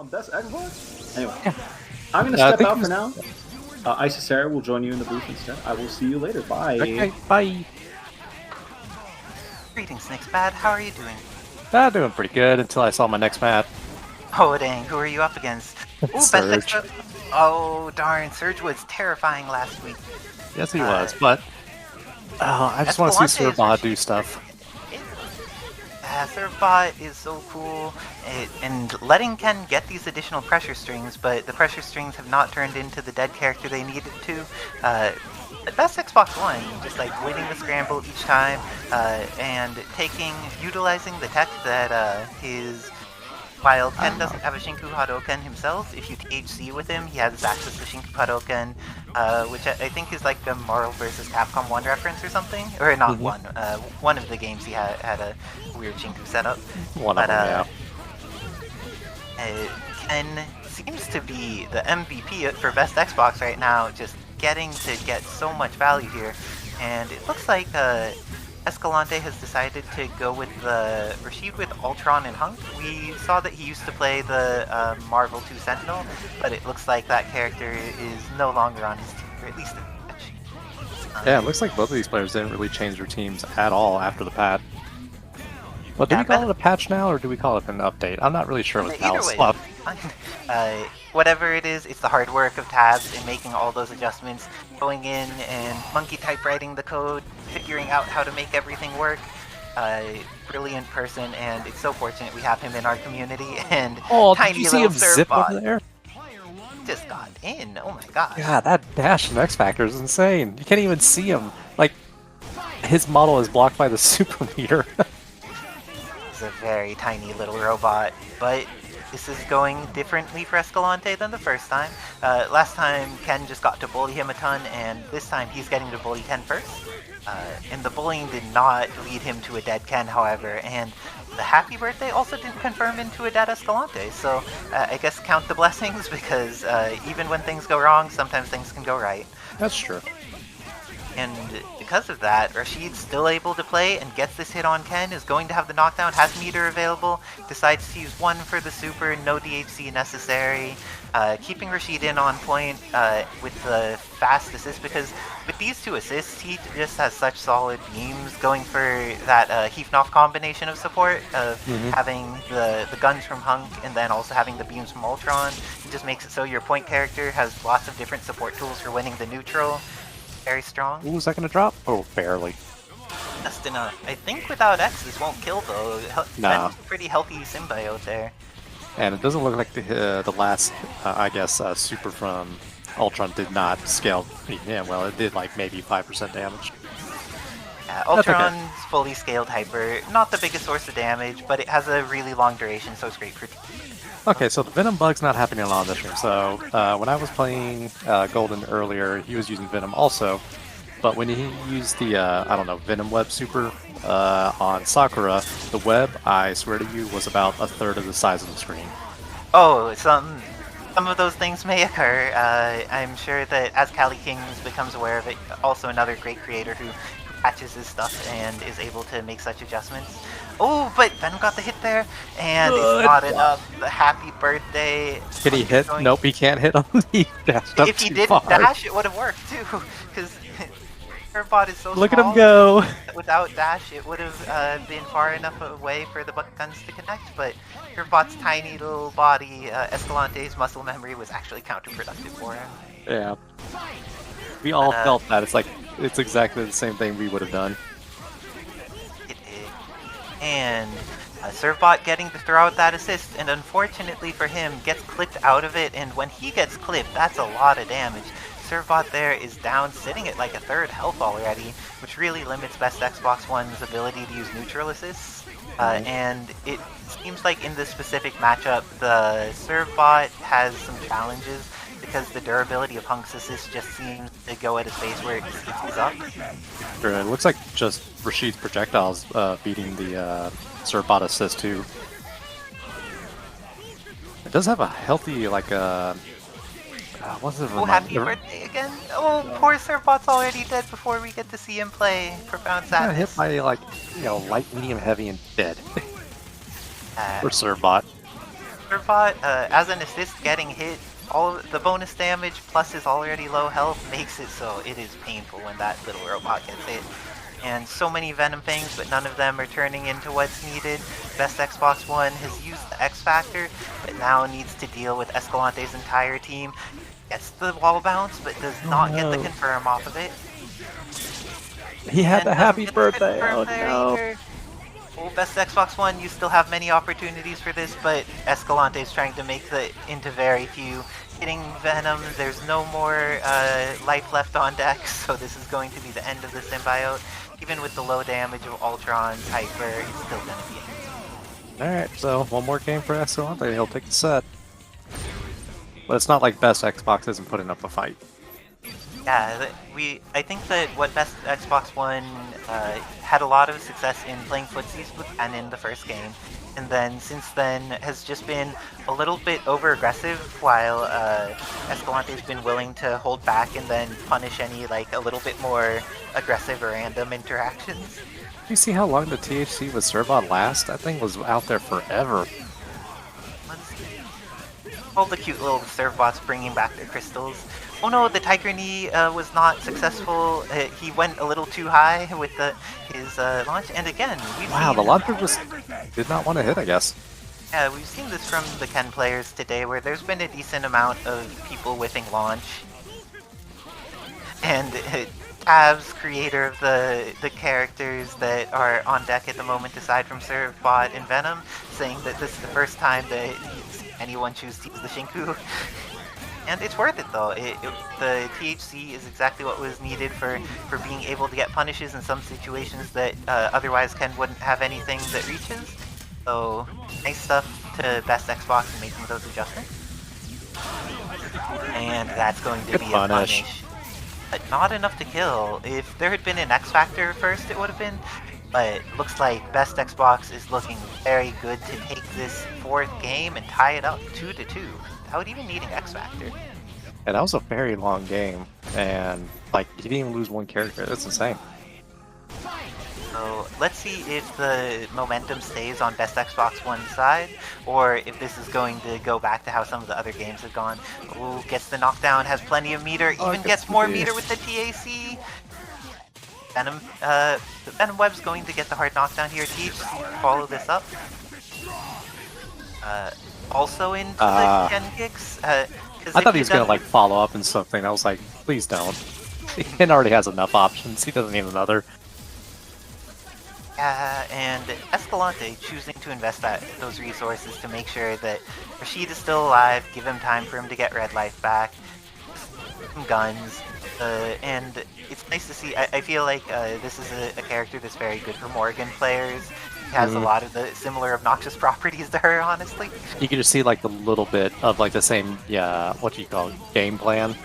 on Best Xbox? Anyway, I'm going to step out for now. Isis Sarah will join you in the booth instead. I will see you later. Bye. Okay, bye. Greetings, Nixbad. How are you doing? Doing pretty good until I saw my next match. Oh dang, who are you up against? Ooh, Surge. Oh darn, Surge was terrifying last week. Yes, he was, but I just want to see Surbot do stuff. Surbot is so cool, and letting Ken get these additional pressure strings, but the pressure strings have not turned into the dead character they needed to. Best Xbox One, just like winning the scramble each time, and utilizing the tech that while Ken doesn't have a Shinku Hadoken himself, if you THC with him, he has access to Shinku Hadoken, which I think is like a Marvel vs. Capcom 1 reference or something. Or not one. One of the games he had a weird Shinku setup. One of them, yeah. Ken seems to be the MVP for Best Xbox right now, just getting to get so much value here. And it looks like Escalante has decided to go with the Rashid with Ultron and Hunk. We saw that he used to play the Marvel 2 Sentinel, but it looks like that character is no longer on his team, or at least yeah, it looks like both of these players didn't really change their teams at all after the patch. Well, do we call it a patch now, or do we call it an update? I'm not really sure with Dallas stuff. Whatever it is, it's the hard work of Tabs and making all those adjustments, going in and monkey typewriting the code, figuring out how to make everything work. Brilliant person, and it's so fortunate we have him in our community. And tiny did you see him zip over there? Just got in. Oh my god. Yeah, that dash from X Factor is insane. You can't even see him. Like, his model is blocked by the super meter. He's a very tiny little robot, but this is going differently for Escalante than the first time. Last time, Ken just got to bully him a ton, and this time he's getting to bully Ken first. And the bullying did not lead him to a dead Ken, however, and the happy birthday also didn't confirm into a dead Escalante, so I guess count the blessings, because even when things go wrong, sometimes things can go right. That's true. And because of that, Rashid's still able to play and gets this hit on Ken, is going to have the knockdown, has meter available, decides to use one for the super, no DHC necessary, keeping Rashid in on point with the fast assist, because with these two assists, he just has such solid beams, going for that Heathnoff combination of support, of having the guns from Hunk and then also having the beams from Ultron. It just makes it so your point character has lots of different support tools for winning the neutral. Very strong. Ooh, is that gonna drop? Oh, barely. Just enough. I think without X, this won't kill though. Nah. Pretty healthy symbiote there. And it doesn't look like the last, I guess, super from Ultron did not scale. Yeah, well, it did like maybe 5% damage. Ultron's fully scaled hyper. Not the biggest source of damage, but it has a really long duration, so it's great for. Okay, so the Venom bug's not happening on this stream. So when I was playing Golden earlier, he was using Venom also. But when he used the, I don't know, Venom Web Super on Sakura, the web, I swear to you, was about a third of the size of the screen. Oh, some of those things may occur. I'm sure that as Cali Kings becomes aware of it, also another great creator who patches his stuff and is able to make such adjustments. Oh, but Venom got the hit there, and it's not enough. The happy birthday. Can he hit? Nope, he can't hit him. He dashed up If he too didn't far. dash, it would have worked too, because her bot is so Look small. at him go! Without dash, it would have been far enough away for the guns to connect, but her bot's tiny little body, Escalante's muscle memory was actually counterproductive for him. Yeah. We all felt that. It's like, it's exactly the same thing we would have done. And Servbot getting to throw out that assist, and unfortunately for him, gets clipped out of it, and when he gets clipped, that's a lot of damage. Servbot there is down, sitting at like a third health already, which really limits Best Xbox One's ability to use neutral assists. And it seems like in this specific matchup, the Servbot has some challenges, because the durability of Hunk's assist just seems to go at a phase where it's up. Sure, it looks like just Rashid's projectiles beating the Servbot assist too. It does have a healthy, like, what's it? Oh, happy birthday again! Oh, poor Servbot's already dead before we get to see him play. Profound sadness. Hit by, like, you know, light, medium, heavy, and dead. For Servbot. Servbot, as an assist, getting hit, all of the bonus damage plus his already low health makes it so it is painful when that little robot gets hit. And so many Venom things, but none of them are turning into what's needed. Best Xbox One has used the X Factor, but now needs to deal with Escalante's entire team. Gets the wall bounce, but does not get the confirm off of it. He had a happy birthday. Oh no. Either. Well, Best Xbox One, you still have many opportunities for this, but Escalante is trying to make it into very few. Hitting Venom, there's no more life left on deck, so this is going to be the end of the symbiote. Even with the low damage of Ultron, Hyper, it's still going to be it. Alright, so one more game for Escalante, he'll take the set. But it's not like Best Xbox isn't putting up a fight. Yeah, I think that what Best Xbox One had a lot of success in playing footsies with and in the first game, and then since then has just been a little bit over-aggressive, while Escalante's been willing to hold back and then punish any like a little bit more aggressive or random interactions. You see how long the THC with Servbot last? That thing was out there forever. All the cute little Servbots bringing back their crystals. Oh no, the Tiger Knee was not successful. He went a little too high with his launch, and again, wow, the launcher just did not want to hit, I guess. Yeah, we've seen this from the Ken players today, where there's been a decent amount of people whiffing launch. And Tabs, creator of the characters that are on deck at the moment, aside from Servbot and Venom, saying that this is the first time that anyone choose to use the Shinku. And it's worth it though. The THC is exactly what was needed for being able to get punishes in some situations that otherwise Ken wouldn't have anything that reaches. So nice stuff to Best Xbox in making those adjustments. And that's going to be a punish. But not enough to kill. If there had been an X Factor first, it would have been. But looks like Best Xbox is looking very good to take this fourth game and tie it up 2-2. Without even needing X Factor. Yeah, that was a very long game, and like he didn't even lose one character. That's insane. So let's see if the momentum stays on Best Xbox One side, or if this is going to go back to how some of the other games have gone. Ooh, gets the knockdown, has plenty of meter, even gets more meter with the TAC. Venom, the Venom Web's going to get the hard knockdown here. THC follow this up. Also into the Ken kicks. I thought he was gonna like follow up in something. I was like, please don't. Ken already has enough options. He doesn't need another. And Escalante choosing to invest those resources to make sure that Rashid is still alive, give him time for him to get red life back, some guns, and it's nice to see. I feel like this is a character that's very good for Morgan players. Has a lot of the similar obnoxious properties to her, honestly. You can just see like the little bit of like the same, what you call game plan.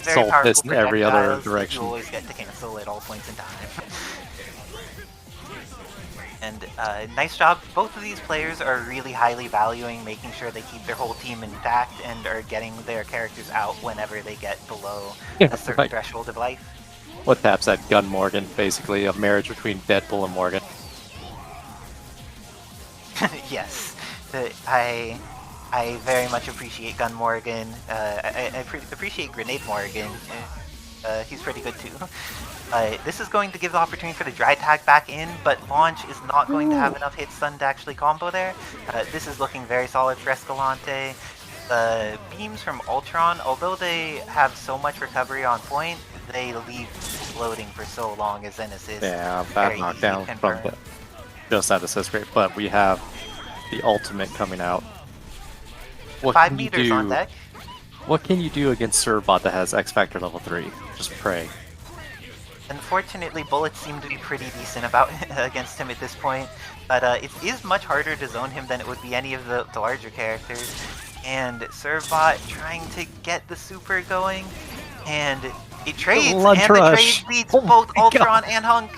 Very powerful in every other direction. You always get to cancel at all points in time. And nice job. Both of these players are really highly valuing making sure they keep their whole team intact and are getting their characters out whenever they get below a certain threshold of life. What taps that Gun Morgan, basically, a marriage between Deadpool and Morgan. Yes, I very much appreciate Gun Morgan. I appreciate Grenade Morgan. He's pretty good too. This is going to give the opportunity for the dry tag back in, but Launch is not going to have enough hit stun to actually combo there. This is looking very solid for Escalante. The beams from Ultron, although they have so much recovery on point, they leave floating for so long as an assist. Yeah, bad knockdown from just that assist rate, but we have the ultimate coming out. What 5 meters on deck. What can you do against Servbot that has X Factor level 3? Just pray. Unfortunately, bullets seem to be pretty decent against him at this point, but it is much harder to zone him than it would be any of the larger characters. And Servbot trying to get the super going, and it trades, and the trade beats both Ultron and Hunk.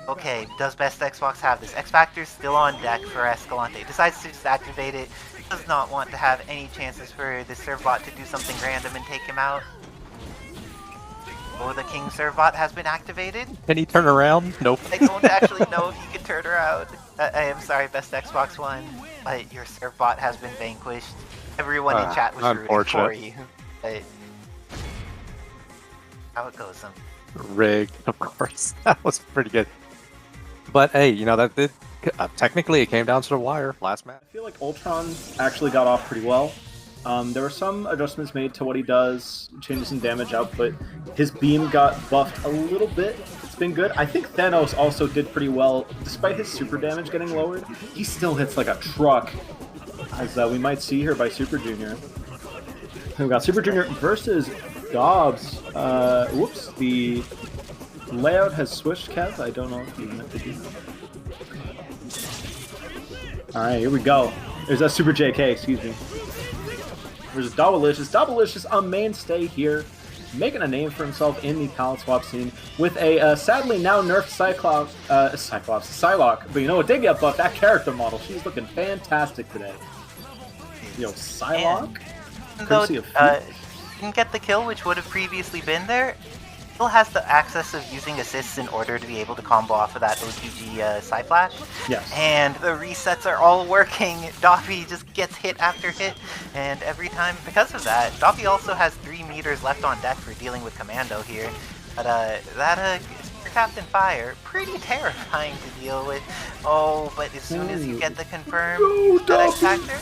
Okay, does Best Xbox have this? X Factor's still on deck for Escalante. Decides to just activate it. Does not want to have any chances for this Servbot to do something random and take him out. Oh, the King Servbot has been activated. Can he turn around? Nope. I don't actually know if he can turn around. I am sorry, best Xbox One, but your serve bot has been vanquished. Everyone in chat was rooting for you. But how it goes. Rigged, of course. That was pretty good. But hey, you know, that did technically it came down to the wire last match. I feel like Ultron actually got off pretty well. There were some adjustments made to what he does, changes in damage output. His beam got buffed a little bit. It's been good. I think Thanos also did pretty well. Despite his super damage getting lowered, he still hits like a truck, as we might see here by Super Junior. We got Super Junior versus Dobbs. Whoops, the layout has switched, Kev. I don't know if you meant to do that. Alright, here we go. There's a Super JK, excuse me. There's Dobby-licious. Dobby-licious, a mainstay here, making a name for himself in the palette swap scene with a sadly now nerfed Psylocke. But you know what did get buffed? That character model. She's looking fantastic today. Yo, Psylocke? Though didn't get the kill, which would have previously been there, still has the access of using assists in order to be able to combo off of that OTG side flash. Yes. And the resets are all working. Dobby just gets hit after hit, and every time, because of that, Dobby also has 3 meters left on deck for dealing with Commando here. But that Captain Fire, pretty terrifying to deal with. Oh, but as soon as you get the confirm, that X Factor.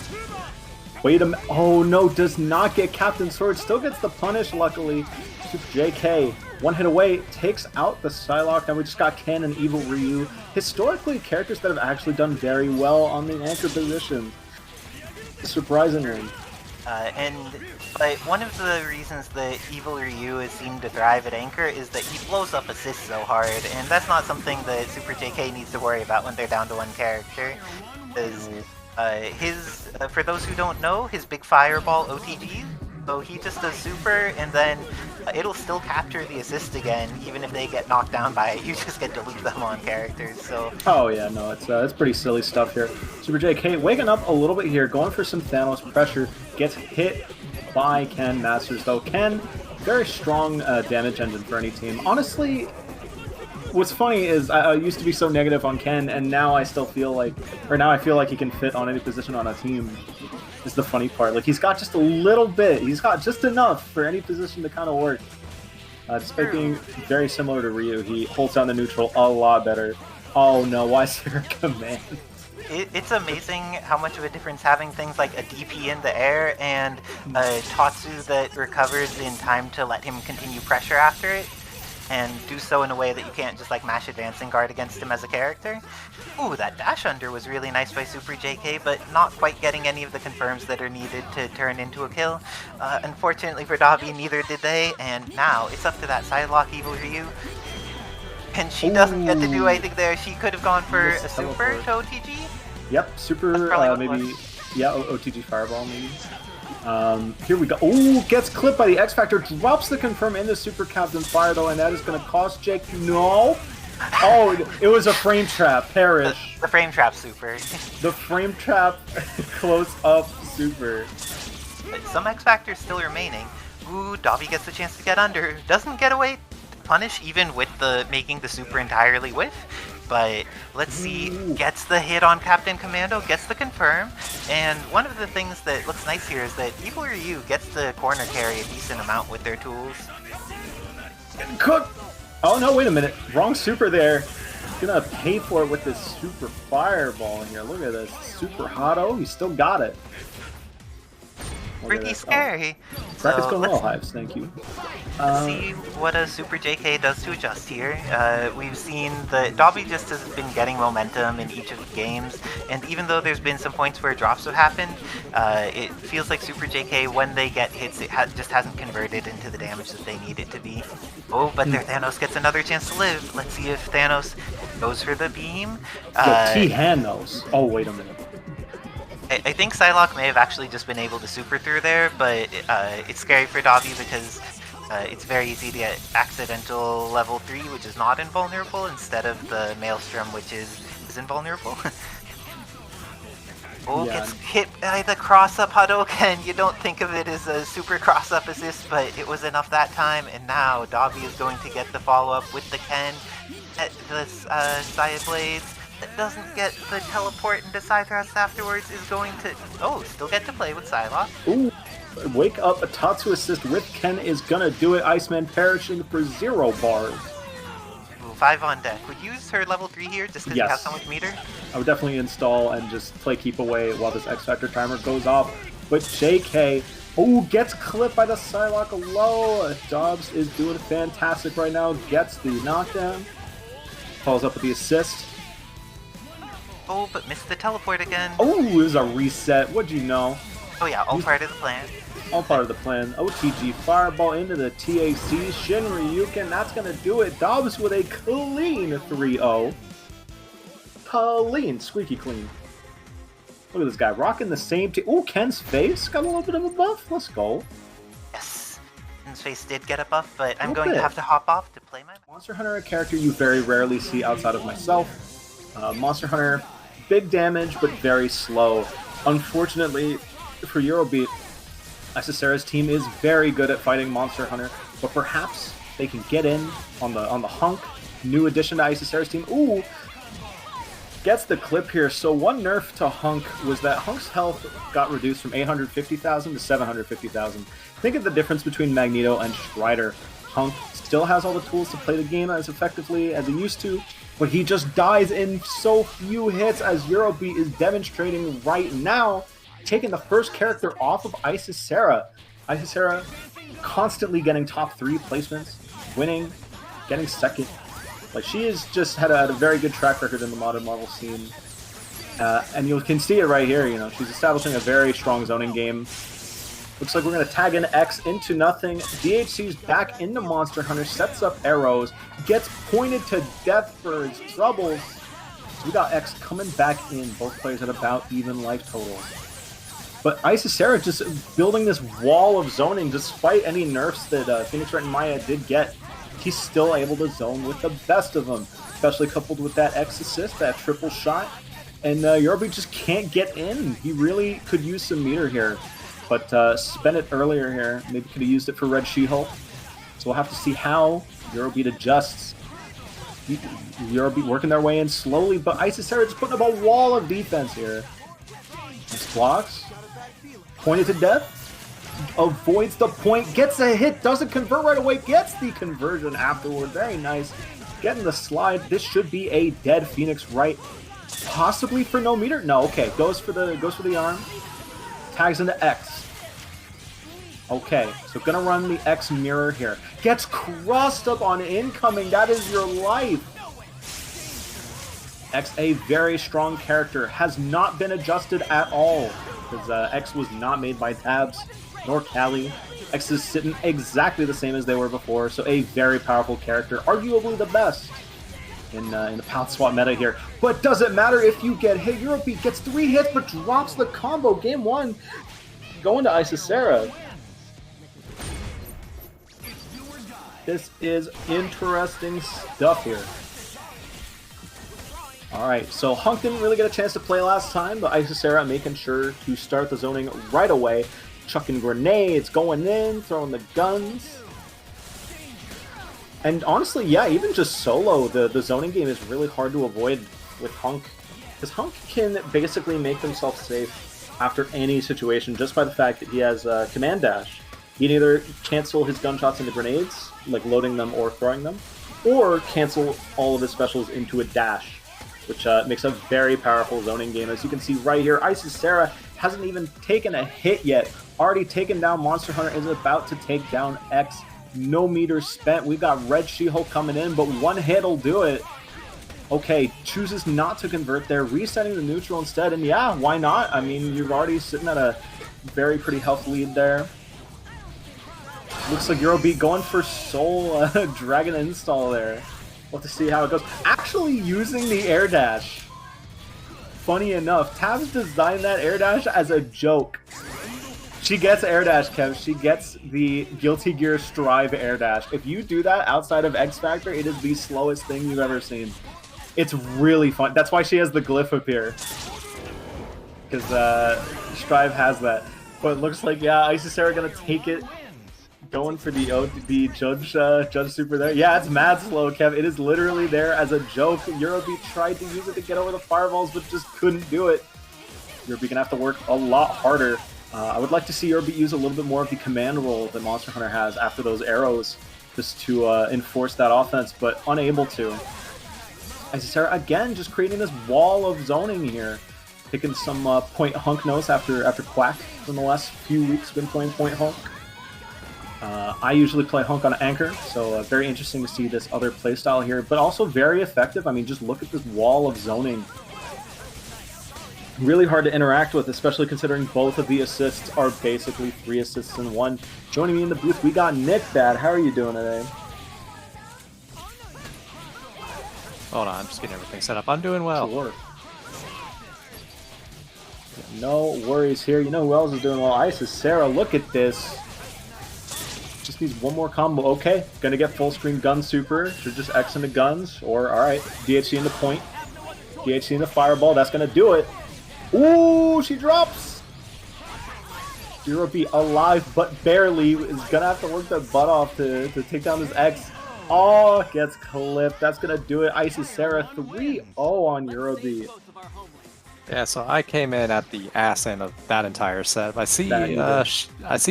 Wait a minute. Oh no, does not get Captain Sword. Still gets the punish, luckily. Super JK, one hit away, takes out the Psylocke. Now we just got Ken and Evil Ryu. Historically, characters that have actually done very well on the anchor position. Surprisingly. But one of the reasons that Evil Ryu has seemed to thrive at Anchor is that he blows up assists so hard, and that's not something that Super JK needs to worry about when they're down to one character. Because for those who don't know, his big fireball OTG, so he just does super, and then it'll still capture the assist again, even if they get knocked down by it. You just get to loop them on characters. So. Oh yeah, no, it's pretty silly stuff here. Super JK waking up a little bit here, going for some Thanos pressure, gets hit by Ken Masters though. Ken, very strong damage engine for any team. Honestly, what's funny is I used to be so negative on Ken, and now I still feel like, now I feel like he can fit on any position on a team. Is the funny part. Like, he's got just a little bit. He's got just enough for any position to kind of work. Despite being very similar to Ryu, he holds down the neutral a lot better. Oh no, why is there a command? It's amazing how much of a difference having things like a DP in the air and a Tatsu that recovers in time to let him continue pressure after it, and do so in a way that you can't just like mash advancing guard against him as a character. Ooh, that dash under was really nice by Super JK, but not quite getting any of the confirms that are needed to turn into a kill. Unfortunately for Dobby, neither did they, and now it's up to that Psylocke Evil Ryu. And she doesn't get to do anything there. She could have gone for a super to OTG. Yep, super, maybe, yeah, OTG Fireball maybe. Here we go. Oh, gets clipped by the X Factor, drops the confirm in the Super Captain Fire though, and that is going to cost Jake. No! Oh, it was a frame trap. Perish. The frame trap super. The frame trap close up super. But some X Factors still remaining. Ooh, Dobby gets the chance to get under. Doesn't get away to punish even with the making the super entirely whiff. But let's see, gets the hit on Captain Commando, gets the confirm, and one of the things that looks nice here is that Evil Ryu gets to corner carry a decent amount with their tools. Cook! Oh no, wait a minute, wrong super there. Gonna pay for it with this super fireball in here. Look at this, super hot. Oh, he still got it. Pretty scary. Bracket's going well, Hives, thank you. Let's see what a Super JK does to adjust here. We've seen that Dobby just has been getting momentum in each of the games, and even though there's been some points where drops have happened, it feels like Super JK, when they get hits, it just hasn't converted into the damage that they need it to be. Oh, but their Thanos gets another chance to live. Let's see if Thanos goes for the beam. T-Hanos. Oh, wait a minute. I think Psylocke may have actually just been able to super through there, but it's scary for Dobby because it's very easy to get accidental level 3, which is not invulnerable, instead of the Maelstrom, which is invulnerable. Oh, gets hit by the cross-up Hadouken. You don't think of it as a super cross-up assist, but it was enough that time, and now Dobby is going to get the follow-up with the Ken at the Saya Blades. that doesn't get the teleport into side thrust afterwards is going to... Oh, still get to play with Psylocke. Ooh, wake up, a Tatsu assist with Ken is gonna do it. Iceman perishing for 0 bars. Ooh, 5 on deck. Would you use her level 3 here just because you have so much meter? I would definitely install and just play keep away while this X Factor timer goes off. But JK, oh, gets clipped by the Psylocke low. Dobbs is doing fantastic right now. Gets the knockdown. Follows up with the assist. Oh, but missed the teleport again. Oh, there's a reset. What'd you know? Oh yeah, all part of the plan. All part of the plan. OTG Fireball into the TAC. Shinryuken, that's going to do it. Dobbs with a clean 3-0. Clean. Squeaky clean. Look at this guy rocking the same team. Oh, Ken's face got a little bit of a buff. Let's go. Yes. Ken's face did get a buff, but I'm Okay. going to have to hop off to play my... Monster Hunter, a character you very rarely see outside of myself. Monster Hunter, big damage, but very slow. Unfortunately, for Eurobeat, Isisera's team is very good at fighting Monster Hunter, but perhaps they can get in on the Hunk. New addition to Isisera's team. Ooh! Gets the clip here. So one nerf to Hunk was that Hunk's health got reduced from 850,000 to 750,000. Think of the difference between Magneto and Strider. Hunk still has all the tools to play the game as effectively as he used to, but he just dies in so few hits, as Eurobeat is demonstrating right now, taking the first character off of Isisera. Isisera constantly getting top 3 placements, winning, getting second. Like, she has just had a very good track record in the modern Marvel scene. And you can see it right here, you know, she's establishing a very strong zoning game. Looks like we're going to tag in X into nothing. DHC's back into Monster Hunter, sets up arrows, gets pointed to death for his troubles. So we got X coming back in, both players at about even life totals. But Isisera just building this wall of zoning, despite any nerfs that Phoenix Wright and Maya did get. He's still able to zone with the best of them, especially coupled with that X assist, that triple shot. And Eurobeat just can't get in. He really could use some meter here, but spent it earlier here. Maybe could have used it for Red She-Hulk. So we'll have to see how Eurobeat adjusts. Eurobeat working their way in slowly, but Isisera just putting up a wall of defense here. Nice blocks. Pointed to death. Avoids the point, gets a hit, doesn't convert right away, gets the conversion afterward. Very nice. Getting the slide. This should be a dead Phoenix Wright. Possibly for no meter? No, okay. Goes for the arm. Tags into X. Okay, so gonna run the X mirror here. Gets crossed up on incoming. That is your life. X, a very strong character, has not been adjusted at all, because X was not made by Tabs nor Callie. X is sitting exactly the same as they were before, so a very powerful character, arguably the best in the Palette Swap meta here. But doesn't matter if you get hit. Eurobeat gets 3 hits, but drops the combo. Game 1 going to Isisera. This is interesting stuff here. Alright, so Hunk didn't really get a chance to play last time, but Isisera making sure to start the zoning right away. Chucking grenades, going in, throwing the guns. And honestly, yeah, even just solo, the zoning game is really hard to avoid with Hunk. Because Hunk can basically make himself safe after any situation just by the fact that he has command dash. He can either cancel his gunshots into grenades, like loading them or throwing them, or cancel all of his specials into a dash, which makes a very powerful zoning game. As you can see right here, Isisera hasn't even taken a hit yet. Already taken down Monster Hunter, is about to take down X. No meters spent. We've got Red She-Hulk coming in, but one hit will do it. Okay, chooses not to convert there, resetting the neutral instead, and yeah, why not? I mean, you're already sitting at a very pretty health lead there. Looks like Eurobeat going for Soul Dragon install there. We'll have to see how it goes. Actually using the air dash. Funny enough, Tabs designed that air dash as a joke. She gets air dash, Kev. She gets the Guilty Gear Strive air dash. If you do that outside of X Factor, it is the slowest thing you've ever seen. It's really fun. That's why she has the glyph up here. Because Strive has that. But it looks like, yeah, Isisera gonna take it Going for the judge super there. Yeah, it's mad slow, Kev. It is literally there as a joke. Eurobeat tried to use it to get over the fireballs, but just couldn't do it. Eurobeat gonna have to work a lot harder. I would like to see Eurobeat use a little bit more of the command role that Monster Hunter has after those arrows, just to enforce that offense, but unable to. Isisera again just creating this wall of zoning here. Picking some point hunk notes after Quack from the last few weeks. Been playing point hunk. I usually play hunk on anchor, so very interesting to see this other playstyle here, but also very effective. I mean, just look at this wall of zoning. Really hard to interact with, especially considering both of the assists are basically 3 assists in 1. Joining me in the booth, we got Nick Bad. How are you doing today? Hold on, I'm just getting everything set up. I'm doing well. Sure. No worries here. You know who else is doing well? Isisera, look at this. Just needs one more combo. Okay, gonna get full screen gun super. Should just X into guns. Or, alright, DHC into point. DHC into fireball. That's gonna do it. Ooh, she drops! Eurobeat alive, but barely. Is gonna have to work their butt off to take down this X. Oh, gets clipped. That's gonna do it. Isisera 3-0 on Eurobeat. Yeah, so I came in at the ass end of that entire set. I see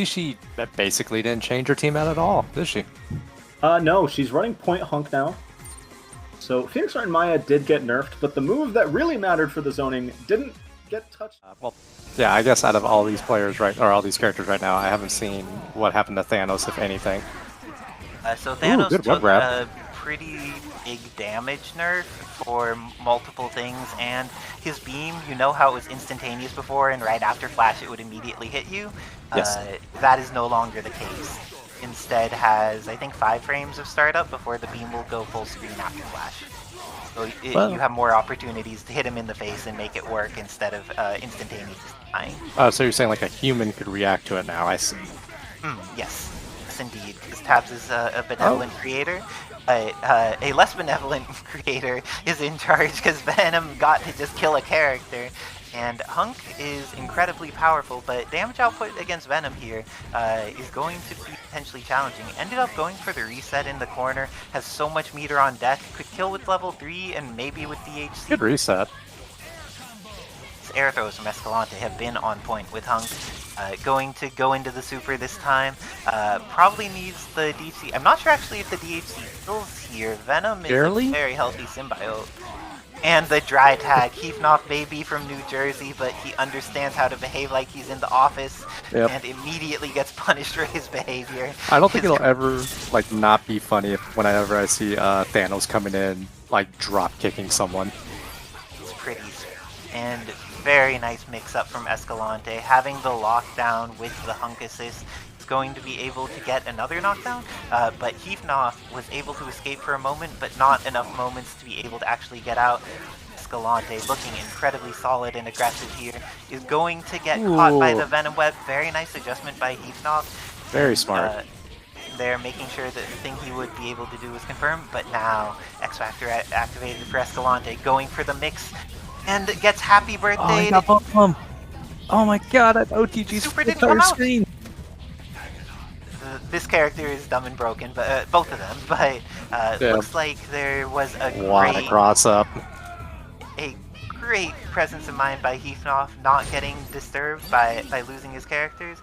she basically didn't change her team out at all, did she? No, she's running point hunk now. So Phoenix Wright and Maya did get nerfed, but the move that really mattered for the zoning didn't get touched. Well, yeah, I guess out of all these players all these characters right now, I haven't seen what happened to Thanos, if anything. So Thanos good took web a pretty big damage nerf for multiple things, and his beam, you know how it was instantaneous before, and right after flash it would immediately hit you? Yes. That is no longer the case. Instead has, I think, 5 frames of startup before the beam will go full screen after flash. So you have more opportunities to hit him in the face and make it work instead of instantaneous dying. Oh, so you're saying like a human could react to it now, I see. Yes. Yes, indeed. Because Tabs is a benevolent creator. A less benevolent creator is in charge because Venom got to just kill a character. And Hunk is incredibly powerful, but damage output against Venom here is going to be potentially challenging. Ended up going for the reset in the corner, has so much meter on deck, could kill with level 3 and maybe with DHC. Good reset. Air throws from Escalante have been on point with Hunk. Going to go into the super this time. Probably needs the DHC. I'm not sure actually if the DHC kills here. Venom is a very healthy symbiote. And the dry tag. Heathnoff baby from New Jersey, but he understands how to behave like he's in the office and immediately gets punished for his behavior. I don't think it'll ever like not be funny whenever I see Thanos coming in like drop kicking someone. It's pretty and very nice mix up from Escalante. Having the lockdown with the Hunk assist is going to be able to get another knockdown, but Heathnoff was able to escape for a moment, but not enough moments to be able to actually get out. Escalante, looking incredibly solid and aggressive here, is going to get caught by the Venom Web. Very nice adjustment by Heathnoff. Very smart. They're making sure that the thing he would be able to do was confirmed, but now X Factor activated for Escalante, going for the mix. And gets happy birthday. Oh my god, that OTG super didn't come out. Screen. This character is dumb and broken, but both of them. But looks like there was a great presence of mind by Heathnoff, not getting disturbed by losing his characters,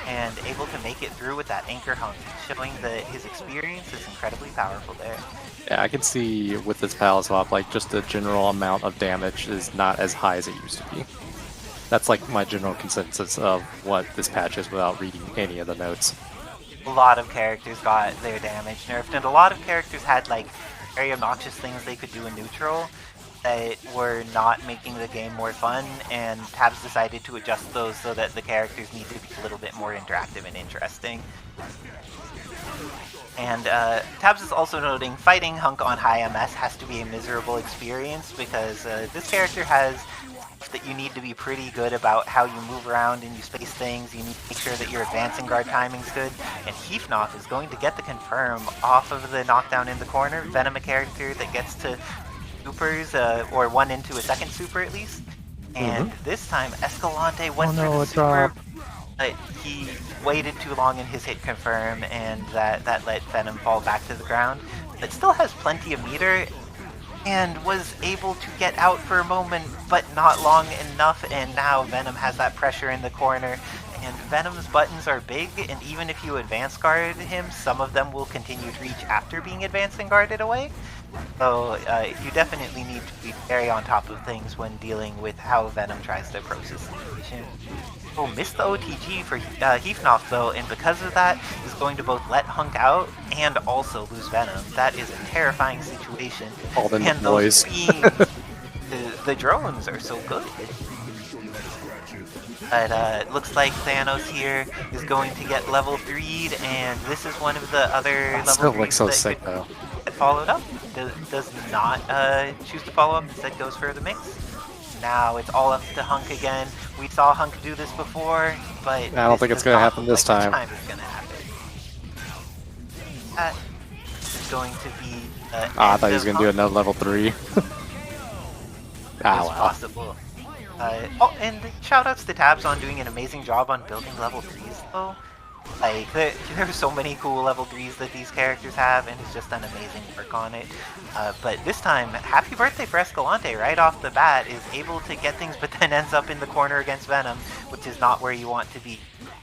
and able to make it through with that anchor hunk, showing that his experience is incredibly powerful there. Yeah, I can see with this pal swap, like just the general amount of damage is not as high as it used to be. That's like my general consensus of what this patch is without reading any of the notes. A lot of characters got their damage nerfed, and a lot of characters had like very obnoxious things they could do in neutral that were not making the game more fun, and Tabs decided to adjust those so that the characters need to be a little bit more interactive and interesting. And Tabs is also noting fighting Hunk on high MS has to be a miserable experience because this character has that you need to be pretty good about how you move around and you space things. You need to make sure that your advancing guard timing's good. And Heathnoff is going to get the confirm off of the knockdown in the corner. Venom, a character that gets to supers or one into a second super at least. And this time Escalante went for the super. but he waited too long in his hit confirm, and that let Venom fall back to the ground. But still has plenty of meter, and was able to get out for a moment, but not long enough, and now Venom has that pressure in the corner. And Venom's buttons are big, and even if you advance guard him, some of them will continue to reach after being advanced and guarded away. So you definitely need to be very on top of things when dealing with how Venom tries to approach this situation. Oh, missed the OTG for Heathnoff though, and because of that, is going to both let Hunk out and also lose Venom. That is a terrifying situation. All the and noise. those beams, the drones are so good. But it looks like Thanos here is going to get level 3'd, and this is one of the other That level still 3s looks so that sick could though. get followed up. Does not choose to follow up, instead goes for the mix. Now it's all up to Hunk again. We saw Hunk do this before, but I don't think it's going to happen this time. It's going to happen. That is going to be. I thought he was going to do another level 3. It's wow. possible. Oh, and shoutouts to Tabs on doing an amazing job on building level 3s though. Like, there are so many cool level 3s that these characters have, and he's just done amazing work on it. But this time, happy birthday for Escalante right off the bat, is able to get things, but then ends up in the corner against Venom, which is not where you want to be.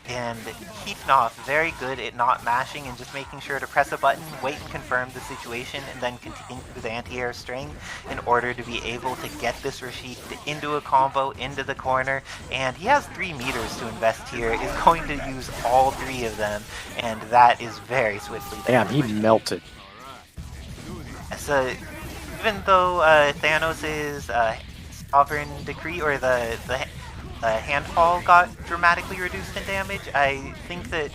And Heathnoff, very good at not mashing and just making sure to press a button, wait and confirm the situation, and then continue through the anti-air string in order to be able to get this Rashid into a combo, into the corner. And he has 3 meters to invest here, is going to use all 3 of them, and that is very swiftly done. Damn, he melted. So, even though Thanos' Sovereign Decree, or the handfall got dramatically reduced in damage, I think that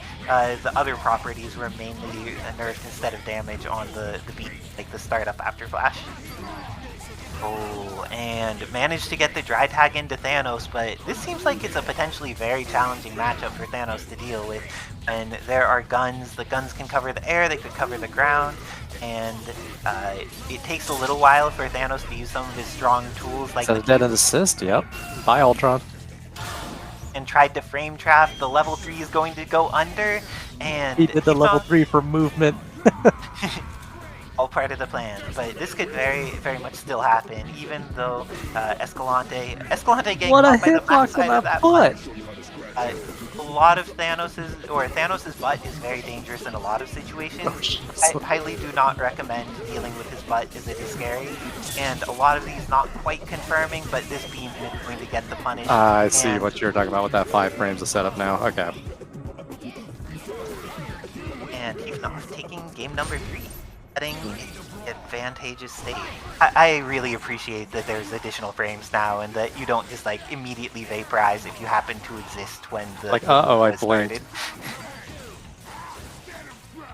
the other properties were mainly nerfed instead of damage on the beat, like the startup after Flash. Oh, and managed to get the dry tag into Thanos, but this seems like it's a potentially very challenging matchup for Thanos to deal with. And there are guns, the guns can cover the air, they could cover the ground, and it takes a little while for Thanos to use some of his strong tools like So the dead and assist, yep. Bye, Ultron. and tried to frame trap. The level 3 is going to go under, and He did the level 3 for movement. all part of the plan. But this could very, very much still happen, even though Escalante getting What a caught by the hitbox backside on of that punch. foot! A lot of Thanos' butt is very dangerous in a lot of situations. I highly do not recommend dealing with his butt, as it is scary. And a lot of these not quite confirming, but this beam is going to get the punish. I see And- what you're talking about with that 5 frames of setup now. Okay. And Heathnoff taking game number 3, setting an advantageous state. I really appreciate that there's additional frames now, and that you don't just like immediately vaporize if you happen to exist when the Like, uh-oh, I has blinked. started.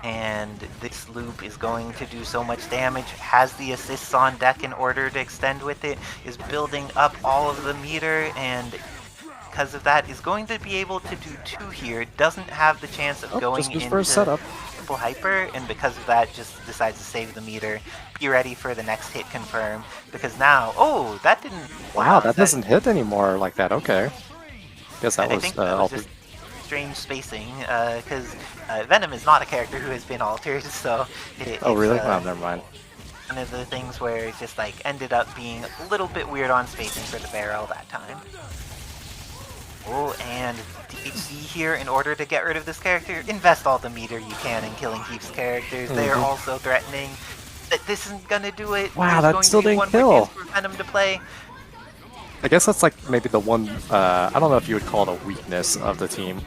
And this loop is going to do so much damage, has the assists on deck in order to extend with it, is building up all of the meter, and because of that is going to be able to do 2 here, doesn't have the chance of going just his into first setup. triple hyper, and because of that just decides to save the meter, be ready for the next hit confirm, because now, oh, that didn't... Wow, that doesn't hit anymore like that. Okay. Guess that and I was think that was altered. just strange spacing, because Venom is not a character who has been altered, so Oh, really? it's, Oh, never mind. one of the things where it just like ended up being a little bit weird on spacing for the barrel that time. Oh, and DHC here, in order to get rid of this character, invest all the meter you can in killing Heath's characters. They are also threatening that this isn't gonna do it. Wow, There's that going still to be didn't one kill. more chance for Venom to play. I guess that's like maybe the one, I don't know if you would call it a weakness of the team.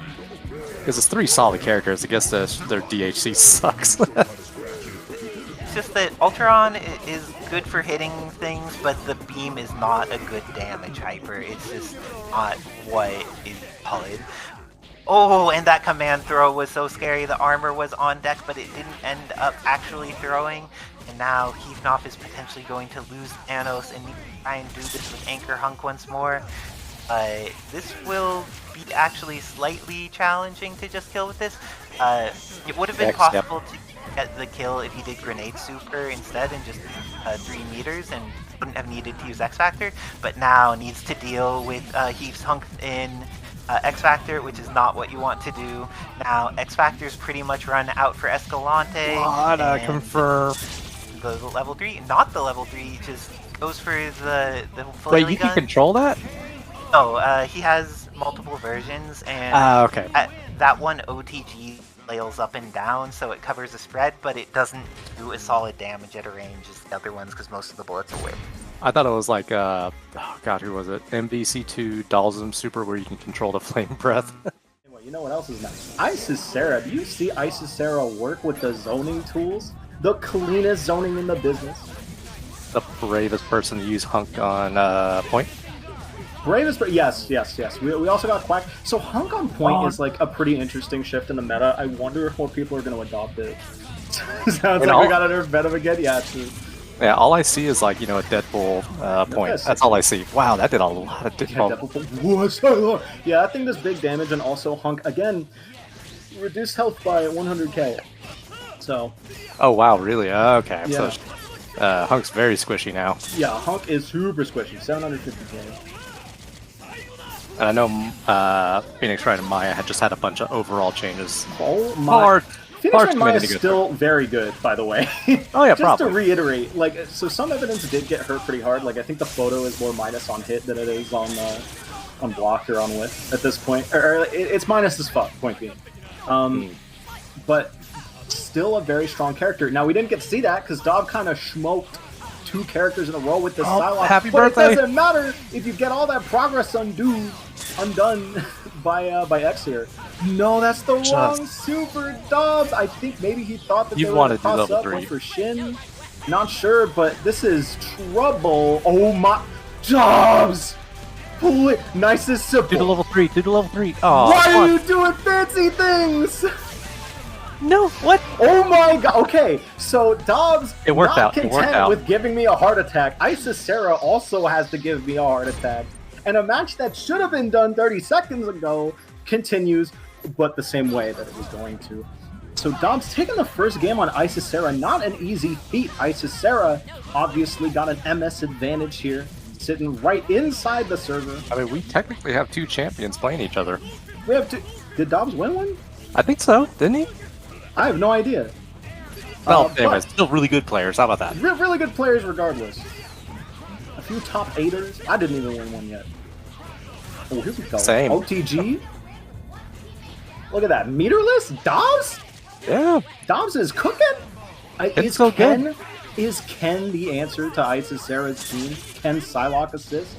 Because it's 3 solid characters. I guess their DHC sucks. It's just that Ultron is good for hitting things, but the beam is not a good damage hyper. It's just not what is solid. Oh, and that command throw was so scary. The armor was on deck, but it didn't end up actually throwing. And now Heathnoff is potentially going to lose Thanos and need to try and do this with Anchor Hunk once more. This will be actually slightly challenging to just kill with this. It would have been possible to get the kill if he did Grenade Super instead and just 3 meters and wouldn't have needed to use X Factor, but now needs to deal with Heath's Hunk in X Factor, which is not what you want to do. Now, X Factor's pretty much run out for Escalante. Wanna confirm. The level 3, not the level 3, just goes for the Wait, you can control that? No, he has multiple versions, and Okay. that one OTG flails up and down, so it covers the spread, but it doesn't do as solid damage at a range as the other ones because most of the bullets are whip. I thought it was like, oh god, who was it? MVC2 Dalsum Super, where you can control the flame breath. Anyway, you know what else is nice? Isisera. Do you see Isisera work with the zoning tools? The cleanest zoning in the business. The bravest person to use Hunk on point. Bravest, but yes. We also got Quack. So Hunk on point is like a pretty interesting shift in the meta. I wonder if more people are going to adopt it. Sounds like we got to nerf Venom again. Yeah, true. Yeah, all I see is like, you know, a Deadpool point. That's all I see. Wow, that did a lot of Deadpool. Yeah, that thing does big damage, and also Hunk again reduced health by 100k. So. Oh wow, really? Okay. Yeah. So, Hunk's very squishy now. Yeah, Hunk is super squishy. 750k. And I know Phoenix Wright and Maya had just had a bunch of overall changes. Oh my! Phoenix Wright and Maya is still good. very good, by the way. Oh yeah, just probably. to reiterate, like, so some evidence did get hurt pretty hard. Like, I think the photo is more minus on hit than it is on block or on whiff at this point. Or it's minus as fuck. Point being, but still a very strong character. Now we didn't get to see that because Dob kind of smoked 2 characters in a row with the Psylocke. Happy but birthday! It doesn't matter if you get all that progress undone by X here. No, that's the wrong super Dobbs. I think maybe he thought that they were going to toss up one for Shin. Not sure, but this is trouble. Oh my, Dobbs! Nicest simple. Do the level 3. Do the level 3. Oh, why are you doing fancy things? No, what? Oh my god, okay, so Dobbs it worked not out. content It worked out. with giving me a heart attack. Isisera also has to give me a heart attack. And a match that should have been done 30 seconds ago continues, but the same way that it was going to. So Dobbs taking the first game on Isisera, not an easy feat. Isisera obviously got an MS advantage here, sitting right inside the server. I mean, we technically have 2 champions playing each other. We have 2. Did Dobbs win one? I think so, didn't he? I have no idea. Well, anyways, still really good players. How about that? Really good players regardless. A few top 8ers. I didn't even win one yet. Oh, here we go. Same. OTG. Look at that. Meterless? Dobbs? Yeah. Dobbs is cooking? It's so good. Is Ken the answer to Isisera's team? Can Psylocke assist?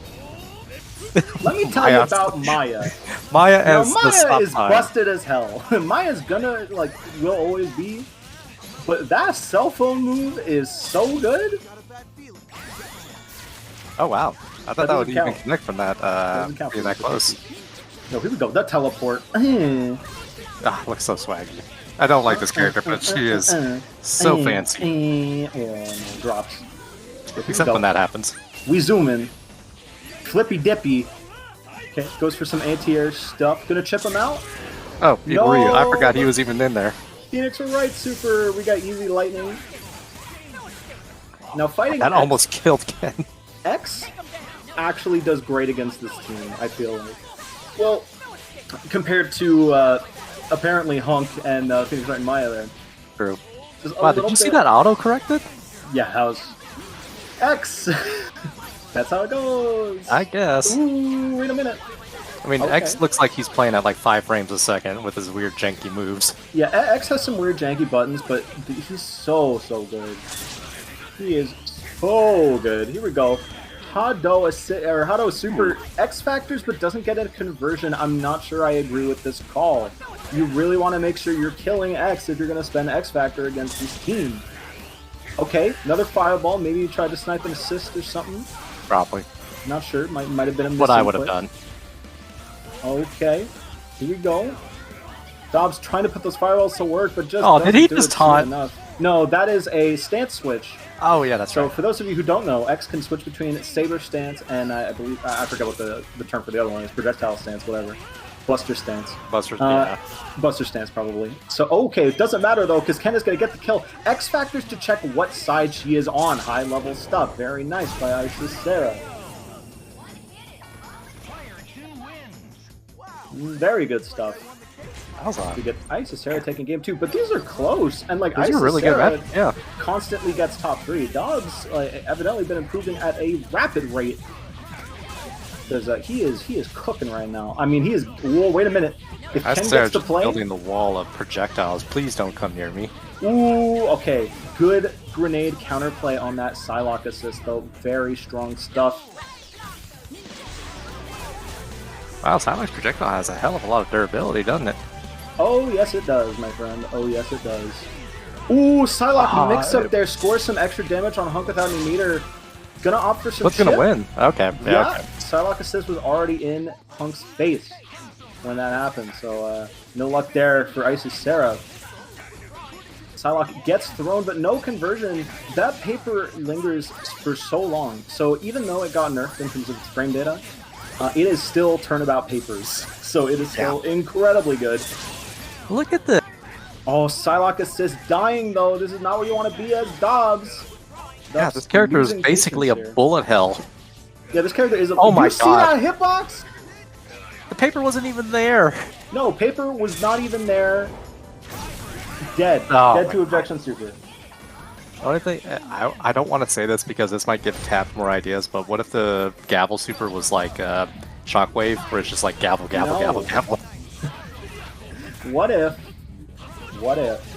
Let me tell you about Maya. Maya is busted as hell. Maya's gonna, like, will always be. But that cell phone move is so good. Oh, wow. I thought that would even connect from that, being that close. No, here we go. The teleport. Looks so swaggy. I don't like this character, but she is so fancy. Drops. Except when that happens. We zoom in. Flippy dippy. Okay, goes for some anti-air stuff. Gonna chip him out? Oh, no. Were you? I forgot he was even in there. Phoenix are right, super. We got easy lightning. Now fighting that almost killed Ken. X actually does great against this team, I feel like. Well, compared to apparently Hunk and Phoenix Wright and Maya there. True. Wow, did you see that auto-corrected? Yeah, how's X? That's how it goes. I guess. Ooh, wait a minute. I mean, X looks like he's playing at like 5 frames a second with his weird janky moves. Yeah, X has some weird janky buttons, but he's so good. He is so good. Here we go. Hado super X factors, but doesn't get a conversion. I'm not sure I agree with this call. You really want to make sure you're killing X if you're going to spend X factor against this team. Okay, another fireball. Maybe you tried to snipe an assist or something. Probably. Not sure. Might have been a what I would have done. Okay, here we go. Dobbs trying to put those fireballs to work, but just did he just taunt? No, that is a stance switch. Oh yeah, that's right. So for those of you who don't know, X can switch between saber stance and I believe I forget what the term for the other one is. Projectile stance, whatever. Buster stance. Buster stance, probably. So, okay, it doesn't matter, though, because Ken is going to get the kill. X factors to check what side she is on. High-level stuff. Very nice by Isisera. Very good stuff. That was odd. We get Isis Sarah taking game 2, but these are close, and like These Isis are really Sarah good, yeah. constantly gets top 3. Dobbs evidently been improving at a rapid rate. Because he is cooking right now. I mean, he is. Whoa, wait a minute. If Ken Isis gets to just play, building the wall of projectiles. Please don't come near me. ooh, okay, good grenade counterplay on that Psylocke assist though. Very strong stuff. Wow, Psylocke's projectile has a hell of a lot of durability, doesn't it? Oh yes, it does, my friend. Oh yes, it does. Ooh, Psylocke mix up there, scores some extra damage on Hunk without any meter. Gonna opt for some. What's gonna win? Okay. Yeah, Okay. Psylocke assist was already in Hunk's face when that happened, so no luck there for Isis Sarah. Psylocke gets thrown, but no conversion. That paper lingers for so long, so even though it got nerfed in terms of its frame data, it is still turnabout papers, so it is still incredibly good. Look at this. Oh, Psylocke assist dying though. This is not where you want to be as Dobbs. Yeah, this character is basically a bullet hell. Yeah, this character is a... Oh my you see god. that hitbox? The paper wasn't even there. No, paper was not even there. Dead. Oh Dead my to objection super. Only thing, I don't want to say this because this might give Tap more ideas, but what if the gavel super was like Shockwave, where it's just like gavel, gavel, No. gavel, gavel? What if... What if...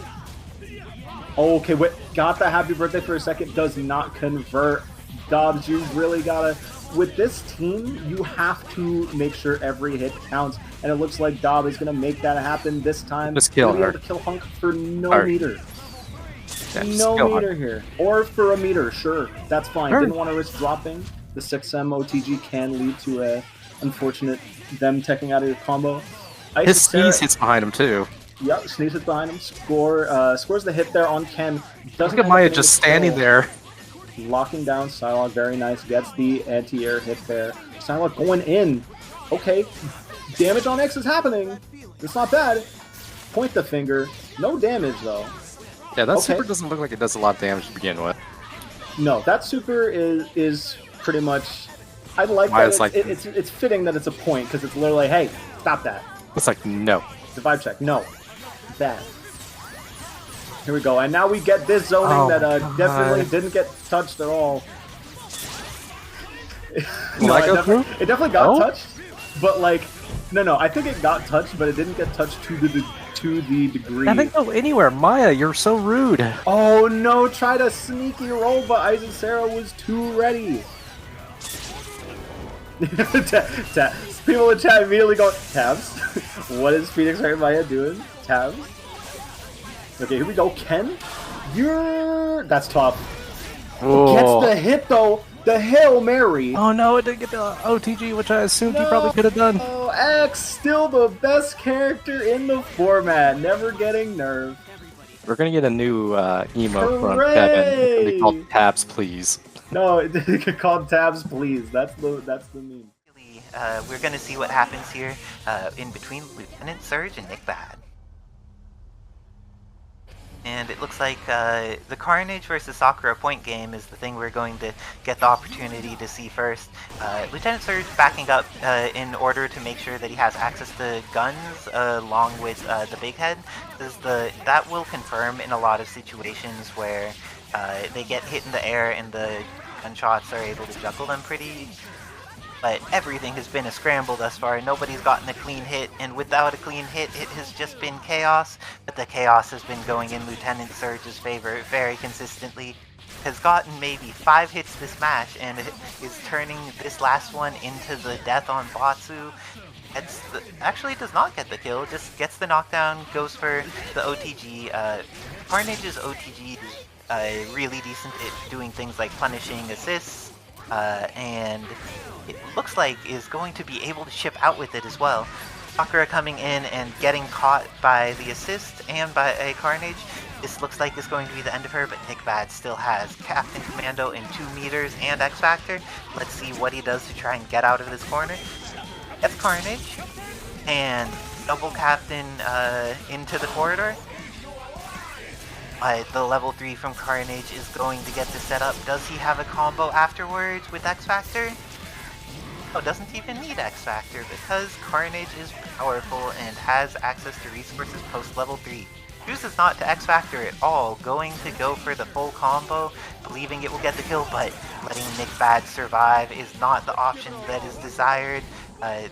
Oh, okay, wait. Got the happy birthday for a second. Does not convert. Dobbs, you really gotta... With this team, you have to make sure every hit counts. And it looks like Dobb is going to make that happen this time. Just kill Gonna be her. able to kill Hunk for no Or- meter. Yeah, just No kill meter her. here. Or for a meter, sure. That's fine. Sure. Didn't want to risk dropping. The 6M OTG can lead to a unfortunate them teching out of your combo. His Isis Sarah- sneeze hits behind him too. Yep, sneeze hits behind him. Scores the hit there on Ken. Doesn't Look at end up Maya getting just the kill. standing there. Locking down Psylocke, very nice. Gets the anti-air hit there. Psylocke going in. Okay, damage on X is happening. It's not bad. Point the finger. No damage though. Yeah, that Okay. super doesn't look like it does a lot of damage to begin with. No, that super is pretty much. I like Why that. it's like- It's fitting that it's a point because it's literally, hey, stop that. It's like, no. It's a vibe check. No, bad. Here we go, and now we get this zoning Oh that my God. definitely didn't get touched at all. Will that go through? It definitely got Oh? touched, but like, no, I think it got touched, but it didn't get touched to the degree. That didn't go anywhere. Maya, you're so rude. Oh no! Tried a sneaky roll, but Isis Sarah was too ready. People in chat immediately go, Tabs. What is Phoenix Right Maya doing? Tabs. Okay, here we go. Ken, that's tough. Whoa. Gets the hit though. The Hail Mary. Oh no, it didn't get the OTG, which I assumed he probably could have done. Oh, X still the best character in the format, never getting nerfed. We're gonna get a new emote from Hooray! Kevin. It's gonna be called Tabs, please. No, it could call Tabs, please. That's the meme. We're going to see what happens here in between Lieutenant Surge and Nick Bad. And it looks like the Carnage versus Sakura point game is the thing we're going to get the opportunity to see first. Lieutenant Surge backing up in order to make sure that he has access to guns along with the big head. That will confirm in a lot of situations where they get hit in the air and the gunshots are able to juggle them pretty. But everything has been a scramble thus far. Nobody's gotten a clean hit, and without a clean hit, it has just been chaos. But the chaos has been going in Lieutenant Surge's favor very consistently. Has gotten maybe 5 hits this match, and is turning this last one into the death on Batsu. Actually does not get the kill, just gets the knockdown, goes for the OTG. Carnage's OTG is really decent at doing things like punishing assists, and it looks like is going to be able to ship out with it as well. Sakura coming in and getting caught by the assist and by a Carnage. This looks like it's going to be the end of her, but Nick Bad still has Captain Commando in 2 meters and X Factor. Let's see what he does to try and get out of this corner. Gets Carnage, and double Captain into the corridor. The level 3 from Carnage is going to get the setup. Does he have a combo afterwards with X Factor? Oh, doesn't even need X Factor because Carnage is powerful and has access to resources post level 3. Chooses not to X Factor at all, going to go for the full combo, believing it will get the kill, but letting Nick Bad survive is not the option that is desired.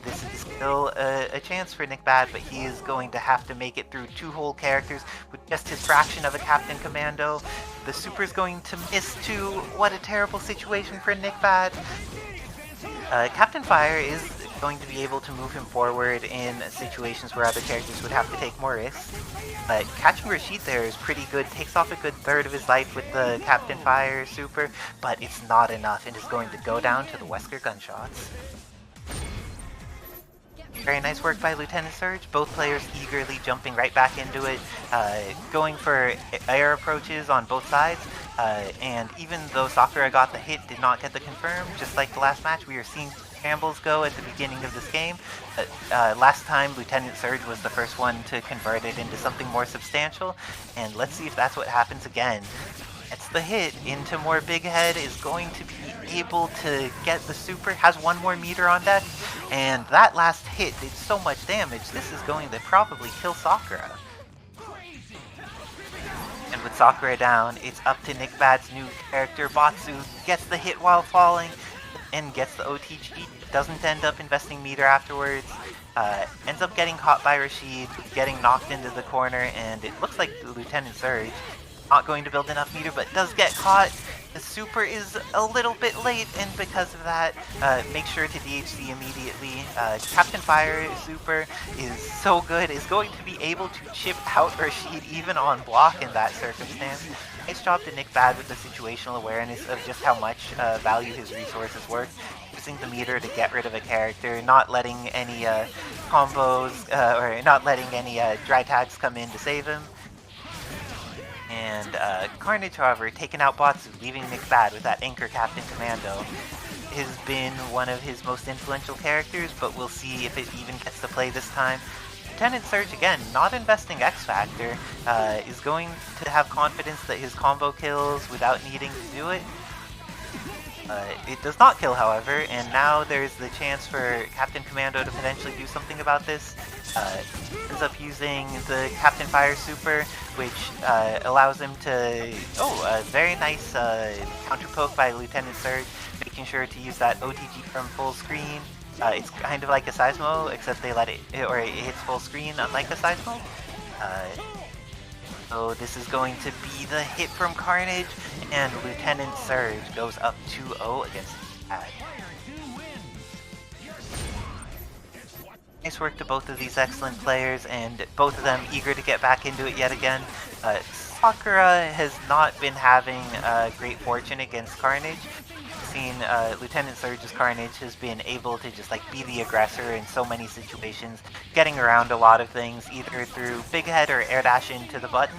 This is still a chance for Nick Bad, but he is going to have to make it through 2 whole characters with just his fraction of a Captain Commando. The super is going to miss too. What a terrible situation for Nick Bad. Captain Fire is going to be able to move him forward in situations where other characters would have to take more risks. Catching Rashid there is pretty good, takes off a good third of his life with the Captain Fire super, but it's not enough and is going to go down to the Wesker gunshots. Very nice work by Lieutenant Surge, both players eagerly jumping right back into it, going for air approaches on both sides, and even though Sakura got the hit, did not get the confirm, just like the last match, we are seeing shambles go at the beginning of this game. Last time, Lieutenant Surge was the first one to convert it into something more substantial, and let's see if that's what happens again. Gets the hit into more Big Head, is going to be able to get the super, has 1 more meter on deck, and that last hit did so much damage, this is going to probably kill Sakura. And with Sakura down, it's up to Nick Bad's new character, Batsu, gets the hit while falling, and gets the OTG, doesn't end up investing meter afterwards, ends up getting caught by Rashid, getting knocked into the corner, and it looks like Lieutenant Surge not going to build enough meter, but does get caught. The super is a little bit late, and because of that, make sure to DHC immediately. Captain Fire super is so good, is going to be able to chip out Rashid even on block in that circumstance. Nice job to Nick Bad with the situational awareness of just how much value his resources worth. Using the meter to get rid of a character, not letting any combos, or not letting any dry tags come in to save him. And Carnage, however, taking out Batsu, leaving Nick Bad with that Anchor Captain Commando, has been one of his most influential characters, but we'll see if it even gets to play this time. Lieutenant Surge, again, not investing X Factor, is going to have confidence that his combo kills without needing to do it. It does not kill, however, and now there's the chance for Captain Commando to potentially do something about this. Ends up using the Captain Fire super, which allows him to... a very nice counter poke by Lieutenant Surge, making sure to use that OTG from full screen. It's kind of like a Seismo, except they let it, or it hits full screen, unlike a Seismo. So this is going to be the hit from Carnage, and Lieutenant Surge goes up 2-0 against Bad. Nice work to both of these excellent players, and both of them eager to get back into it yet again. Sakura has not been having great fortune against Carnage. Lieutenant Surge's Carnage has been able to just be the aggressor in so many situations, getting around a lot of things, either through Big Head or air dash into the button.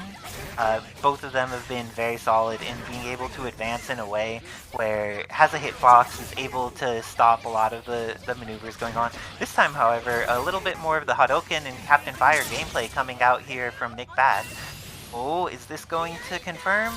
Both of them have been very solid in being able to advance in a way where has a hitbox, is able to stop a lot of the maneuvers going on. This time, however, a little bit more of the Hadouken and Captain Fire gameplay coming out here from Nick Bad. Oh, is this going to confirm?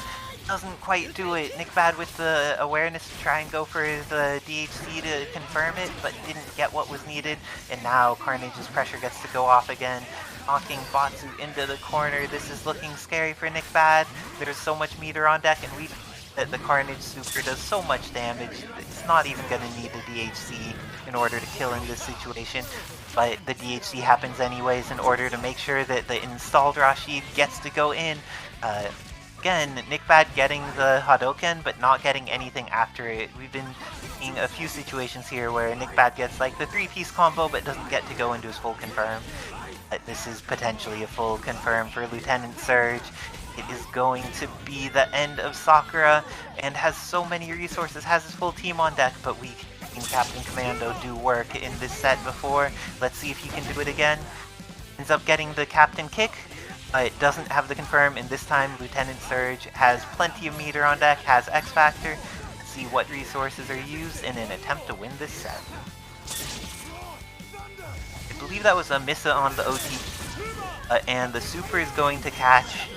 Doesn't quite do it. Nick Bad with the awareness to try and go for the DHC to confirm it, but didn't get what was needed. And now Carnage's pressure gets to go off again, knocking Batsu into the corner. This is looking scary for Nick Bad. There's so much meter on deck, and the Carnage super does so much damage. It's not even going to need the DHC in order to kill in this situation. But the DHC happens anyways in order to make sure that the installed Rashid gets to go in. Again, Nick Bad getting the Hadouken, but not getting anything after it. We've been seeing a few situations here where Nick Bad gets the 3-piece combo, but doesn't get to go into his full confirm. This is potentially a full confirm for Lieutenant Surge. It is going to be the end of Sakura, and has so many resources, has his full team on deck, but we've seen Captain Commando do work in this set before. Let's see if he can do it again. Ends up getting the Captain Kick. It doesn't have the confirm, and this time Lieutenant Surge has plenty of meter on deck, has X Factor. Let's see what resources are used in an attempt to win this set. I believe that was a Missa on the OT, and the super is going to catch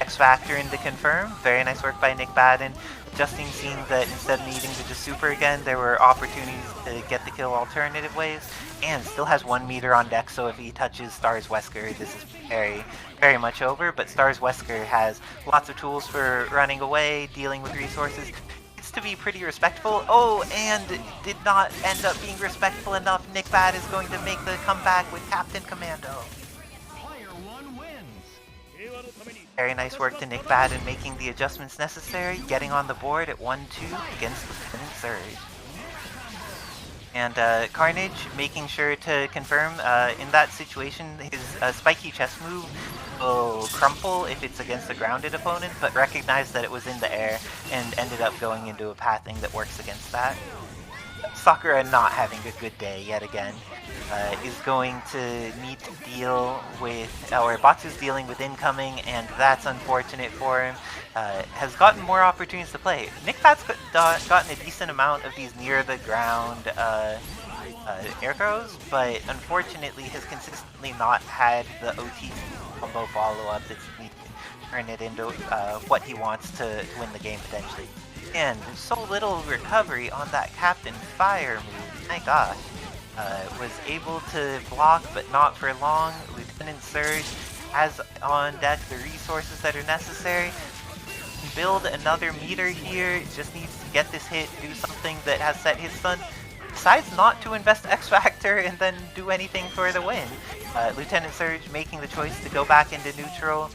X Factor into confirm. Very nice work by Nick Bad, and adjusting, seeing that instead of needing to just super again, there were opportunities to get the kill alternative ways, and still has 1 meter on deck, so if he touches Stars Wesker, this is very, very much over, but Stars Wesker has lots of tools for running away, dealing with resources. It's to be pretty respectful. Oh, and did not end up being respectful enough. Nick Bad is going to make the comeback with Captain Commando. Very nice work to Nick Bad in making the adjustments necessary, getting on the board at 1-2 against Lieutenant Surge. And Carnage making sure to confirm in that situation his spiky chest move will crumple if it's against a grounded opponent, but recognize that it was in the air and ended up going into a pathing that works against that. Sakura not having a good day yet again. Is going to need to deal with, or Batsu's dealing with incoming, and that's unfortunate for him. Has gotten more opportunities to play. Nick Pat's gotten a decent amount of these near the ground air throws, but unfortunately has consistently not had the OT combo follow-up that's needed to turn it into what he wants to win the game potentially. And so little recovery on that Captain Fire move, my gosh. Was able to block, but not for long. Lieutenant Surge has on deck the resources that are necessary. Build another meter here, just needs to get this hit, do something that has set his stun. Decides not to invest X Factor and then do anything for the win. Lieutenant Surge making the choice to go back into neutral.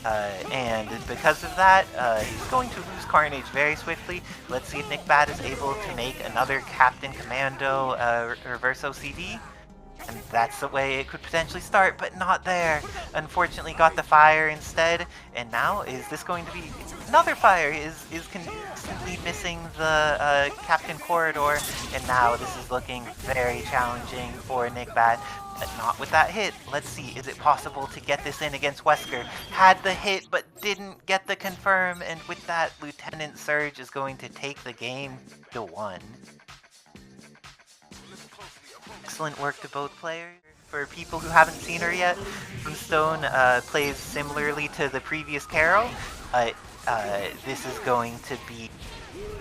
And because of that, he's going to lose Carnage very swiftly. Let's see if Nick Bad is able to make another Captain Commando reverse OCD. And that's the way it could potentially start, but not there. Unfortunately got the fire instead. And now, is this going to be another fire? Is consistently missing the Captain Corridor. And now this is looking very challenging for Nick Bad. But not with that hit. Let's see, is it possible to get this in against Wesker? Had the hit, but didn't get the confirm, and with that, Lieutenant Surge is going to take the game to 1. Excellent work to both players. For people who haven't seen her yet, Moonstone plays similarly to the previous Carol. This is going to be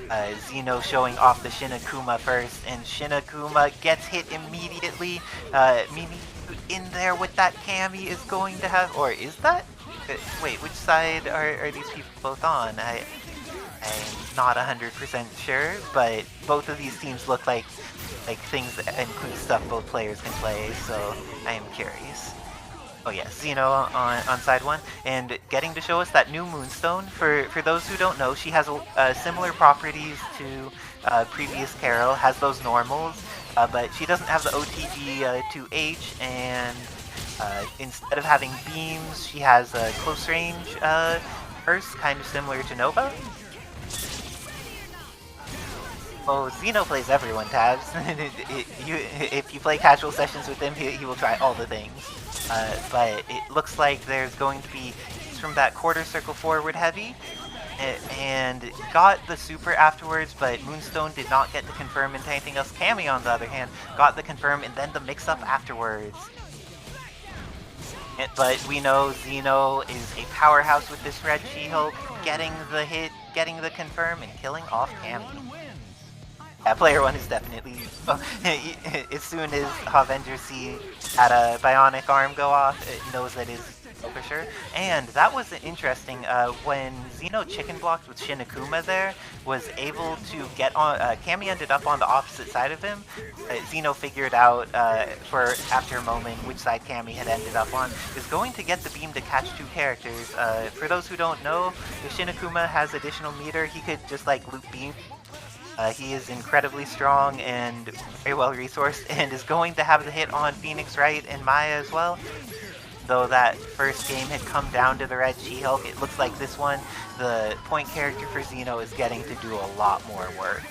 Xeno showing off the Shinakuma first, and Shinakuma gets hit immediately. Mimiku in there with that Kami is going to have, or is that? Wait, which side are these people both on? I'm not 100% sure, but both of these teams look like things that include stuff both players can play, so I am curious. Oh yes, Xeno on side 1, and getting to show us that new Moonstone. For those who don't know, she has similar properties to previous Carol, has those normals, but she doesn't have the OTG to H, and instead of having beams, she has a close range burst, kind of similar to Nova. Oh, Xeno plays everyone, Tabs. If you play casual sessions with him, he will try all the things. But it looks like there's going to be from that quarter circle forward heavy, and got the super afterwards, but Moonstone did not get to confirm into anything else. Kami, on the other hand, got the confirm and then the mix-up afterwards. But we know Xeno is a powerhouse with this red She-Hulk, getting the hit, getting the confirm, and killing off Kami. Yeah, player 1 is definitely, as soon as HAVENGERS see that a bionic arm go off, it knows that is for sure. And that was interesting, when Xeno chicken blocked with Shinakuma there, was able to get on, Kami ended up on the opposite side of him. Xeno figured out, for after a moment, which side Kami had ended up on, is going to get the beam to catch 2 characters. For those who don't know, if Shinakuma has additional meter, he could just like loop beam. He is incredibly strong and very well resourced, and is going to have the hit on Phoenix Wright and Maya as well. Though that first game had come down to the red She-Hulk, it looks like this one, the point character for Xeno is getting to do a lot more work.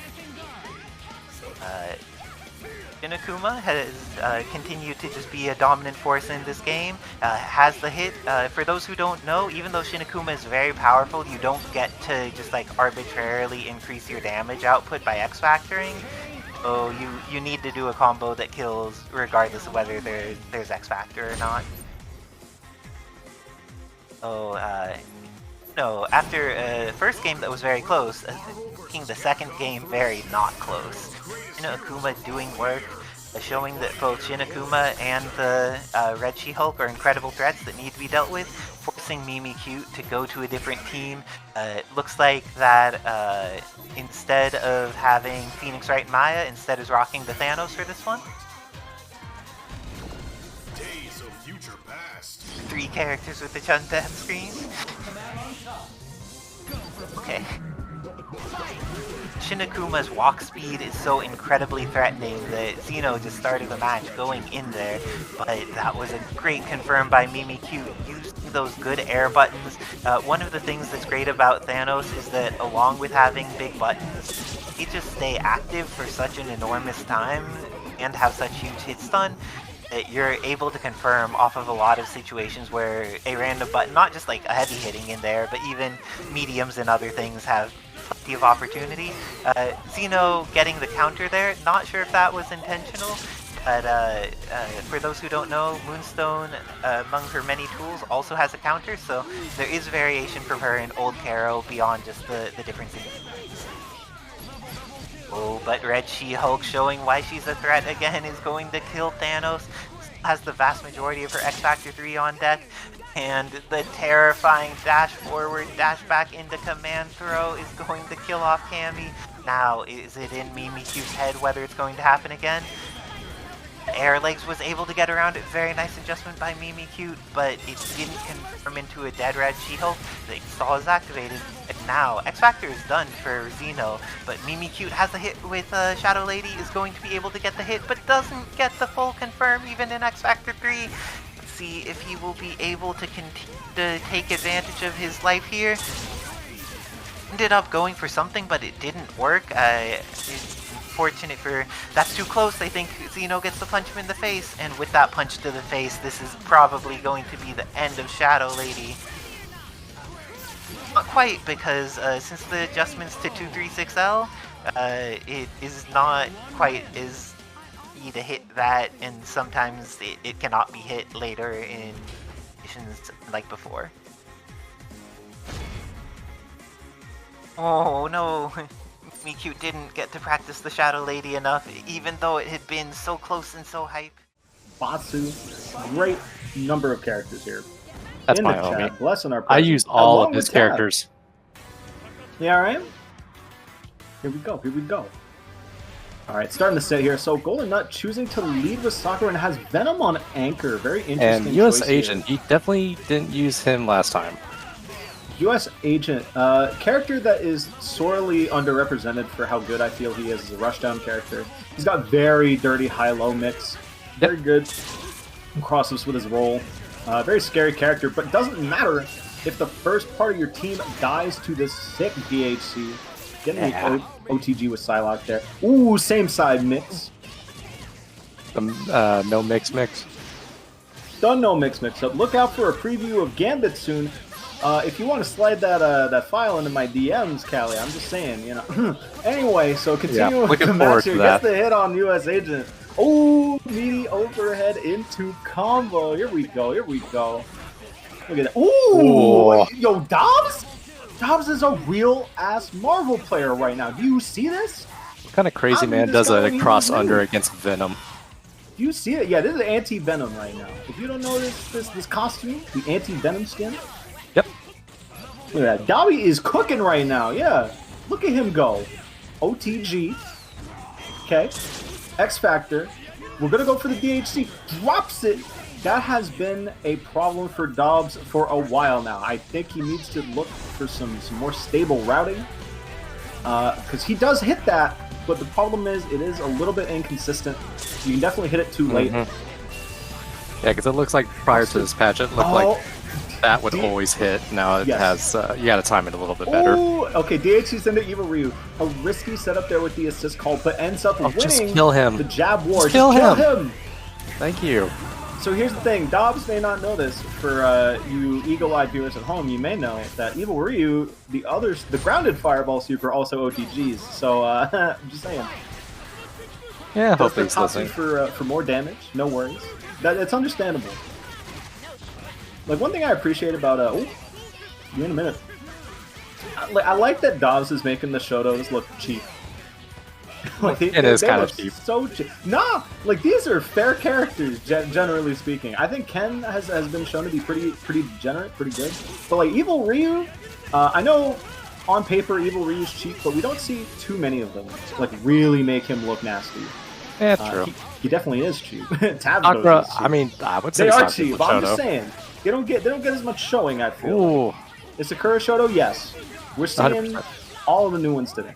Shinakuma has continued to just be a dominant force in this game, has the hit. For those who don't know, even though Shinakuma is very powerful, you don't get to just like arbitrarily increase your damage output by X-Factoring. So you need to do a combo that kills regardless of whether there's X-Factor or not. So No, after first game that was very close, making the second game very not close. Akuma doing work, showing that both Shin Akuma and the Red She-Hulk are incredible threats that need to be dealt with, forcing Mimikyu to go to a different team. It looks like that instead of having Phoenix Wright and Maya, instead is rocking the Thanos for this one. Days of future past. 3 characters with the Chun-Death screen. Okay. Shin Akuma's walk speed is so incredibly threatening that Xeno just started the match going in there, but that was a great confirm by Mimikyu using those good air buttons. One of the things that's great about Thanos is that along with having big buttons, he just stay active for such an enormous time and have such huge hit stun that you're able to confirm off of a lot of situations where a random button, not just like a heavy hitting in there, but even mediums and other things have plenty of opportunity. Xeno getting the counter there, not sure if that was intentional, but for those who don't know, Moonstone, among her many tools, also has a counter, so there is variation from her in Old Caro beyond just the difference in... Oh, but Red She-Hulk showing why she's a threat again is going to kill Thanos. Has the vast majority of her X Factor 3 on deck. And the terrifying dash forward, dash back into command throw is going to kill off Cammy. Now, is it in Mimikyu's head whether it's going to happen again? Air Legs was able to get around it. Very nice adjustment by Mimikyu, but it didn't confirm into a dead Red She-Hulk. The stall is activated. And now, X-Factor is done for Xeno, but Mimikyu has a hit with Shadow Lady, is going to be able to get the hit, but doesn't get the full confirm even in X-Factor 3. Let's see if he will be able to continue to take advantage of his life here. Ended up going for something, but it didn't work. It's unfortunate for... That's too close. I think Xeno gets to punch him in the face, and with that punch to the face, this is probably going to be the end of Shadow Lady. Not quite, because since the adjustments to 236L, it is not quite as easy to hit that, and sometimes it cannot be hit later in missions like before. Oh no, Mimikyu didn't get to practice the Shadow Lady enough, even though it had been so close and so hype. Batsu, great number of characters here. That's in my the homie. chat, blessing our I presence, used all along of his with Tab. characters. Yeah, alright? Here we go, here we go. Alright, starting to sit here. So Golden Nut choosing to lead with Sakura and has Venom on Anchor. Very interesting And US choice Agent, here. he definitely didn't use him last time. US Agent, character that is sorely underrepresented for how good I feel he is as a rushdown character. He's got very dirty high-low mix. Very good crosses with his roll. Very scary character, but doesn't matter if the first part of your team dies to this sick DHC. Getting the OTG with Psylocke there. Ooh, same side mix. No mix. Done no mix up. Look out for a preview of Gambit soon. If you want to slide that file into my DMs, Callie, I'm just saying, you know. Anyway, so continuing with the match here. Gets the hit on US Agent. Oh, meaty overhead into combo. Here we go. Look at that. Ooh, yo, Dobbs? Dobbs is a real-ass Marvel player right now. Do you see this? What kind of crazy man does a cross-under against Venom? Do you see it? Yeah, this is anti-Venom right now. If you don't know this costume, the anti-Venom skin. Yep. Look at that. Dobby is cooking right now. Yeah. Look at him go. OTG. Okay. X Factor. We're going to go for the DHC. Drops it. That has been a problem for Dobbs for a while now. I think he needs to look for some more stable routing. Because he does hit that, but the problem is it is a little bit inconsistent. You can definitely hit it too late. Yeah, because it looks like prior to this patch, it looked like that would always hit. Now it has, you gotta time it a little bit better. Ooh, okay, DHC's into Evil Ryu. A risky setup there with the assist call, but ends up winning just kill him. The jab war. Just kill him. Thank you. So here's the thing. Dobbs may not know this. For you eagle-eyed viewers at home, you may know that Evil Ryu, the grounded Fireball Super, also OTGs. So I'm just saying. Yeah, Just hopefully he's listening. For more damage. No worries. It's understandable. Like, one thing I appreciate about... oh, you in a minute. I like that Dobbs is making the Shotos look cheap. Like, It is they kind of look cheap. So cheap. Nah, like these are fair characters, generally speaking. I think Ken has been shown to be pretty degenerate, pretty good. But like Evil Ryu, I know on paper Evil Ryu's cheap, but we don't see too many of them like really make him look nasty. Yeah, true. He definitely is cheap. Sakura, I mean, I would say they are Sakura's cheap. with I'm just Shoto. saying they don't get as much showing. I feel. Ooh, Is Sakura Shoto? Yes. We're seeing 100%. all of the new ones today.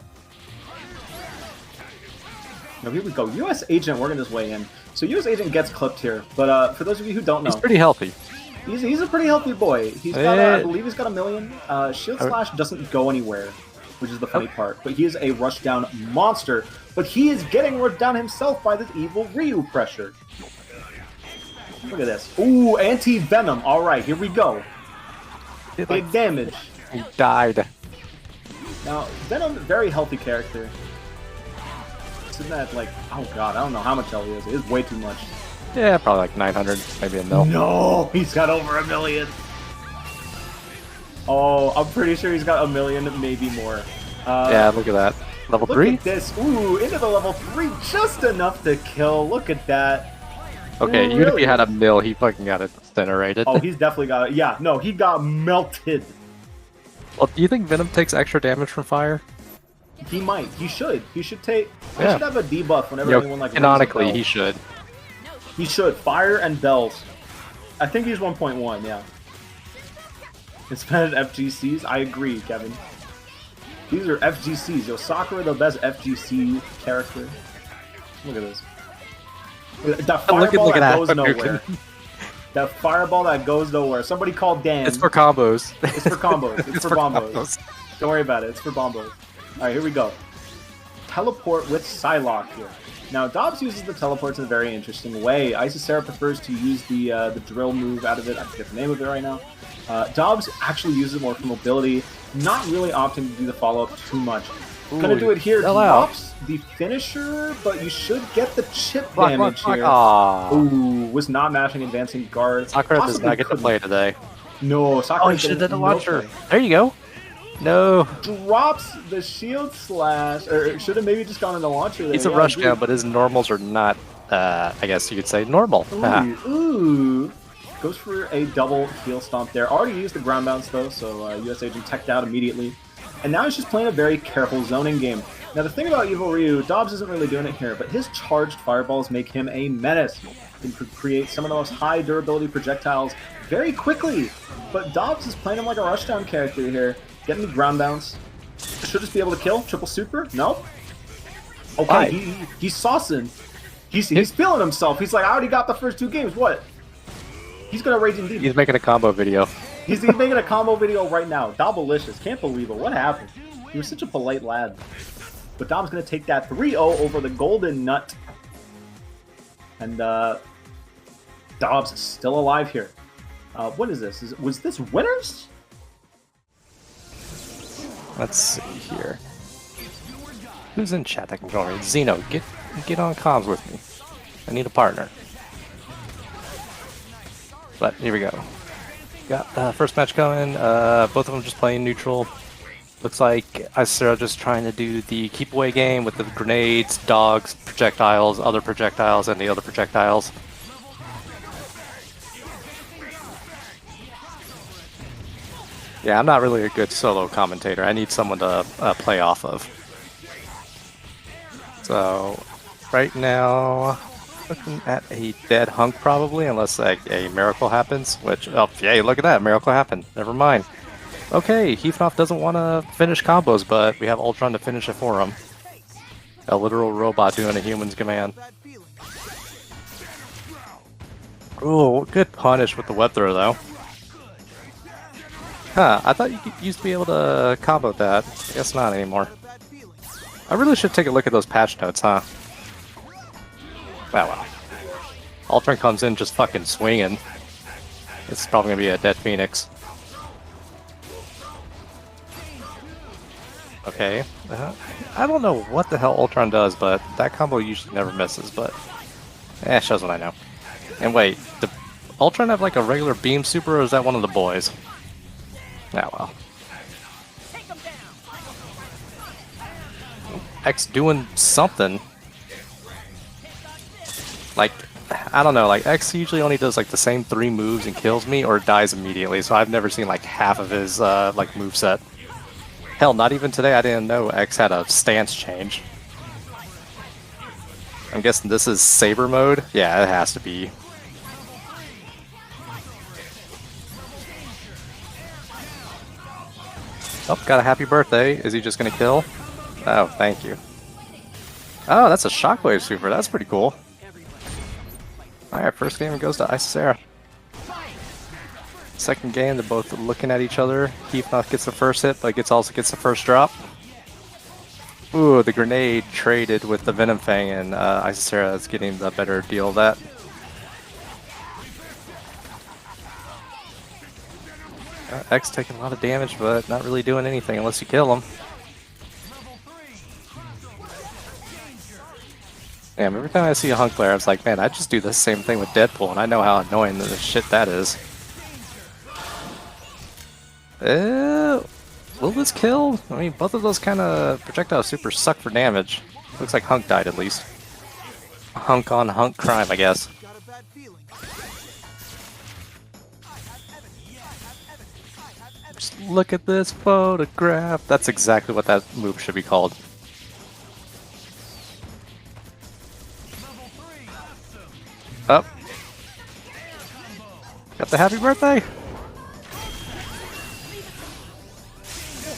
Now here we go. U.S. Agent working his way in. So U.S. Agent gets clipped here, but for those of you who don't know, he's pretty healthy. he's a pretty healthy boy. He's got, I believe he's got 1 million. Shield Slash doesn't go anywhere, which is the funny part. But he is a rushdown monster. But he is getting rushed down himself by this Evil Ryu pressure. Look at this. Ooh, anti-venom. All right, here we go. Big damage. He died. Now, Venom, very healthy character. Isn't that like, oh god, I don't know how much health he is. It is way too much. Yeah, probably like 900, maybe a mil. No, he's got over 1 million. Oh, I'm pretty sure he's got 1 million, maybe more. Yeah, look at that. Level Look 3? at this. Ooh, into the level 3, just enough to kill. Look at that. Okay, Ooh, even if really? he had a mil, he fucking got incinerated. Oh, he's definitely got it. Yeah, no, he got melted. Well, do you think Venom takes extra damage from fire? He might. He should. He should take. He Yeah. should have a debuff whenever Yo, anyone like. rings a canonically, bell. he should. He should. Fire and bells. I think he's 1.1. Yeah. Instead of FGCs, I agree, Kevin. These are FGCs. Yo, Sakura, the best FGC character. Look at this. That fireball look at that that. goes nowhere. That fireball that goes nowhere. Somebody called Dan. It's for combos. It's for combos. It's for bombos. combos. Don't worry about it. It's for bombos. All right, here we go. Teleport with Psylocke here. Now, Dobbs uses the teleports in a very interesting way. Isisera prefers to use the drill move out of it. I forget the name of it right now. Dobbs actually uses it more for mobility, not really opting to do the follow-up too much. Gonna do it here. Chill out. Drops the finisher, but you should get the chip Block, damage block, block. here. Aw. Ooh, was not mashing advancing guard. Sakura does Possibly not get to couldn't. play today. No, Sakura Oh, he should have done the launcher. There you go. No. Drops the shield slash, or should have maybe just gone in the launcher. There. He's a Yeah, rush I agree. down, but his normals are not, I guess you could say, normal. Ah. Ooh. Goes for a double heel stomp there. Already used the ground bounce though, so US Agent teched out immediately. And now he's just playing a very careful zoning game. Now the thing about Evil Ryu, Dobbs isn't really doing it here, but his charged fireballs make him a menace. He can create some of the most high durability projectiles very quickly. But Dobbs is playing him like a rushdown character here. Getting the ground bounce. Should just be able to kill. Triple super? Nope. Okay, he's saucing. He's feeling himself. He's like, I already got the first 2 games. What? He's gonna Raging Demon. He's making a combo video. He's making a combo video right now. Dobblicious. Can't believe it. What happened? He was such a polite lad. But Dom's gonna take that 3-0 over the Golden Nut. And Dobbs is still alive here. What is this? Was this winners? Let's see here. Who's in chat that can join me? Xeno, get on comms with me. I need a partner. But here we go. Got first match going. Both of them just playing neutral. Looks like Isisera just trying to do the keep away game with the grenades, dogs, projectiles, other projectiles, and the other projectiles. Yeah, I'm not really a good solo commentator. I need someone to play off of. So, right now, looking at a dead hunk probably, unless a miracle happens, which, oh, yay, look at that, miracle happened. Never mind. Okay, Heathnoff doesn't want to finish combos, but we have Ultron to finish it for him. A literal robot doing a human's command. Ooh, good punish with the web throw, though. Huh, I thought you used to be able to combo that. I guess not anymore. I really should take a look at those patch notes, huh? Well. Ultron comes in just fucking swinging. It's probably gonna be a dead Phoenix. Okay. I don't know what the hell Ultron does, but that combo usually never misses, but... shows what I know. And wait, did Ultron have like a regular beam super, or is that one of the boys? Ah, well. X doing something. Like, I don't know, like X usually only does like the same 3 moves and kills me or dies immediately, so I've never seen like half of his like moveset. Hell, not even today I didn't know X had a stance change. I'm guessing this is Saber mode? Yeah, it has to be. Oh, got a happy birthday. Is he just gonna kill? Oh, thank you. Oh, that's a Shockwave super. That's pretty cool. Alright, first game goes to Isisera. Second game, they're both looking at each other. Heathnoff gets the first hit, but also gets the first drop. Ooh, the grenade traded with the Venom Fang, and Isisera is getting the better deal of that. X taking a lot of damage, but not really doing anything unless you kill him. Damn, every time I see a Hunk player, I was like, man, I just do the same thing with Deadpool, and I know how annoying the shit that is. Will this kill? I mean, both of those kind of projectile supers suck for damage. Looks like Hunk died at least. Hunk on Hunk crime, I guess. Just look at this photograph. That's exactly what that move should be called. Up. Got the happy birthday.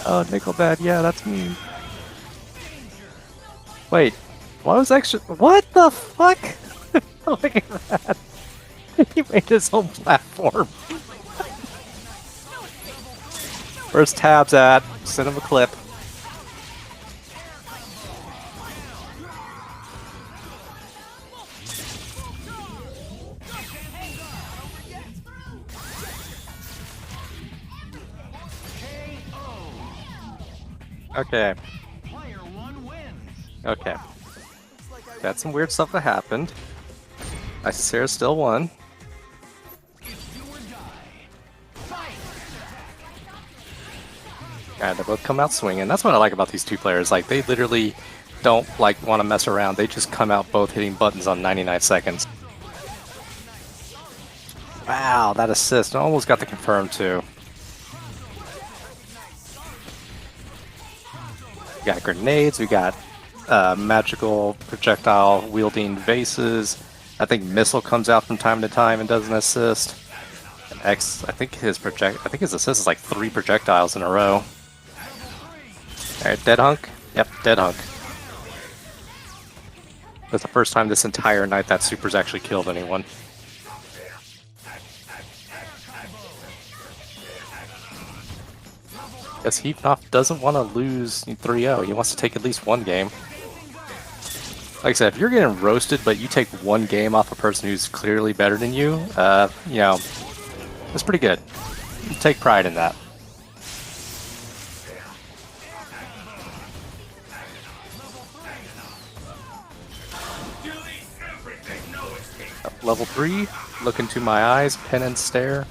Oh, Nickelbad, yeah, that's me. Wait, why was extra? What the fuck? Look at that. He made his own platform. Where's Tabs at? Send him a clip. Okay. Okay. Got some weird stuff that happened. Isisera still won. And they both come out swinging. That's what I like about these two players. Like, they literally don't like want to mess around. They just come out both hitting buttons on 99 seconds. Wow, that assist. I almost got the confirm too. We got grenades, we got magical projectile wielding vases. I think missile comes out from time to time and does an assist. And X, I think his assist is like 3 projectiles in a row. Alright, dead Hunk? Yep, dead Hunk. That's the first time this entire night that super's actually killed anyone. Guess Heathnoff doesn't want to lose 3-0. He wants to take at least one game. Like I said, if you're getting roasted, but you take one game off a person who's clearly better than you, you know, that's pretty good. You take pride in that. Level 3, look into my eyes, pen and stare.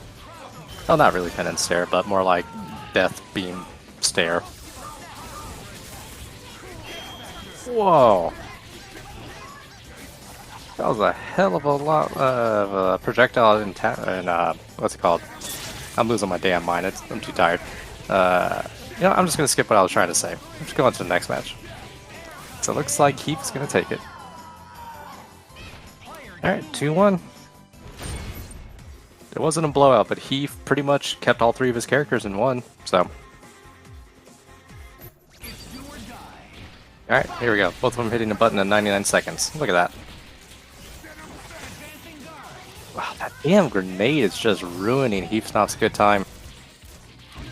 Oh, not really pen and stare, but more like death beam stare. Whoa. That was a hell of a lot of projectile and what's it called? I'm losing my damn mind. I'm too tired. You know, I'm just going to skip what I was trying to say. I'm just going to the next match. So it looks like Heath's going to take it. Alright, 2-1. It wasn't a blowout, but Heath pretty much kept all 3 of his characters and won, so. Alright, here we go. Both of them hitting a button in 99 seconds. Look at that. Wow, that damn grenade is just ruining Heathnoff's good time.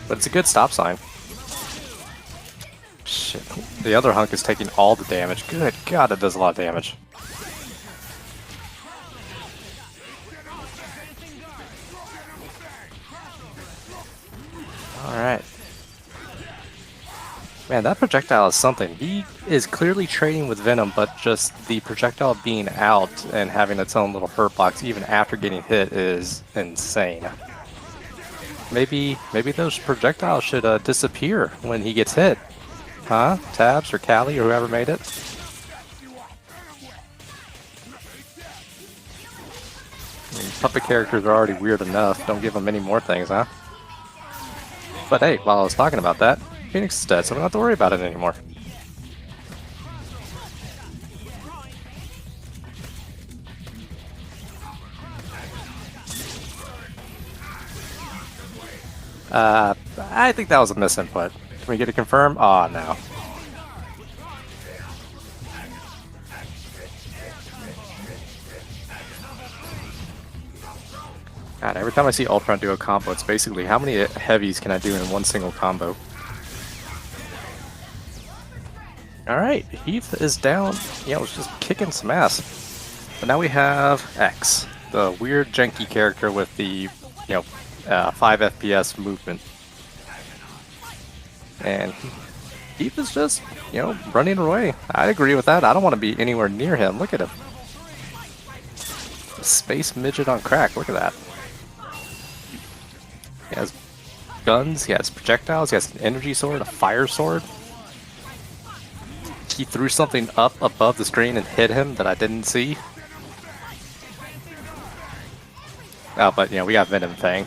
But it's a good stop sign. Shit. The other Hunk is taking all the damage. Good God, it does a lot of damage. Alright. Man, that projectile is something. He is clearly trading with Venom, but just the projectile being out and having its own little hurt box even after getting hit is insane. Maybe those projectiles should disappear when he gets hit. Huh? Tabs or Callie or whoever made it? I mean, puppet characters are already weird enough. Don't give them any more things, huh? But hey, while I was talking about that, Phoenix is dead, so we don't have to worry about it anymore. I think that was a misinput. Can we get it confirmed? Aw, no. God, every time I see Ultron do a combo, it's basically how many heavies can I do in one single combo? Alright, Heath is down. Yeah, was just kicking some ass. But now we have X, the weird janky character with the, 5 FPS movement. And Heath is just, running away. I agree with that. I don't want to be anywhere near him. Look at him. Space midget on crack. Look at that. He has guns, he has projectiles, he has an energy sword, a fire sword. He threw something up above the screen and hit him that I didn't see. Oh, but we got Venom Fang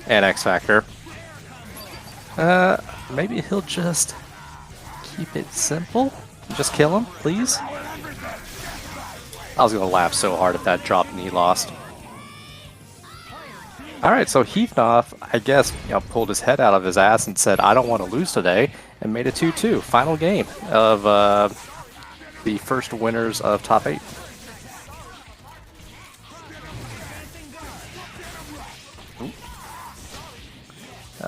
and X Factor. Maybe he'll just keep it simple. Just kill him, please. I was gonna laugh so hard if that dropped and he lost. Alright, so Heathnoff, I guess, pulled his head out of his ass and said, I don't want to lose today, and made it 2-2. Final game of the first winners of top 8.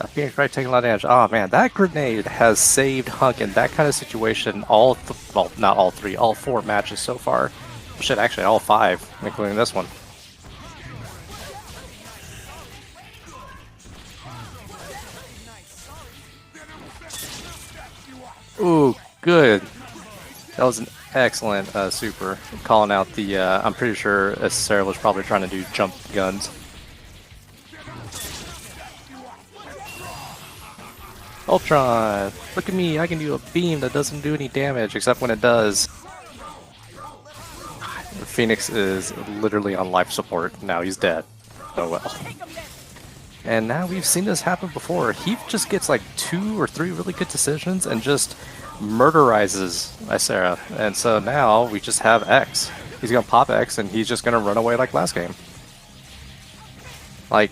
Phoenix Wright taking a lot of damage. Oh man, that grenade has saved Hunk in that kind of situation well, not all 3, all 4 matches so far. Shit, actually all 5, including this one. Ooh, good. That was an excellent super. Calling out the, I'm pretty sure Sarah was probably trying to do jump guns. Ultron! Look at me, I can do a beam that doesn't do any damage, except when it does. Phoenix is literally on life support. Now he's dead. Oh well. And now we've seen this happen before. He just gets like 2 or 3 really good decisions and just murderizes Ysera. And so now we just have X. He's gonna pop X and he's just gonna run away like last game. Like,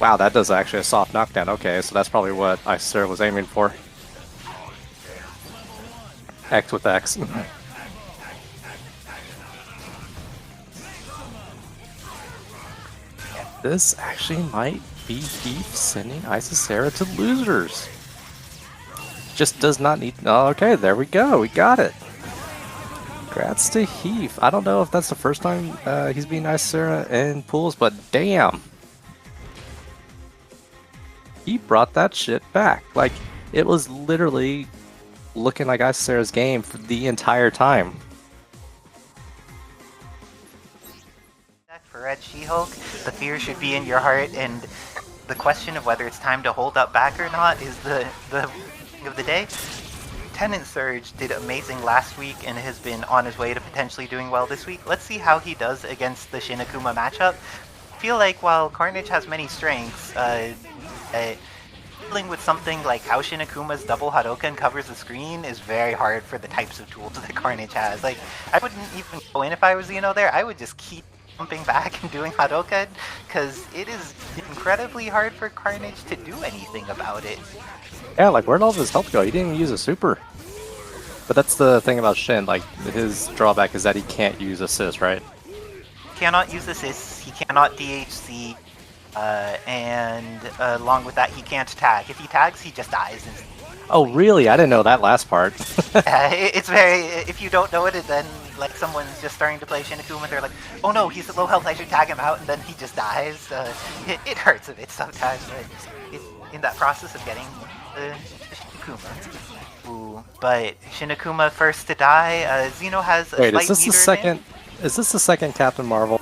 wow, that does actually a soft knockdown. Okay, so that's probably what Ysera was aiming for. X with X. This actually might be Heath sending Ysera to losers. Just does not need... Oh, okay, there we go. We got it. Congrats to Heath. I don't know if that's the first time he's being Ysera in pools, but damn. He brought that shit back. Like, it was literally looking like Ysera's game for the entire time. For Red She-Hulk, the fear should be in your heart, and the question of whether it's time to hold up back or not is the thing of the day. Tenant Surge did amazing last week and has been on his way to potentially doing well this week. Let's see how he does against the Shin Akuma matchup. I feel like while Carnage has many strengths, dealing with something like how Shin Akuma's double Hadoken covers the screen is very hard for the types of tools that Carnage has. Like, I wouldn't even go in if I was Xeno there. I would just keep jumping back and doing Hadoken, because it is incredibly hard for Carnage to do anything about it. Yeah, like, where'd all of his health go? He didn't even use a super. But that's the thing about Shin, like, his drawback is that he can't use assist, right? He cannot use assists, he cannot DHC, and along with that, he can't tag. If he tags, he just dies instantly. Oh, really? I didn't know that last part. It's very... If you don't know it, and then, like, someone's just starting to play Shin Akuma, they're like, oh no, he's at low health, I should tag him out, and then he just dies. It hurts a bit sometimes, but in that process of getting the Shin Akuma. Ooh, but Shin Akuma first to die. Xeno has a Wait, slight is this the meter second... advantage. Is this the second Captain Marvel?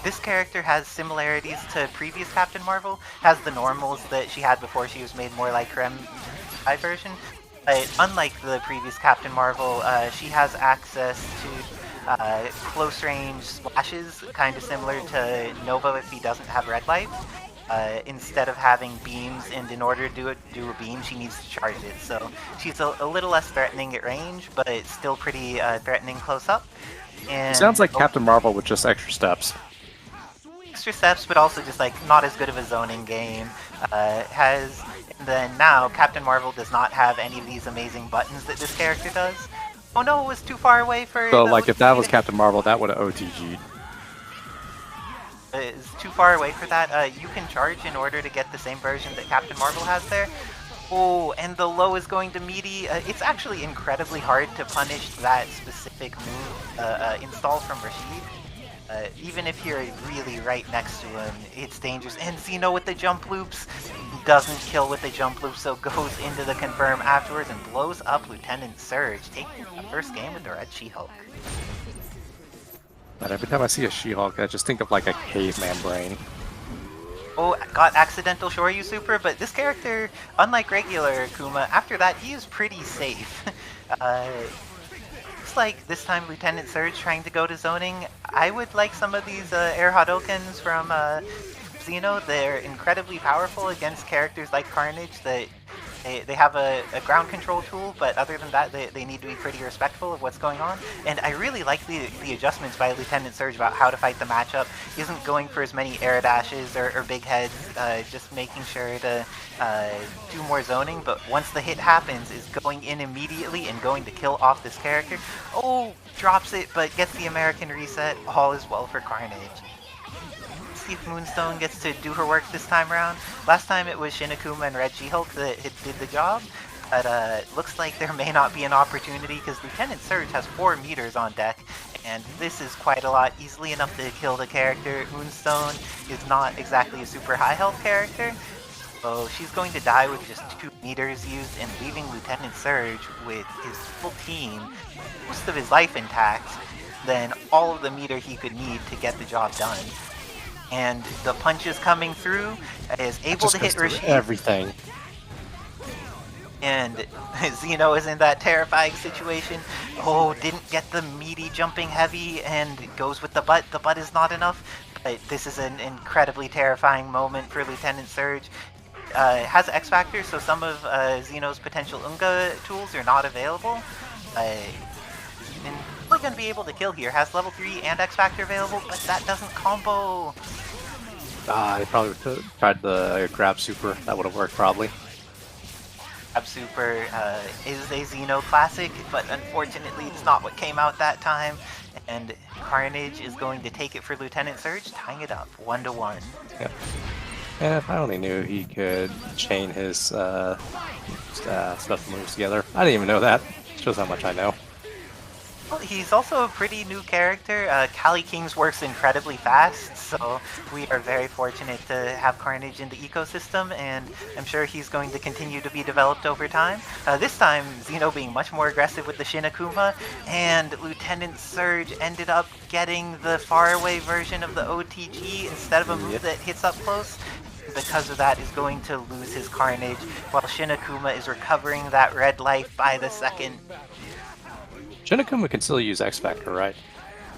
This character has similarities to previous Captain Marvel, has the normals that she had before she was made more like her M5 version. But unlike the previous Captain Marvel, she has access to close range splashes, kind of similar to Nova if he doesn't have red light. Instead of having beams, and in order to do a beam, she needs to charge it. So she's a little less threatening at range, but it's still pretty threatening close up. And Sounds like Captain Marvel with just extra steps. Extra steps, but also just like not as good of a zoning game. And then now Captain Marvel does not have any of these amazing buttons that this character does. Oh no, it was too far away for. So like if that was Captain Marvel, that would have OTG'd. It's too far away for that. You can charge in order to get the same version that Captain Marvel has there. Oh, and the low is going to meaty. It's actually incredibly hard to punish that specific move install from Rashid. Even if you're really right next to him, it's dangerous. And Xeno with the jump loops doesn't kill with the jump loop, so goes into the confirm afterwards and blows up Lieutenant Surge, taking the first game with the Red She-Hulk. But every time I see a She-Hulk, I just think of like a caveman brain. Oh, got accidental Shoryu super, but this character, unlike regular Akuma, after that he is pretty safe. Looks like this time Lieutenant Surge trying to go to zoning. I would like some of these air Hadokens from Xeno. They're incredibly powerful against characters like Carnage that they have a ground control tool, but other than that, they need to be pretty respectful of what's going on. And I really like the adjustments by Lieutenant Surge about how to fight the matchup. He isn't going for as many air dashes or big heads, just making sure to do more zoning, but once the hit happens, is going in immediately and going to kill off this character. Oh, drops it, but gets the American reset. All is well for Carnage. See if Moonstone gets to do her work this time around. Last time it was Shinakuma and Red She-Hulk that did the job, but looks like there may not be an opportunity because Lieutenant Surge has 4 meters on deck, and this is quite a lot, easily enough to kill the character. Moonstone is not exactly a super high health character, so she's going to die with just 2 meters used and leaving Lieutenant Surge with his full team, most of his life intact, then all of the meter he could need to get the job done. And the punches coming through is able to hit Rashid. Everything. And Xeno is in that terrifying situation. Oh, didn't get the meaty jumping heavy and goes with the butt. The butt is not enough. But this is an incredibly terrifying moment for Lieutenant Surge. Has X Factor, so some of Xeno's potential Unga tools are not available. And probably going to be able to kill here. Has level 3 and X Factor available, but that doesn't combo. They probably would have tried the grab super. That would have worked probably. Grab super is a Xeno classic, but unfortunately it's not what came out that time. And Carnage is going to take it for Lieutenant Surge, tying it up 1-1. Yep. And if I only knew he could chain his stuff moves together. I didn't even know that. Shows how much I know. Well, he's also a pretty new character. Cali Kings works incredibly fast, so we are very fortunate to have Carnage in the ecosystem, and I'm sure he's going to continue to be developed over time. This time, Xeno being much more aggressive with the Shinakuma, and Lieutenant Surge ended up getting the faraway version of the OTG instead of a move that hits up close. Because of that, is going to lose his Carnage, while Shinakuma is recovering that red life by the second. Shinakuma can still use X Factor, right?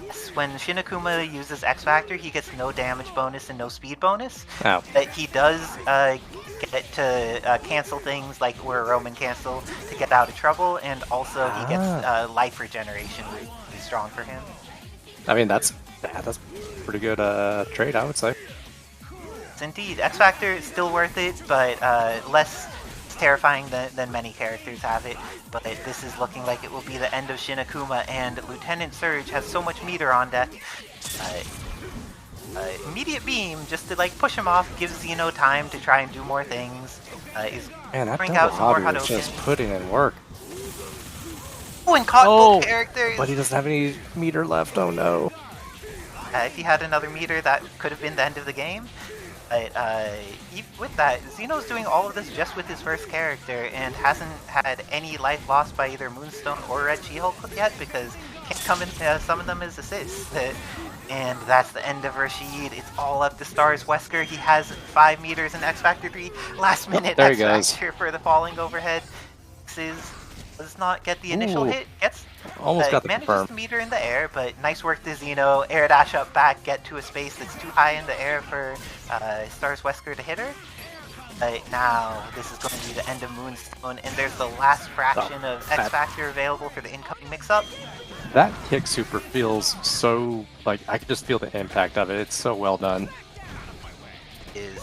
Yes, when Shinakuma uses X Factor, he gets no damage bonus and no speed bonus. Oh. But he does get to cancel things like where Roman cancel to get out of trouble, and also he gets life regeneration, which is strong for him. I mean, that's pretty good trade, I would say. Yes, indeed. X Factor is still worth it, but less terrifying than many characters have it, but this is looking like it will be the end of Shinakuma, and Lieutenant Surge has so much meter on deck. Immediate beam, just to like push him off, gives Xeno time to try and do more things. Is bring out some more Hadouken. Just putting in work. Oh, and caught both characters! But he doesn't have any meter left, oh no. If he had another meter, that could have been the end of the game. But with that, Xeno's doing all of this just with his first character and hasn't had any life lost by either Moonstone or Red She-Hulk yet because can't come in summon them as assists. And that's the end of Rashid. It's all up to Stars Wesker. He has 5 meters in X Factor 3. Last minute X Factor for the falling overhead. This is does not get the initial Ooh. hit. Gets Almost got the manages confirm. to meet her in the air, but nice work to Xeno. Air dash up back, get to a space that's too high in the air for Stars Wesker to hit her. But now this is going to be the end of Moonstone, and there's the last fraction of X Factor available for the incoming mix-up. That kick super feels so, like, I can just feel the impact of it. It's so well done.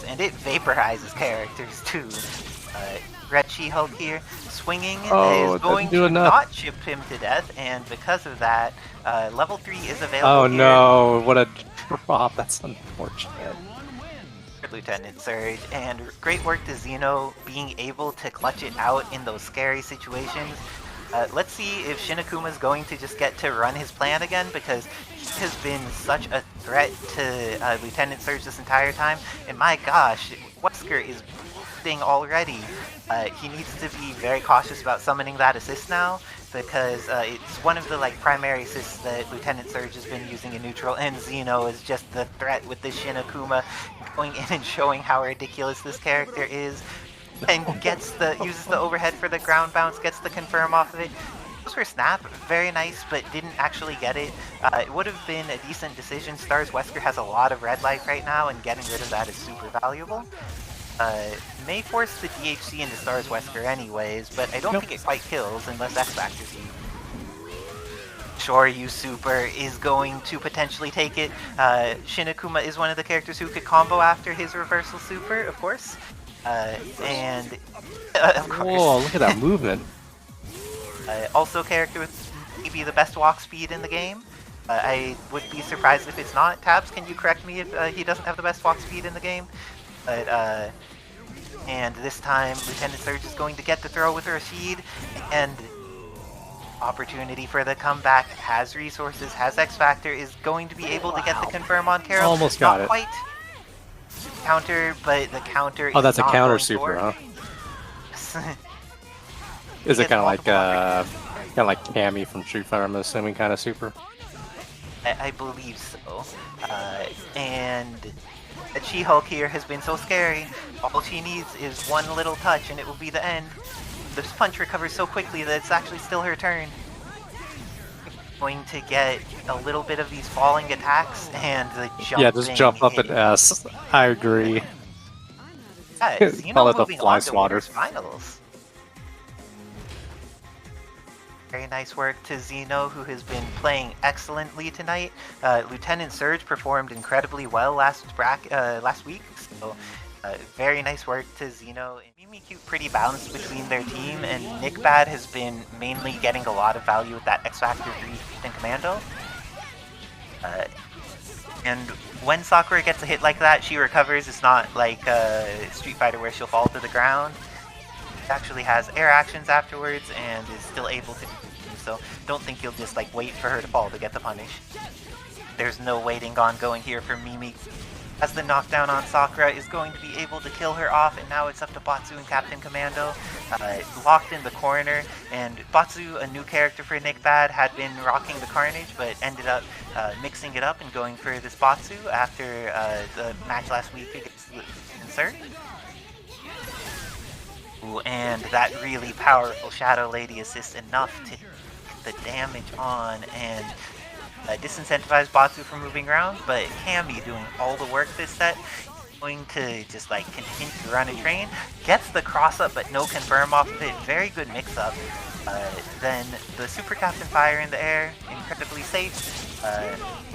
And it vaporizes characters too. Red She-Hulk here, swinging, Oh, is going didn't do to enough. not chip him to death, and because of that, level 3 is available Oh here. no, what a drop. That's unfortunate. Lieutenant Surge, and great work to Xeno being able to clutch it out in those scary situations. Let's see if Shinakuma is going to just get to run his plan again, because he has been such a threat to Lieutenant Surge this entire time. And my gosh, Wesker is thing already. He needs to be very cautious about summoning that assist now, because it's one of the primary assists that Lieutenant Surge has been using in neutral, and Xeno is just the threat with the Shinakuma going in and showing how ridiculous this character is. And uses the overhead for the ground bounce, gets the confirm off of it. Goes for snap, very nice, but didn't actually get it. It would have been a decent decision. Stars Wesker has a lot of red life right now, and getting rid of that is super valuable. May force the DHC into Stars Wesker anyways, but I don't think it quite kills unless X Factor's you. Shoryu Super is going to potentially take it. Shinakuma is one of the characters who could combo after his reversal super, of course. And of course. Whoa, look at that movement. Also character with maybe the best walk speed in the game. I would be surprised if it's not. Tabs, can you correct me if he doesn't have the best walk speed in the game? But, and this time Lieutenant Surge is going to get the throw with Rashid, and opportunity for the comeback, has resources, has X Factor, is going to be able to get the confirm on Carol. Almost got Not it. Quite counter, but the counter Oh, is that's a not counter going super, for. huh? Is it kind of like Cammy from Street Fighter, I'm assuming, kind of super? I believe so. And She-Hulk here has been so scary. All she needs is one little touch and it will be the end. This punch recovers so quickly that it's actually still her turn. Going to get a little bit of these falling attacks and the jumping. Yeah, just jump up at S. I agree. Yeah, Call Xeno it the moving fly on to swatter. Winners Finals. Very nice work to Xeno, who has been playing excellently tonight. Lieutenant Surge performed incredibly well last week, so very nice work to Xeno. Mimiku pretty balanced between their team, and Nickbad has been mainly getting a lot of value with that X Factor 3 and Commando. And when Sakura gets a hit like that, she recovers. It's not like Street Fighter where she'll fall to the ground. She actually has air actions afterwards and is still able to do so. Don't think you'll just wait for her to fall to get the punish. There's no waiting on going here for Mimi. As the knockdown on Sakura is going to be able to kill her off, and now it's up to Batsu and Captain Commando. Locked in the corner, and Batsu, a new character for Nickbad, had been rocking the Carnage, but ended up mixing it up and going for this Batsu after the match last week against Insert. Ooh, and that really powerful Shadow Lady assist enough to get the damage on and disincentivize Batsu from moving around, but Cammy doing all the work this set, going to just continue to run a train, gets the cross up but no confirm off of it, very good mix up. Then the Super Captain Fire in the air, incredibly safe,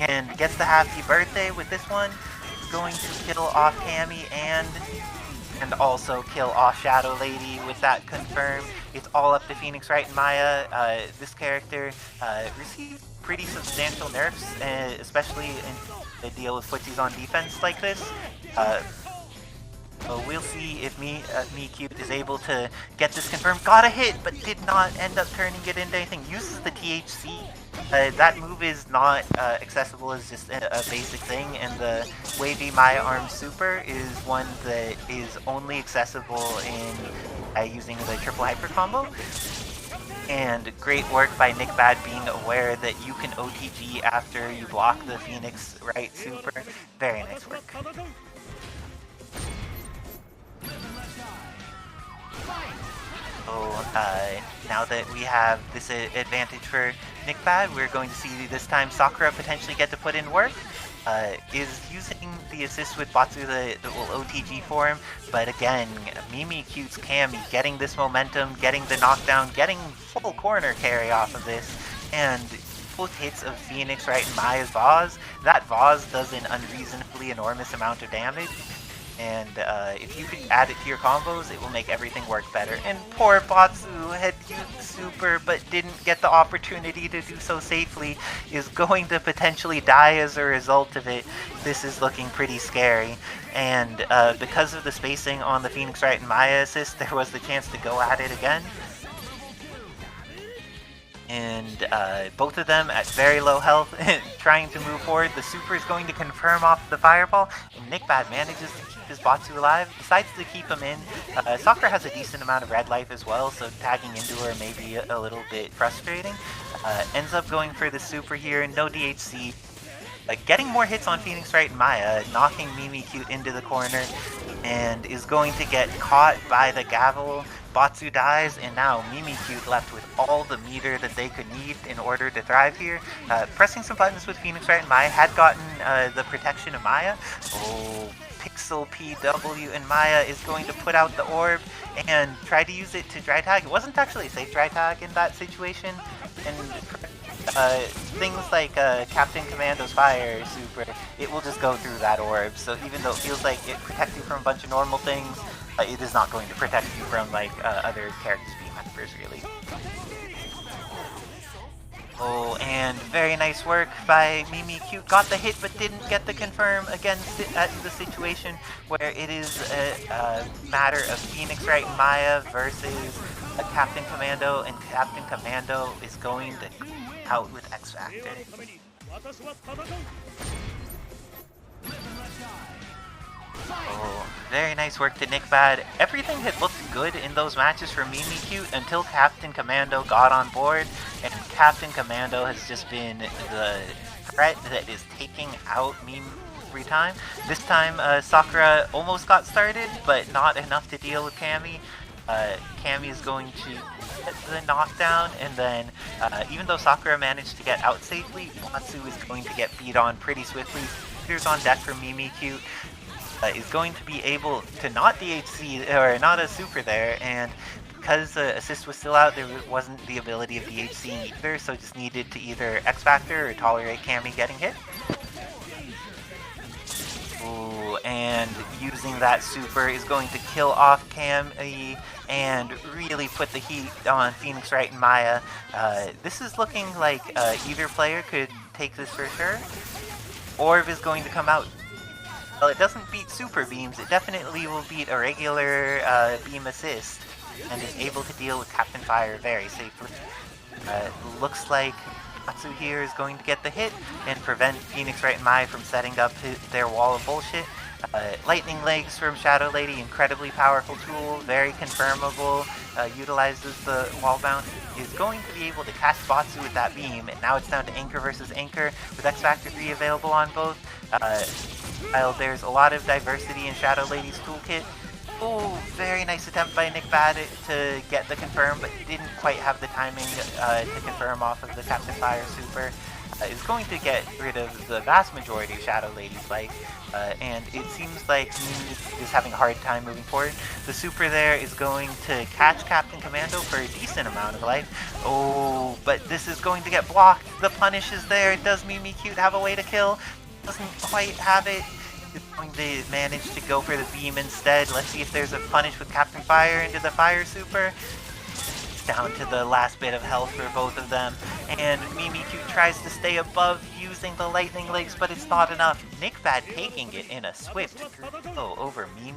and gets the happy birthday with this one, going to kill off Cammy and also kill off Shadow Lady with that confirm. It's all up to Phoenix Wright and Maya. This character received pretty substantial nerfs, especially in the deal with footsies on defense like this. So we'll see if Cute is able to get this confirmed. Got a hit, but did not end up turning it into anything. Uses the THC. That move is not accessible as just a basic thing, and the Wavy Maya Arm Super is one that is only accessible in using the triple hyper combo. And great work by Nickbad being aware that you can OTG after you block the Phoenix Wright Super. Very nice work. Oh, now that we have this advantage for Nickbad, we're going to see this time Sakura potentially get to put in work. Is using the assist with Batsu the little OTG for him, but again, Mimikyu's Cammy getting this momentum, getting the knockdown, getting full corner carry off of this, and both hits of Phoenix right in Maya's Vase. That Vase does an unreasonably enormous amount of damage, and if you could add it to your combos, it will make everything work better. And poor Batsu had used super but didn't get the opportunity to do so safely, is going to potentially die as a result of it. This is looking pretty scary. And because of the spacing on the Phoenix Right and Maya assist, there was the chance to go at it again. And both of them at very low health, trying to move forward. The super is going to confirm off the fireball, and Nickbad manages to keep his Batsu alive, decides to keep him in. Sakura has a decent amount of red life as well, so tagging into her may be a little bit frustrating. Ends up going for the super here, no DHC. Getting more hits on Phoenix Right and Maya, knocking Mimikyu into the corner, and is going to get caught by the gavel. Batsu dies, and now Mimikyu left with all the meter that they could need in order to thrive here. Pressing some buttons with Phoenix Right and Maya had gotten the protection of Maya. Oh, Pixel PW, and Maya is going to put out the orb and try to use it to dry tag. It wasn't actually a safe dry tag in that situation, and things like Captain Commando's Fire Super, it will just go through that orb. So even though it feels like it protects you from a bunch of normal things, it is not going to protect you from like other character speed members, really. Oh, and very nice work by Mimikyu. Got the hit but didn't get the confirm against the situation where it is a matter of Phoenix Right and Maya versus a Captain Commando, and Captain Commando is going to out with X Factor. Oh, very nice work to Nickbad. Everything had looked good in those matches for Mimikyu until Captain Commando got on board, and Captain Commando has just been the threat that is taking out Mim every time. This time, Sakura almost got started, but not enough to deal with Cammy. Cammy is going to get the knockdown, and then even though Sakura managed to get out safely, Batsu is going to get beat on pretty swiftly. Here's on deck for Mimikyu. Is going to be able to not DHC, or not a super there, and because assist was still out, there wasn't the ability of DHC either, so just needed to either X Factor or tolerate Cammy getting hit. Ooh, and using that super is going to kill off Cammy and really put the heat on Phoenix Right and Maya. This is looking like either player could take this for sure. Orb is going to come out. Well, it doesn't beat super beams, it definitely will beat a regular beam assist, and is able to deal with Captain Fire very safely. Looks like Batsu here is going to get the hit and prevent Phoenix Right and Maya from setting up their wall of bullshit. Lightning Legs from Shadow Lady, incredibly powerful tool, very confirmable, utilizes the wall bounce, is going to be able to catch Batsu with that beam, and now it's down to Anchor versus Anchor, with X Factor 3 available on both. While there's a lot of diversity in Shadow Lady's toolkit. Oh, very nice attempt by Nickbad to get the confirm, but didn't quite have the timing to confirm off of the Captain Fire super. Is going to get rid of the vast majority of Shadow Lady's life, and it seems like Mimiku is having a hard time moving forward. The super there is going to catch Captain Commando for a decent amount of life. Oh, but this is going to get blocked. The punish is there. Does Mimikyu have a way to kill? Doesn't quite have it. Is going to manage to go for the beam instead. Let's see if there's a punish with Captain Fire into the Fire Super. It's down to the last bit of health for both of them, and Mimikyu tries to stay above using the Lightning Legs, but it's not enough. Nickbad taking it in a swift throw over Mim.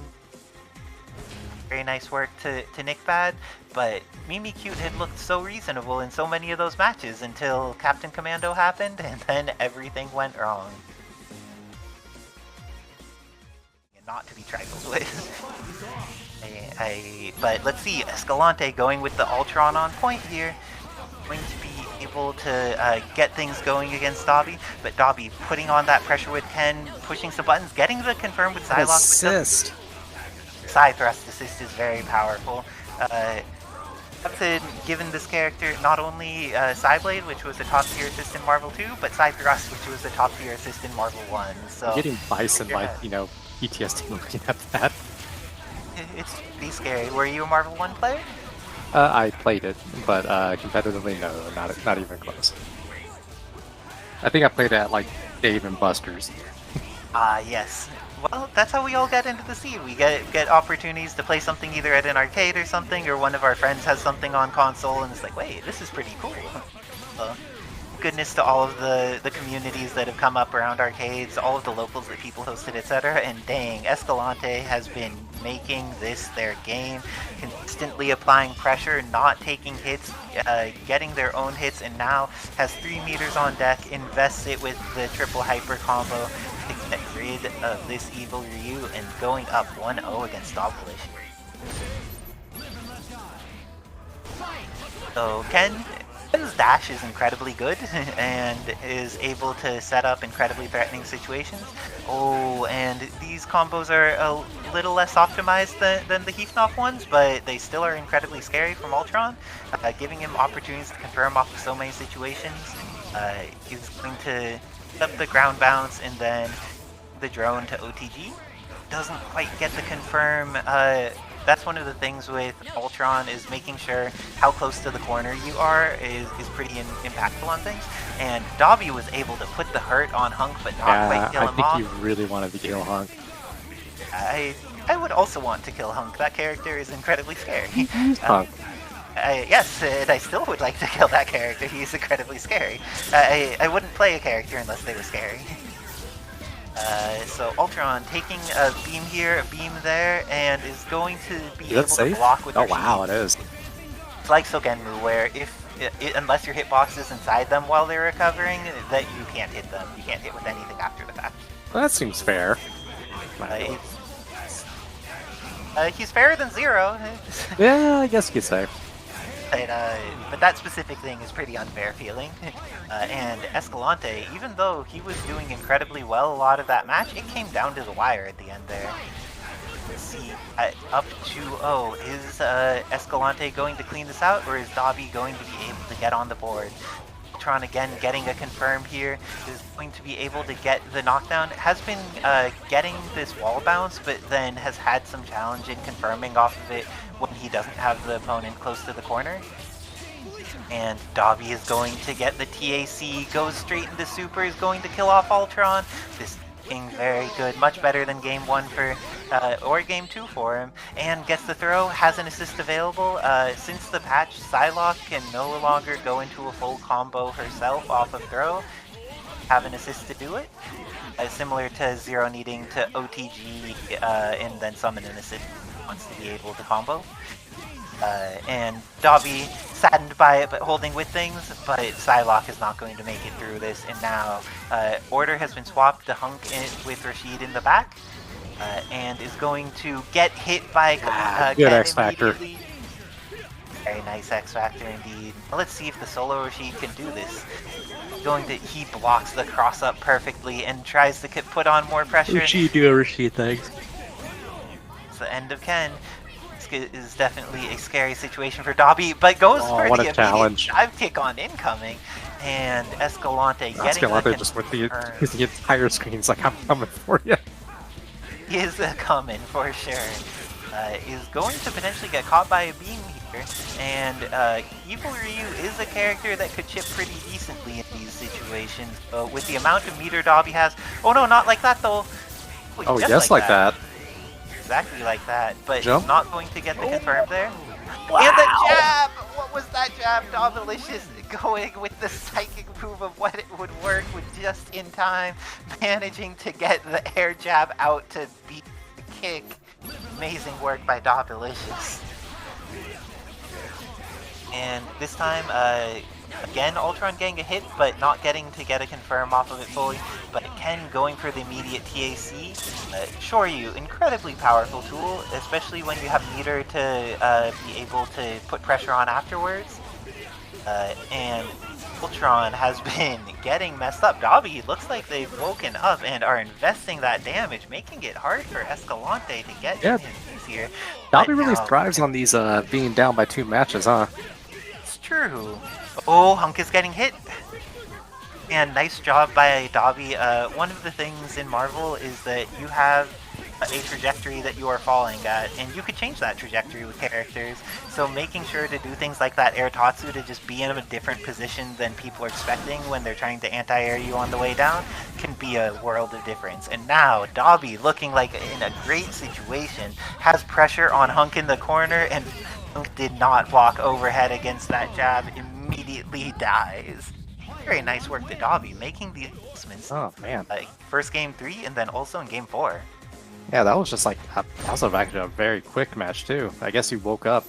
Very nice work to Nickbad, but Mimikyu had looked so reasonable in so many of those matches until Captain Commando happened, and then everything went wrong. Not to be trifled with. But let's see, Escalante going with the Ultron on point here. Going to be able to get things going against Dobby, but Dobby putting on that pressure with Ken, pushing some buttons, getting the confirm with Psylocke. Assist. Psy thrust assist is very powerful. to given this character not only Psyblade, which was a top tier assist in Marvel 2, but Psythrust, which was a top tier assist in Marvel 1. So Getting Bison, yeah. like, you know, PTSD looking at that. It's pretty scary. Were you a Marvel 1 player? I played it, but competitively, no, not even close. I think I played it at, like, Dave and Buster's. Yes. Well, that's how we all get into the scene. We get opportunities to play something either at an arcade or something, or one of our friends has something on console, and it's like, wait, this is pretty cool. Goodness to all of the communities that have come up around arcades, all of the locals that people hosted, etc. And dang, Escalante has been making this their game, consistently applying pressure, not taking hits, getting their own hits, and now has 3 meters on deck, invests it with the triple hyper combo to get rid of this evil Ryu and going up 1-0 against Dobby. So Ken's dash is incredibly good and is able to set up incredibly threatening situations. Oh, and these combos are a little less optimized than the Heathnoff ones, but they still are incredibly scary from Ultron, giving him opportunities to confirm off of so many situations. He's going to set up the ground bounce and then the drone to OTG. Doesn't quite get the confirm. That's one of the things with Ultron, is making sure how close to the corner you are is pretty impactful on things. And Dobby was able to put the hurt on Hunk, but not quite kill him off. I think you really wanted to kill Hunk. I would also want to kill Hunk. That character is incredibly scary. Hunk. Yes, and I still would like to kill that character. He's incredibly scary. I wouldn't play a character unless they were scary. So Ultron taking a beam here, a beam there, and is going to be able to block with Oh wow, it is. It's like Sogenmu, where unless your hitbox is inside them while they're recovering, that you can't hit them. You can't hit with anything after the fact. Well, that seems fair. He's fairer than Zero. Yeah, I guess you could say. But that specific thing is pretty unfair feeling. And Escalante, even though he was doing incredibly well a lot of that match, it came down to the wire at the end there. Let's see, up 2-0. Is Escalante going to clean this out, or is Dobby going to be able to get on the board? Ultron again getting a confirm here, is going to be able to get the knockdown. Has been getting this wall bounce, but then has had some challenge in confirming off of it when he doesn't have the opponent close to the corner. And Dobby is going to get the TAC, goes straight into super, is going to kill off Ultron. This being very good, much better than game 1 for, or game 2 for him, and gets the throw, has an assist available. Since the patch, Psylocke can no longer go into a full combo herself off of throw, have an assist to do it. Similar to Zero needing to OTG and then summon an assist wants to be able to combo. And Dobby, saddened by it but holding with things, but Psylocke is not going to make it through this, and now order has been swapped to Hunk with Rashid in the back, and is going to get hit by good Ken X Factor. Very nice X Factor indeed. Let's see if the solo Rashid can do this. He blocks the cross up perfectly and tries to put on more pressure. Rashid do a Rashid thing. It's the end of Ken. Is definitely a scary situation for Dobby, but goes for the immediate dive kick on incoming, and Escalante getting Escalante just with the entire screen. It's like, I'm coming for you. He is coming for sure. Is going to potentially get caught by a beam here, and Evil Ryu is a character that could chip pretty decently in these situations. With the amount of meter Dobby has. Oh no, not like that though. Oh yes, like that. Exactly like that, but Jump. he's not going to get the confirm there. Wow. And the jab! What was that jab? Dobalicious going with the psychic move of what it would work with just in time, managing to get the air jab out to beat the kick. Amazing work by Dobalicious. And this time, again, Ultron getting a hit, but not getting to get a confirm off of it fully. But Ken going for the immediate TAC. Shoryu, incredibly powerful tool, especially when you have meter to be able to put pressure on afterwards. And Ultron has been getting messed up. Dobby looks like they've woken up and are investing that damage, making it hard for Escalante to get in these here. Dobby But really now- thrives on these being down by 2 matches, huh? It's true. Oh, Hunk is getting hit. And nice job by Dobby. One of the things in Marvel is that you have a trajectory that you are falling at, and you could change that trajectory with characters. So making sure to do things like that air tatsu to just be in a different position than people are expecting when they're trying to anti-air you on the way down can be a world of difference. And now Dobby, looking like in a great situation, has pressure on Hunk in the corner, and Hunk did not block overhead against that jab, immediately dies. Very nice work to Dobby, making the adjustments. Oh, man. Like first game 3 and then also in game 4. Yeah, that was just like, that was actually a very quick match, too. I guess he woke up.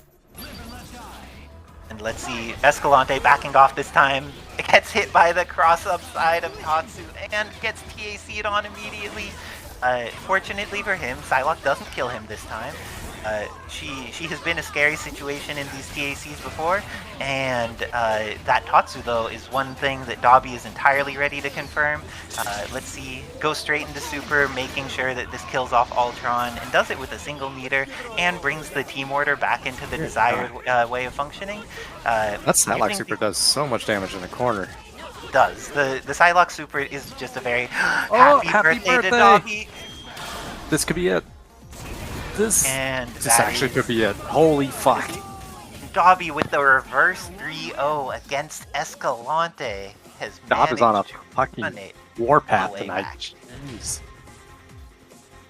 And let's see, Escalante backing off this time. It gets hit by the cross-up side of Tatsu and gets TAC'd on immediately. Fortunately for him, Psylocke doesn't kill him this time. She has been a scary situation in these TACs before, and that Tatsu, though, is one thing that Dobby is entirely ready to confirm. Let's see, go straight into Super, making sure that this kills off Ultron, and does it with a single meter, and brings the team order back into the desired way of functioning. That Psylocke Super does so much damage in the corner. Does. The Psylocke Super is just a very happy birthday to Dobby. This could be it. This That actually is- could be it. Holy fuck. Dobby with the reverse 3-0 against Escalante has Dob is on a managed to fucking run it warpath away tonight. back. Jeez.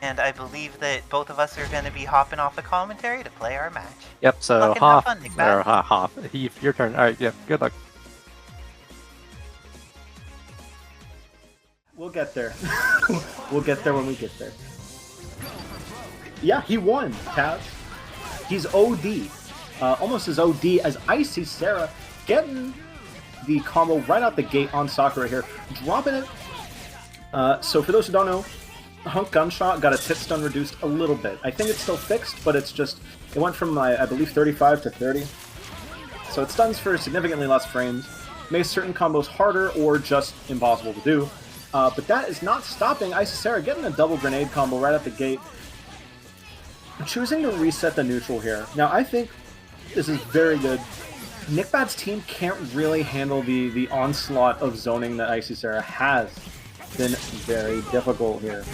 And I believe that both of us are going to be hopping off the commentary to play our match. Yep, so Fucking have Hoff, fun, Nick or Bat. Hoff, Heath, your turn. Alright, yeah, good luck. We'll get there. We'll get there when we get there. Yeah, he won, Taz. He's OD. Almost as OD as Icy Sarah, getting the combo right out the gate on Sakura here, dropping it. So for those who don't know, Hunk Gunshot got a tip stun reduced a little bit. I think it's still fixed, but it's just, it went from, I believe, 35 to 30. So it stuns for significantly less frames, makes certain combos harder or just impossible to do. But that is not stopping Icy Sarah getting a double grenade combo right at the gate. Choosing to reset the neutral here. Now, I think this is very good. Nick Bad's team can't really handle the onslaught of zoning that Icy Sarah has. Been very difficult here.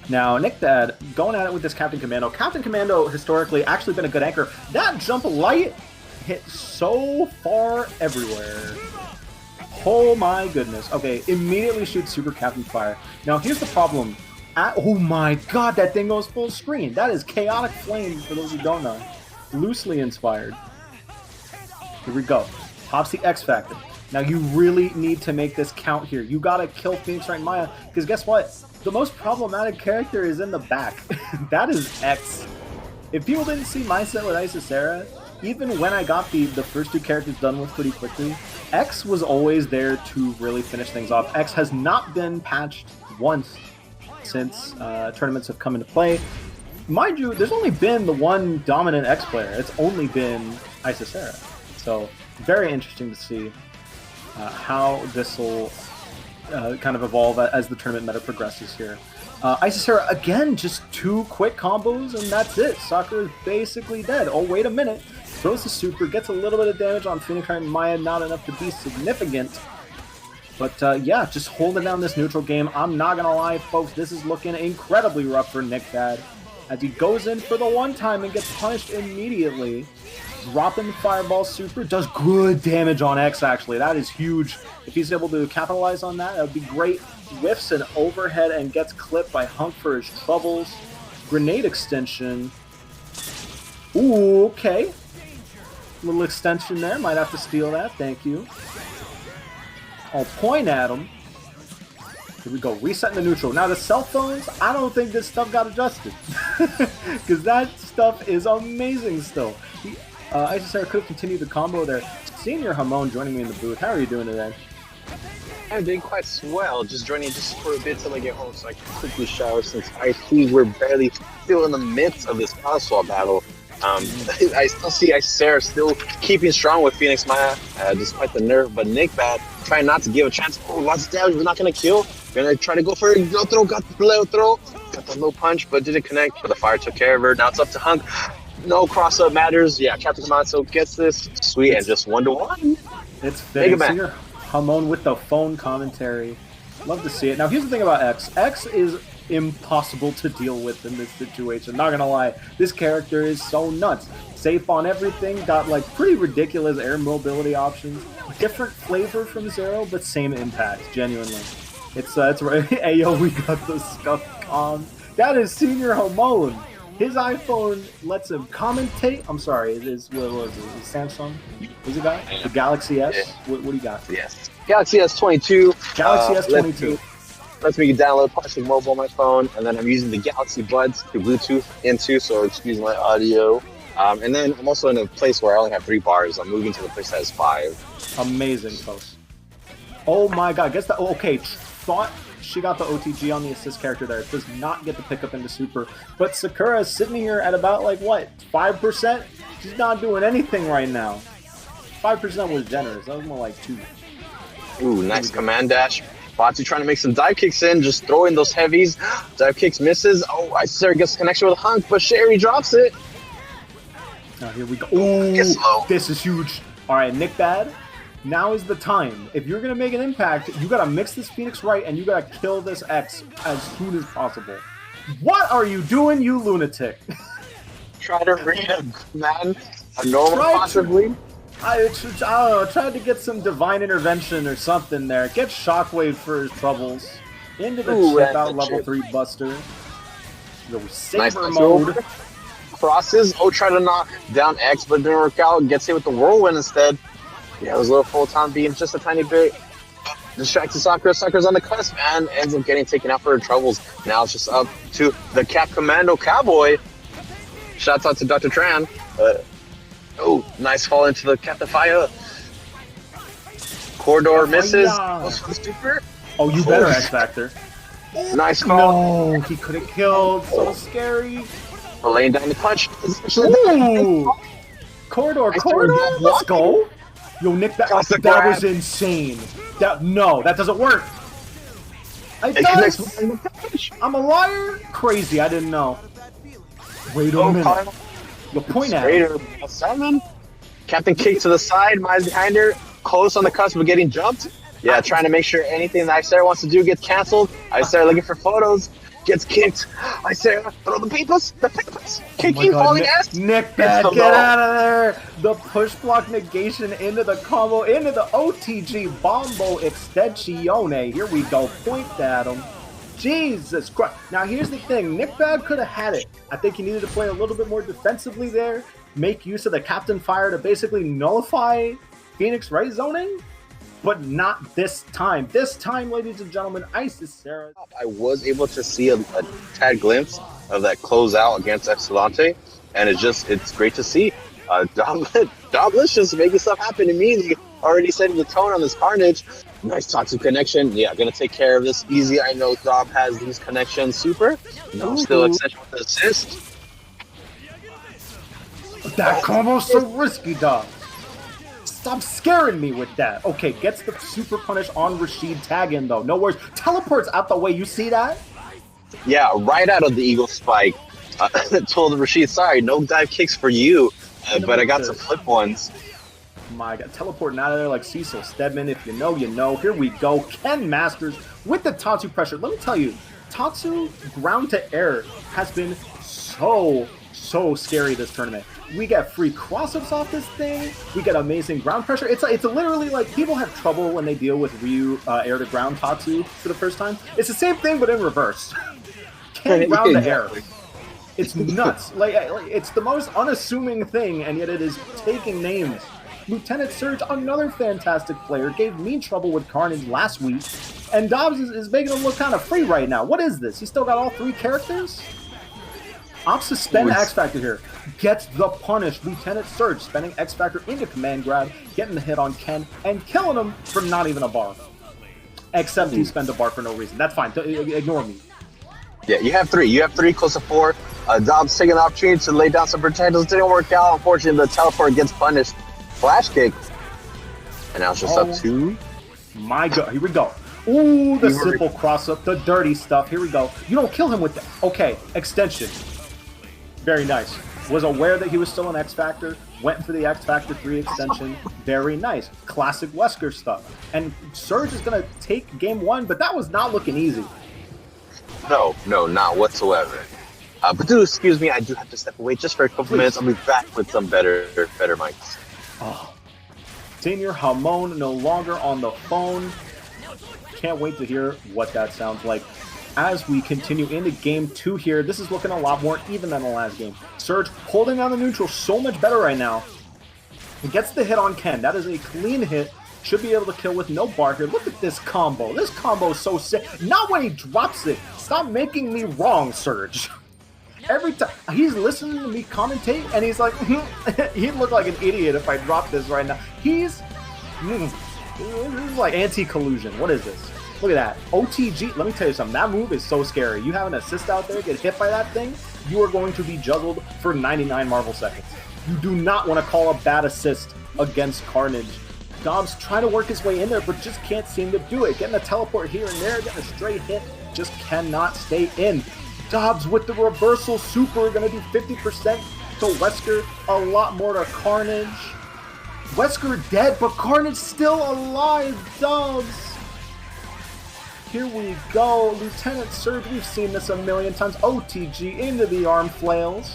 Now, Nick Bad going at it with this Captain Commando. Captain Commando, historically, actually been a good anchor. That jump light hit so far everywhere. Oh my goodness. Okay, immediately shoot Super Captain Fire. Now, here's the problem. Oh my god, that thing goes full screen. That is Chaotic Flame, for those who don't know. Loosely inspired. Here we go. Pops the X Factor. Now you really need to make this count here. You gotta kill Phoenix Wright Maya, because guess what? The most problematic character is in the back. That is X. If people didn't see my set with Icy Sarah, even when I got the first two characters done with pretty quickly, X was always there to really finish things off. X has not been patched once since tournaments have come into play. Mind you, there's only been the one dominant X player. It's only been Icy Sarah. So, very interesting to see how this will kind of evolve as the tournament meta progresses here. Icy Sarah, again, just 2 quick combos, and that's it. Sakura is basically dead. Oh, wait a minute. Throws the super, gets a little bit of damage on Phoenix Wright Maya, not enough to be significant. But yeah, just holding down this neutral game. I'm not gonna lie, folks, this is looking incredibly rough for Nick Bad. As he goes in for the one time and gets punished immediately. Dropping the Fireball Super, does good damage on X, actually. That is huge. If he's able to capitalize on that, that would be great. Whiffs an overhead and gets clipped by Hunk for his troubles. Grenade extension. Ooh, okay. Little extension there. Might have to steal that. Thank you. I'll point at him. Here we go. Resetting the neutral. Now, the cell phones, I don't think this stuff got adjusted. Because that stuff is amazing still. Icy Sarah could have continued the combo there. Senior Hamon joining me in the booth. How are you doing today? I'm doing quite swell. Just joining just for a bit till I get home so I can quickly shower since I see we're barely still in the midst of this console battle. I still see Icy Sarah still keeping strong with Phoenix Maya despite the nerf, but Nick Bad trying not to give a chance. Oh, lots of damage, we're not going to kill. Gonna try to go for a low throw, got the low throw, got the low punch, but didn't connect. But the fire took care of her. Now it's up to Hunk. No cross up matters. Yeah, Captain Camacho gets this. Sweet, and just 1-1. It's fitting. Man. Singer Hamon with the phone commentary. Love to see it. Now, here's the thing about X. X is impossible to deal with in this situation. Not gonna lie, this character is so nuts. Safe on everything, got like pretty ridiculous air mobility options. Different flavor from Zero, but same impact. Genuinely, it's right. Hey yo, we got the scuff com. That is Senior Hamon. His iPhone lets him commentate. I'm sorry, what was it? Samsung? Is it got the Galaxy S? Yeah. What do you got? Yes. Galaxy S22. Galaxy S22. Lets me download Parsec Mobile on my phone, and then I'm using the Galaxy Buds to Bluetooth into, so excuse my audio. And then I'm also in a place where I only have 3 bars. I'm moving to the place that has 5. Amazing, folks. Oh my god, guess that. Okay, thought she got the OTG on the assist character there. Does not get the pickup into super. But Sakura is sitting here at about, like, what, 5%? She's not doing anything right now. 5% was generous. That was more like 2. Ooh, nice command dash. Batu trying to make some dive kicks in, just throwing those heavies. Dive kicks misses. Oh, I Sarah gets connection with Hunk, but Sherry drops it. Now here we go. Ooh, Gets low. this is huge. All right, Nick Bad. Now is the time. If you're gonna make an impact, you gotta mix this Phoenix right, and you gotta kill this X as soon as possible. What are you doing, you lunatic? Try to read a man, a normal possibly. I don't know, tried to get some divine intervention or something there. Get Shockwave for his troubles. Into the chip out level 3 buster. The Saber Nice mode. Crosses. Oh, try to knock down X, but didn't work out. Gets hit with the whirlwind instead. Yeah, it was a little full time being just a tiny bit. Distracted Sakura. Sakura's on the cusp and ends up getting taken out for her troubles. Now it's just up to the Cap Commando Cowboy. Shouts out to Dr. Tran. Oh, nice fall into the Captain Fire. Corridor misses. Oh, you better, X Factor. Nice call. No, he could have killed. So scary. Laying down the punch. Ooh. Corridor. Let's go. Yo, Nick, that was insane. That doesn't work. It does. I'm a liar. Crazy. I didn't know. Wait a minute. Yo, point at it. 7. Captain kick to the side. Mine's behind her. Close on the cusp of getting jumped. Yeah, trying to make sure anything that Isara wants to do gets canceled. Isara looking for photos. Gets kicked. Isara, throw the papers. The papers. Kicking, falling ass. Nick, get out of there. The push block negation into the combo, into the OTG Bombo Extensione. Here we go. Point at him. Jesus Christ. Now, here's the thing. Nick Bad could have had it. I think he needed to play a little bit more defensively there. Make use of the Captain Fire to basically nullify Phoenix right zoning. But not this time. This time, ladies and gentlemen, Isis Sarah. I was able to see a tad glimpse of that closeout against Escalante, and it's great to see. Dobless just making stuff happen immediately. Already setting the tone on this Carnage. Nice toxic connection. Yeah, gonna take care of this easy. I know Dob has these connections super. No, still extension with the assist. That combo's so risky, Dob. Stop scaring me with that. Okay, gets the super punish on Rashid. Tag in, though. No worries. Teleports out the way. You see that? Yeah, right out of the Eagle Spike. Told Rashid, sorry, no dive kicks for you. But I got some flip ones. My God. Teleporting out of there like Cecil Stedman. If you know, you know. Here we go. Ken Masters with the Tatsu pressure. Let me tell you, Tatsu ground to air has been so scary this tournament. We get free cross-ups off this thing. We get amazing ground pressure. It's literally like people have trouble when they deal with Ryu air-to-ground Tatsu for the first time. It's the same thing, but in reverse. Can ground to air. It's nuts. Like it's the most unassuming thing, and yet it is taking names. Lieutenant Surge, another fantastic player, gave me trouble with Carnage last week, and Dobbs is making him look kind of free right now. What is this? He still got all 3 characters? Ops suspend X Factor here. Gets the punish. Lieutenant Surge spending X Factor into command grab, getting the hit on Ken, and killing him for not even a bar. Except he spent a bar for no reason. That's fine. Ignore me. Yeah, you have 3. You have 3 close to 4. Dobbs taking the opportunity to lay down some projectiles. Didn't work out. Unfortunately, the teleport gets punished. Flash kick. And now it's just up to... My God. Here we go. Ooh, the You were- simple cross-up, the dirty stuff. Here we go. You don't kill him with that. Okay, extension. Very nice. Was aware that he was still an X Factor. Went for the X Factor 3 extension. Very nice. Classic Wesker stuff. And Surge is going to take game 1, but that was not looking easy. No, not whatsoever. But dude, excuse me, I do have to step away just for a couple minutes. I'll be back with some better mics. Oh. Senior Hamon no longer on the phone. Can't wait to hear what that sounds like. As we continue into game 2 here, this is looking a lot more even than the last game. Surge holding on the neutral so much better right now. He gets the hit on Ken. That is a clean hit. Should be able to kill with no bar here. Look at this combo. This combo is so sick. Not when he drops it. Stop making me wrong, Surge. Every time he's listening to me commentate, and he's like, he'd look like an idiot if I dropped this right now. This is like anti-collusion. What is this? Look at that. OTG. Let me tell you something. That move is so scary. You have an assist out there, get hit by that thing, you are going to be juggled for 99 Marvel seconds. You do not want to call a bad assist against Carnage. Dobbs trying to work his way in there, but just can't seem to do it. Getting a teleport here and there, getting a straight hit, just cannot stay in. Dobbs with the reversal super, going to do 50% to Wesker, a lot more to Carnage. Wesker dead, but Carnage still alive. Dobbs. Here we go. Lieutenant Surge, we've seen this a million times. OTG into the arm flails.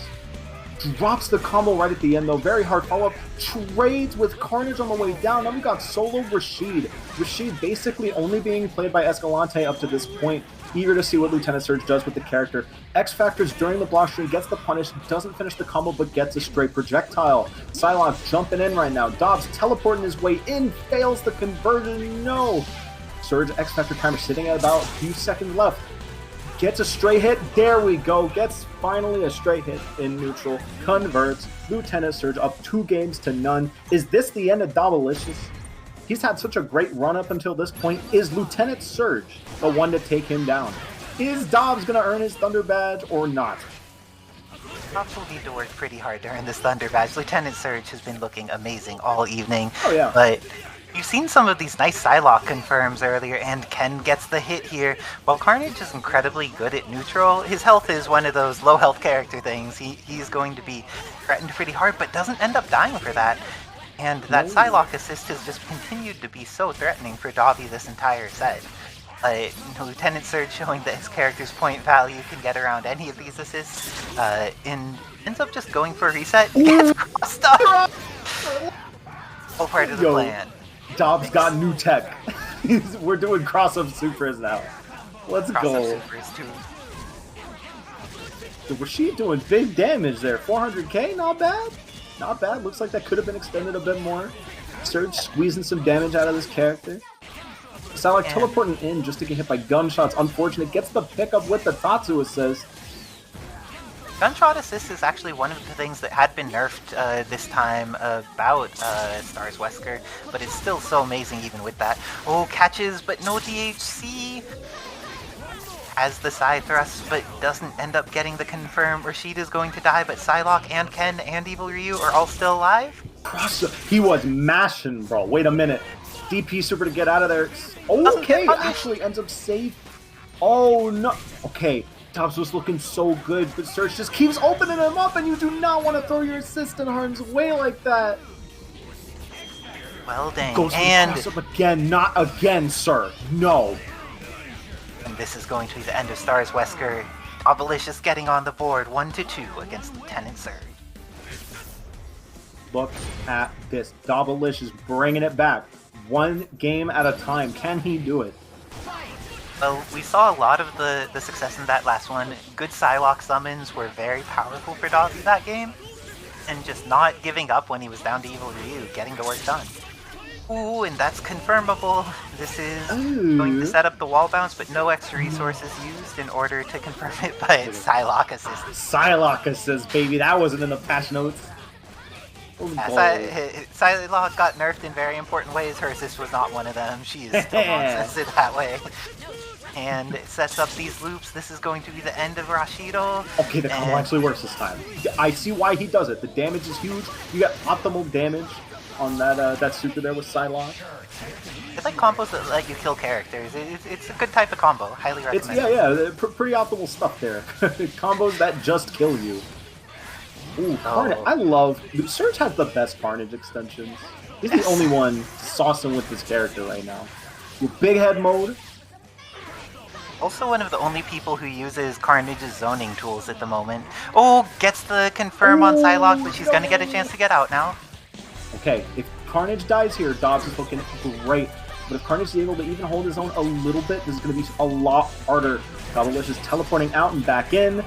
Drops the combo right at the end, though. Very hard follow-up. Trades with Carnage on the way down. Now we got solo Rashid. Rashid basically only being played by Escalante up to this point. Eager to see what Lieutenant Surge does with the character. X Factors during the block stream, gets the punish, doesn't finish the combo, but gets a straight projectile. Psylocke jumping in right now. Dobbs teleporting his way in, fails the conversion. No. Surge X Factor timer sitting at about a few seconds left. Gets a straight hit. There we go. Gets finally a straight hit in neutral. Converts. Lieutenant Surge up 2 games to none. Is this the end of Dobbilicious? He's had such a great run up until this point. Is Lieutenant Surge the one to take him down? Is Dobbs going to earn his Thunder Badge or not? Dobbs will need to work pretty hard to earn this Thunder Badge. Lieutenant Surge has been looking amazing all evening. Oh, yeah. But you've seen some of these nice Psylocke confirms earlier, and Ken gets the hit here. While Carnage is incredibly good at neutral, his health is one of those low health character things. He's going to be threatened pretty hard, but doesn't end up dying for that. And that Psylocke assist has just continued to be so threatening for Dobby this entire set. Lieutenant Surge showing that his character's point value can get around any of these assists. Ends up just going for a reset. Gets crossed up! All part of the plan. Dobbs got new tech. We're doing cross-up supers now. Let's go. Supers too. Rashid doing big damage there. 400k, not bad. Not bad. Looks like that could have been extended a bit more. Surge squeezing some damage out of this character. Sound like teleporting in just to get hit by gunshots. Unfortunate. Gets the pickup with the Tatsu assist. Gunshot assist is actually one of the things that had been nerfed this time about Stars Wesker, but it's still so amazing even with that. Oh, catches, but no DHC. Has the side thrust, but doesn't end up getting the confirm. Rashid is going to die, but Psylocke and Ken and Evil Ryu are all still alive. He was mashing, bro. Wait a minute. DP super to get out of there. Okay, actually ends up safe. Oh, no. Okay, Dobbs was looking so good, but Surge just keeps opening him up, and you do not want to throw your assist in harm's way like that. Well, dang. Goes and cross up again. Not again, sir. No. And this is going to be the end of Stars Wesker. Dobbilicious getting on the board 1-2 against Lieutenant Surge. Look at this. Dobbilicious bringing it back. 1 game at a time. Can he do it? Well, we saw a lot of the success in that last one. Good Psylocke summons were very powerful for Dobby that game. And just not giving up when he was down to Evil Ryu, getting the work done. Ooh, and that's confirmable. This is going to set up the wall bounce, but no extra resources used in order to confirm it, but Psylocke assist. Psylocke assist, baby. That wasn't in the patch notes. Psylocke got nerfed in very important ways. Her assist was not one of them. She is still nonsense that way. And it sets up these loops. This is going to be the end of Rashido. Okay, the combo actually works this time. I see why he does it. The damage is huge. You got optimal damage on that super there with Psylocke. I like combos that let you kill characters. It's a good type of combo. Highly It's recommend. pretty optimal stuff there. Combos that just kill you. Ooh, Carnage. Oh. I love... Surge has the best Carnage extensions. He's the only one saucing with this character right now. With Big Head mode. Also one of the only people who uses Carnage's zoning tools at the moment. Oh, gets the confirm on Psylocke, but she's gonna get a chance to get out now. Okay, if Carnage dies here, Dobbs is looking great. But if Carnage is able to even hold his own a little bit, this is going to be a lot harder. Dobby is teleporting out and back in.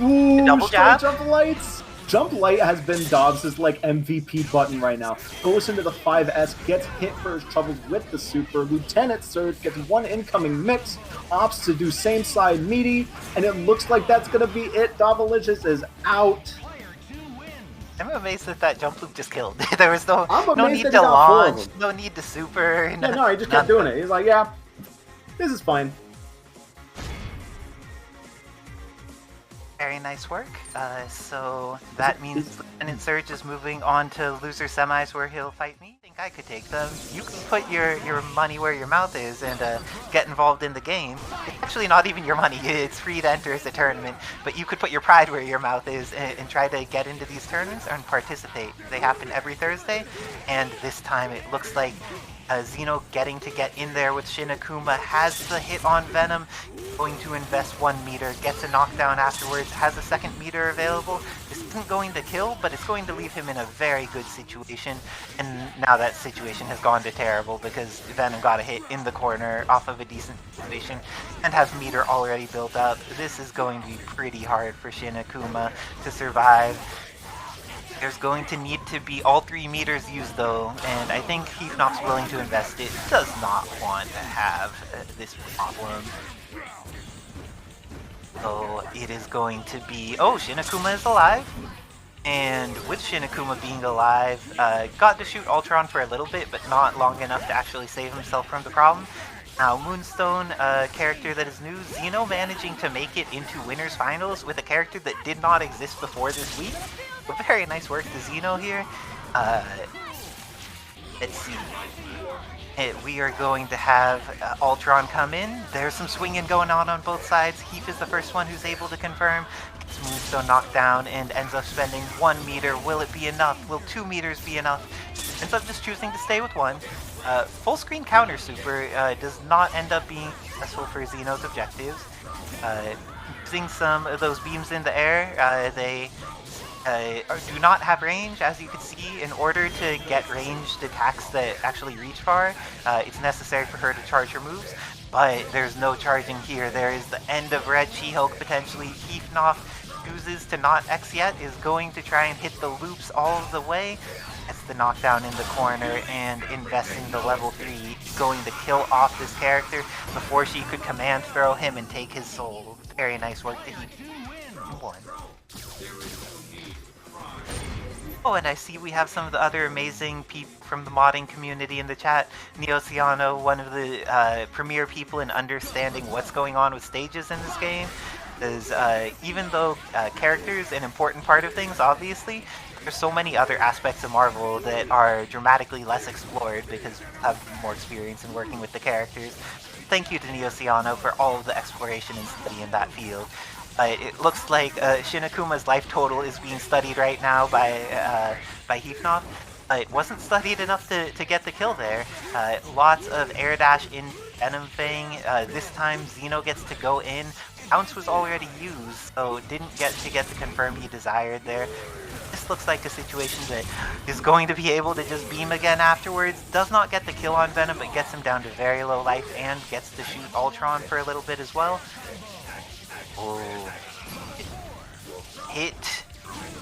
Ooh, Double jab? jump lights! Jump light has been Dobbs' like MVP button right now. Goes into the 5S, gets hit for his troubles with the super. Lieutenant Surge gets one incoming mix, opts to do same side meaty, and it looks like that's going to be it. Dobby is out. I'm amazed that jump loop just killed. There was no amazed need that to he got four of launch, them. no need to super. Yeah, no, he just kept doing it. He's like, yeah, this is fine. Very nice work. So that means Lieutenant Surge is moving on to loser semis where he'll fight me. I think I could take them. You can put your money where your mouth is and get involved in the game. It's actually not even your money. It's free to enter as a tournament, but you could put your pride where your mouth is and try to get into these tournaments and participate. They happen every Thursday, and this time it looks like Xeno getting to get in there with Shin Akuma, has the hit on Venom, going to invest 1 meter, gets a knockdown afterwards, has a second meter available. This isn't going to kill, but it's going to leave him in a very good situation, and now that situation has gone to terrible because Venom got a hit in the corner off of a decent situation and has meter already built up. This is going to be pretty hard for Shin Akuma to survive. There's going to need to be all 3 meters used though, and I think Heathnoff's willing to invest it. Does not want to have this problem. So it is going to be... Oh, Shin Akuma is alive. And with Shin Akuma being alive, got to shoot Ultron for a little bit, but not long enough to actually save himself from the problem. Now, Moonstone, a character that is new, Xeno managing to make it into Winners Finals with a character that did not exist before this week. But very nice work to Xeno here. Let's see. We are going to have Ultron come in. There's some swinging going on both sides. Heath is the first one who's able to confirm. Gets Moonstone knocked down and ends up spending 1 meter. Will it be enough? Will 2 meters be enough? Ends up just choosing to stay with 1. Full screen counter super does not end up being successful for Xeno's objectives. Using some of those beams in the air, they do not have range, as you can see. In order to get ranged attacks that actually reach far, it's necessary for her to charge her moves, but there's no charging here. There is the end of Red She-Hulk potentially. Heathnoff chooses to not X yet, is going to try and hit the loops all of the way. Gets the knockdown in the corner and investing the level 3, going to kill off this character before she could command throw him and take his soul. Very nice work to Heath. 1. Oh, and I see we have some of the other amazing people from the modding community in the chat. Neociano, one of the premier people in understanding what's going on with stages in this game. Because even though character is an important part of things, obviously, there's so many other aspects of Marvel that are dramatically less explored because we have more experience in working with the characters. Thank you to Neociano for all of the exploration and study in that field. It looks like Shin Akuma's life total is being studied right now by Heathnoff. It wasn't studied enough to get the kill there. Lots of air dash in Venom Fang. This time Xeno gets to go in. Bounce was already used, so didn't get to get the confirm he desired there. This looks like a situation that is going to be able to just beam again afterwards. Does not get the kill on Venom, but gets him down to very low life and gets to shoot Ultron for a little bit as well. Oh. Hit.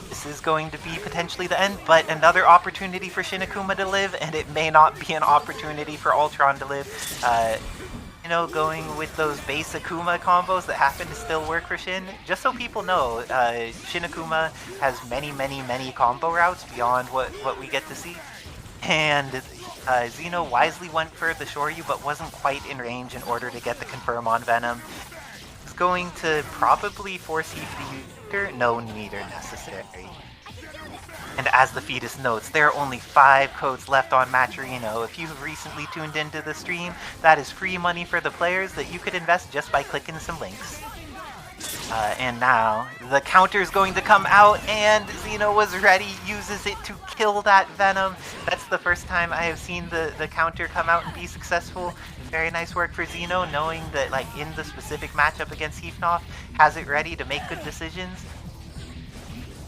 This is going to be potentially the end, but another opportunity for Shin Akuma to live, and it may not be an opportunity for Ultron to live. You know, going with those base Akuma combos that happen to still work for Shin. Just so people know, Shin Akuma has many combo routes beyond what we get to see. And Xeno wisely went for the Shoryu, but wasn't quite in range in order to get the confirm on Venom. He's going to probably force Heath to X-Factor, no meter necessary. And as the fetus notes, there are only 5 codes left on Matcherino. If you've recently tuned into the stream, that is free money for the players that you could invest just by clicking some links. And now, the counter is going to come out, and Xeno was ready, uses it to kill that Venom. That's the first time I have seen the counter come out and be successful. Very nice work for Xeno, knowing that like in the specific matchup against Heathnoff, has it ready to make good decisions.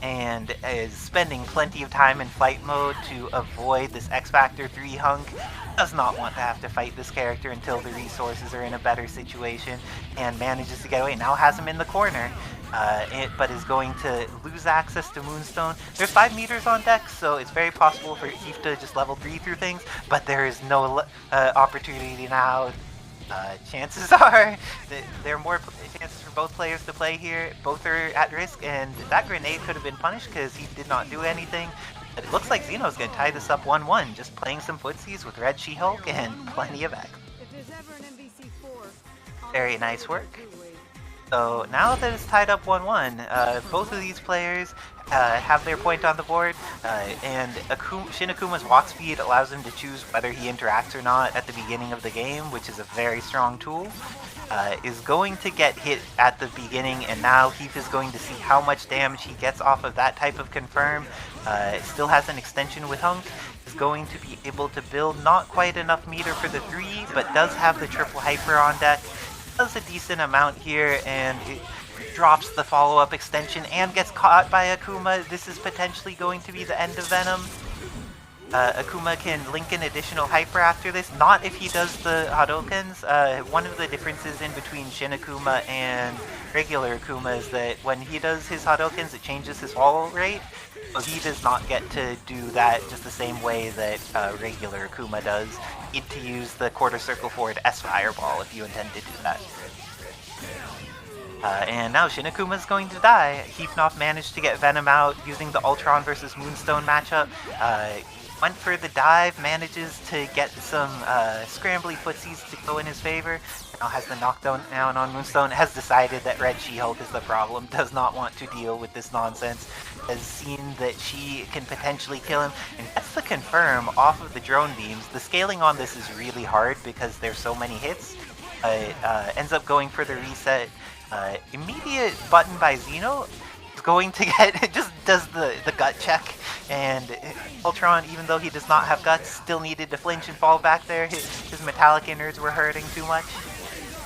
And is spending plenty of time in fight mode to avoid this X-Factor 3 hunk. Does not want to have to fight this character until the resources are in a better situation, and manages to get away. Now has him in the corner, but is going to lose access to Moonstone. There's 5 meters on deck, so it's very possible for Heath to just level 3 through things, but there is no opportunity now. Chances are that there are more chances for both players to play here. Both are at risk, and that grenade could have been punished because he did not do anything. But it looks like Xeno's going to tie this up 1-1, just playing some footsies with Red She-Hulk and plenty of X. Very nice work. So now that it's tied up 1-1, both of these players have their point on the board, and Shin Akuma's walk speed allows him to choose whether he interacts or not at the beginning of the game, which is a very strong tool. Is going to get hit at the beginning, and now Heath is going to see how much damage he gets off of that type of confirm. Still has an extension with Hunk. Is going to be able to build not quite enough meter for the 3, but does have the triple hyper on deck. Does a decent amount here, and it drops the follow-up extension and gets caught by Akuma. This is potentially going to be the end of Venom. Akuma can link an additional hyper after this, not if he does the Hadokens. One of the differences in between Shin Akuma and regular Akuma is that when he does his Hadokens, it changes his follow rate. So he does not get to do that just the same way that regular Akuma does. You need to use the quarter circle forward S Fireball if you intend to do that. And now Shin Akuma's going to die. Heathnoff managed to get Venom out using the Ultron versus Moonstone matchup. Went for the dive, manages to get some scrambly footsies to go in his favor. Now has the knockdown down on Moonstone, has decided that Red She-Hulk is the problem, does not want to deal with this nonsense, has seen that she can potentially kill him, and gets the confirm off of the drone beams. The scaling on this is really hard because there's so many hits. Ends up going for the reset. Immediate button by Xeno. Going to get just does the gut check, and Ultron, even though he does not have guts, still needed to flinch and fall back there. His metallic innards were hurting too much,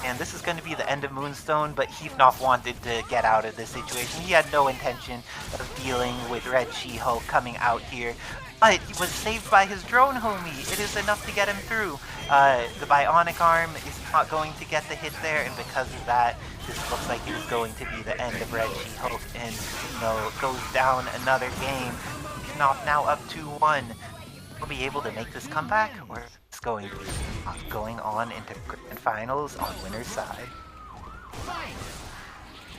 and this is going to be the end of Moonstone. But Heathnoff wanted to get out of this situation. He had no intention of dealing with Red She-Hulk coming out here, but he was saved by his drone homie. It is enough to get him through. The bionic arm is not going to get the hit there, and because of that, this looks like it is going to be the end of Red She-Hulk, and goes down another game. Heathnoff now up 2-1. Will be able to make this comeback, or is this going to be going on into grand finals on winner's side?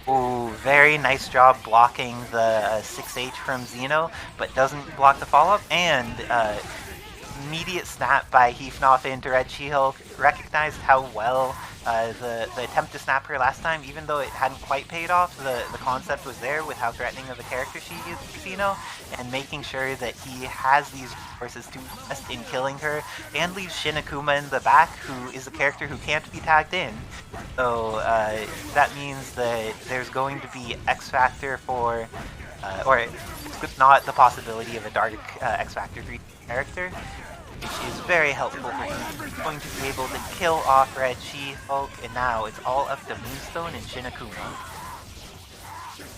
Ooh, very nice job blocking the 6H from Xeno, but doesn't block the follow-up, and immediate snap by Heathnoff into Red She-Hulk. Recognized how well the attempt to snap her last time, even though it hadn't quite paid off, the concept was there with how threatening of a character she is, Xeno, and making sure that he has these resources to invest in killing her, and leaves Shin Akuma in the back, who is a character who can't be tagged in. So that means that there's going to be X-Factor for, or it's not the possibility of a dark X-Factor 3 character, which is very helpful for him. He's going to be able to kill off Red She-Hulk, and now it's all up to Moonstone and Shin Akuma.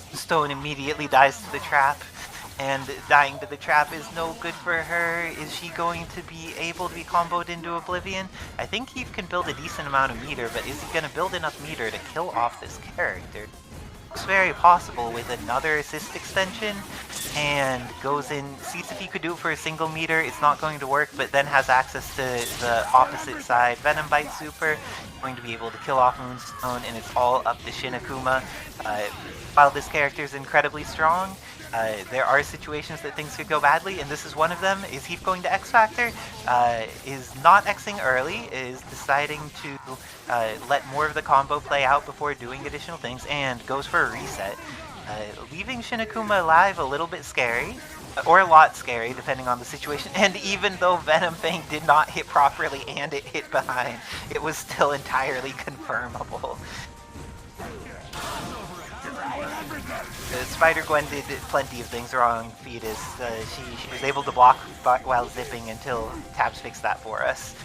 Moonstone immediately dies to the trap, and dying to the trap is no good for her. Is she going to be able to be comboed into Oblivion? I think he can build a decent amount of meter, but is he going to build enough meter to kill off this character? It's very possible with another assist extension, and goes in, sees if he could do it for a single meter. It's not going to work, but then has access to the opposite side Venom Bite Super, going to be able to kill off Moonstone, and it's all up to Shin Akuma. While this character is incredibly strong, there are situations that things could go badly, and this is one of them. Is he going to X-Factor? Is not Xing early, is deciding to let more of the combo play out before doing additional things, and goes for a reset. leaving Shinakuma alive a little bit scary, or a lot scary depending on the situation, and even though Venom Fang did not hit properly and it hit behind, it was still entirely confirmable. Spider-Gwen did plenty of things wrong, Fetus. She was able to block while zipping until Tabs fixed that for us.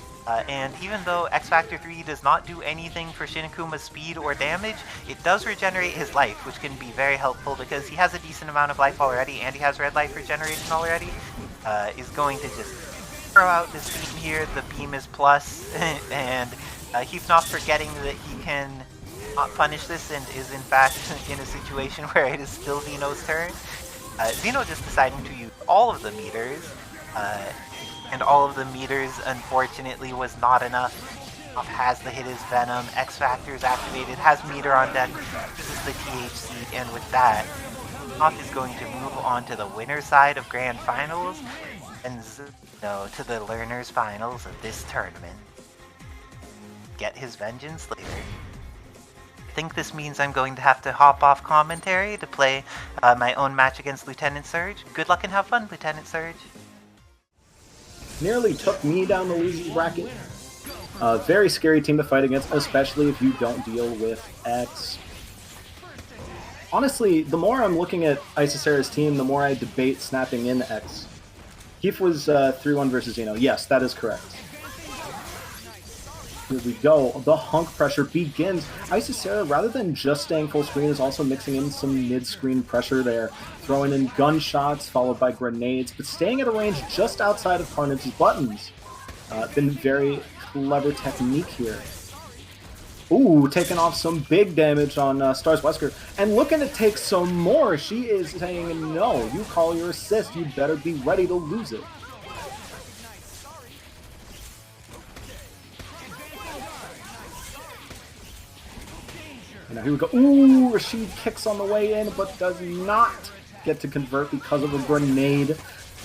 And even though X Factor 3 does not do anything for Shinakuma's speed or damage, it does regenerate his life, which can be very helpful because he has a decent amount of life already and he has red life regeneration already. Is going to just throw out this beam here. The beam is plus, and Heathnoff forgetting that he can not punish this and is in fact in a situation where it is still Xeno's turn. Xeno just deciding to use all of the meters, and all of the meters unfortunately was not enough. Heathnoff has the hit his Venom, X Factor is activated, has meter on deck, uses the THC, and with that, Heathnoff is going to move on to the winner's side of Grand Finals, and Xeno to the learner's finals of this tournament. Get his vengeance later. I think this means I'm going to have to hop off commentary to play my own match against Lieutenant Surge. Good luck and have fun, Lieutenant Surge. Nearly took me down the losers bracket. Very scary team to fight against, especially if you don't deal with X. Honestly, the more I'm looking at Isisara's team, the more I debate snapping in X. Heath was 3-1 versus Xeno. Yes, that is correct. Here we go. The hunk pressure begins. Isisara, rather than just staying full screen, is also mixing in some mid-screen pressure there. Throwing in gunshots, followed by grenades, but staying at a range just outside of Carnage's buttons. Been very clever technique here. Ooh, taking off some big damage on Stars Wesker. And looking to take some more. She is saying, no, you call your assist. You better be ready to lose it. Now here we go. Ooh, Rashid kicks on the way in, but does not get to convert because of a grenade.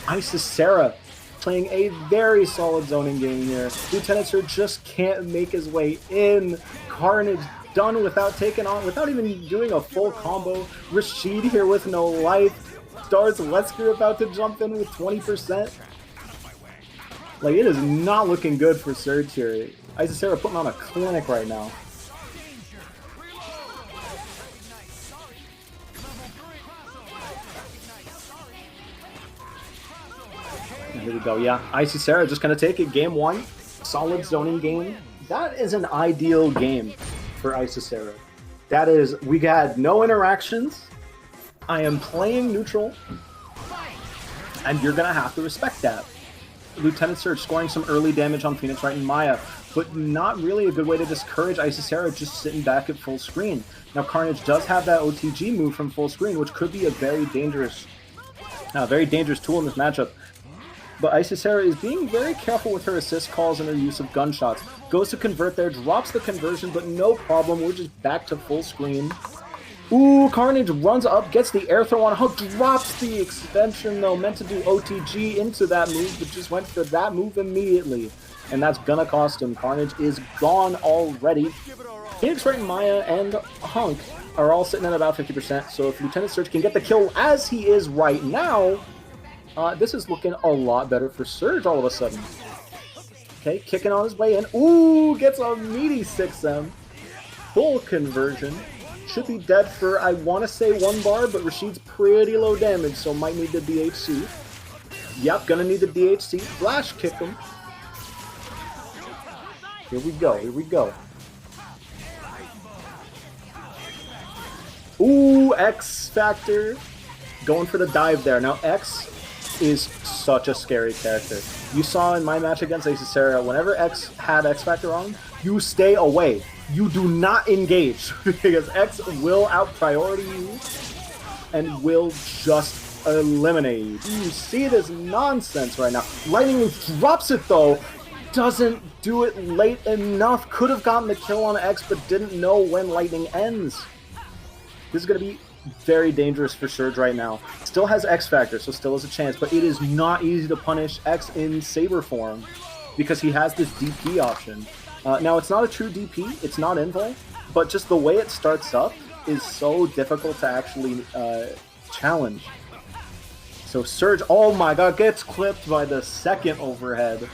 Isisara playing a very solid zoning game here. Lieutenant Surge just can't make his way in. Carnage done without taking on, without even doing a full combo. Rashid here with no life. Stars Wesker about to jump in with 20%. Like, it is not looking good for Surge here. Isisara putting on a clinic right now. Here we go, yeah. Isisara just going to take it. Game 1. Solid zoning game. That is an ideal game for Isisara. That is, we had no interactions. I am playing neutral. And you're going to have to respect that. Lieutenant Surge scoring some early damage on Phoenix Wright and Maya, but not really a good way to discourage Isisara just sitting back at full screen. Now Carnage does have that OTG move from full screen, which could be a very dangerous tool in this matchup. But Isisara is being very careful with her assist calls and her use of gunshots. Goes to convert there, drops the conversion, but no problem. We're just back to full screen. Ooh, Carnage runs up, gets the air throw on Hulk, drops the extension though. Meant to do OTG into that move, but just went for that move immediately. And that's gonna cost him. Carnage is gone already. Phoenix Wright, Maya, and Hunk are all sitting at about 50%. So if Lieutenant Surge can get the kill as he is right now, this is looking a lot better for Surge all of a sudden. Okay, kicking on his way in. Ooh, gets a meaty 6M. Full conversion. Should be dead for, I want to say, 1 bar, but Rashid's pretty low damage, so might need the DHC. Yep, gonna need the DHC. Flash kick him. Here we go, here we go. Ooh, X Factor. Going for the dive there. Now, X is such a scary character. You saw in my match against Isisara, whenever X had X Factor on, you stay away. You do not engage, because X will out-priority you and will just eliminate you. Do you see this nonsense right now? Lightning Move drops it though, doesn't do it late enough. Could have gotten the kill on X, but didn't know when Lightning ends. This is going to be very dangerous for Surge right now. Still has X Factor, so still has a chance, but it is not easy to punish X in Saber form because he has this DP option. Now, it's not a true DP, it's not invul, but just the way it starts up is so difficult to actually challenge. So Surge, oh my god, gets clipped by the second overhead.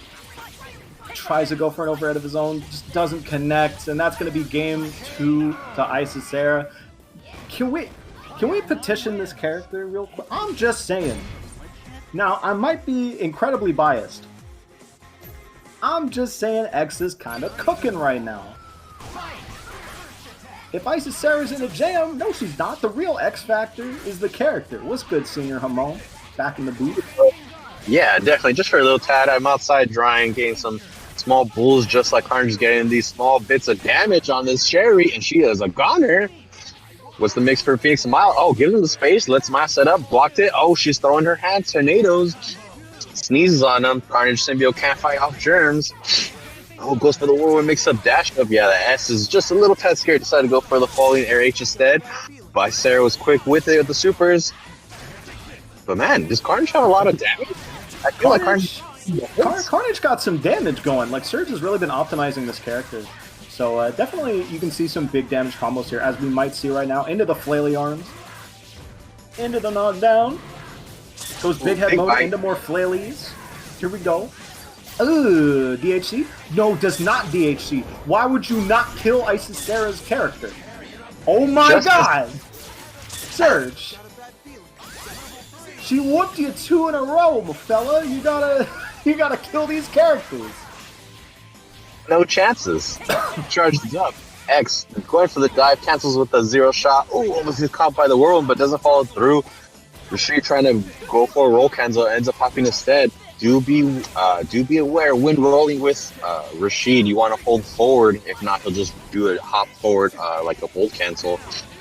Tries to go for an overhead of his own, just doesn't connect, and that's going to be game 2 to Isisera. Can we petition this character real quick? I'm just saying. Now, I might be incredibly biased. I'm just saying X is kind of cooking right now. If Isisera's in a jam, no, she's not. The real X factor is the character. What's good, Senior Hamon? Back in the booth. Yeah, definitely. Just for a little tad, I'm outside drying, getting some small bulls, just like Carnage, getting these small bits of damage on this Sherry, and she is a goner. What's the mix for Phoenix and Maya? Oh, gives him the space, lets Maya set up, blocked it. Oh, she's throwing her hands, tornadoes, sneezes on him. Carnage symbiote can't fight off germs. Oh, goes for the whirlwind mix-up, dash up. Yeah, the S is just a little tad scared. Decided to go for the falling air H instead. But Sarah was quick with it with the supers. But man, does Carnage have a lot of damage? I feel like Carnage got some damage going. Like, Surge has really been optimizing this character. So definitely you can see some big damage combos here, as we might see right now. Into the flaily arms. Into the knockdown. Goes big head mode into more flailies. Here we go. Ooh, DHC? No, does not DHC. Why would you not kill Isisera's character? Oh my god! Surge. She whooped you 2 in a row, my fella. You gotta kill these characters. No chances. Charges up. X going for the dive, cancels with a 0 shot. Oh, almost gets caught by the whirlwind, but doesn't follow through. Rashid trying to go for a roll cancel, ends up popping instead. Do be aware when rolling with Rashid, you want to hold forward. If not, he'll just do a hop forward like a hold cancel,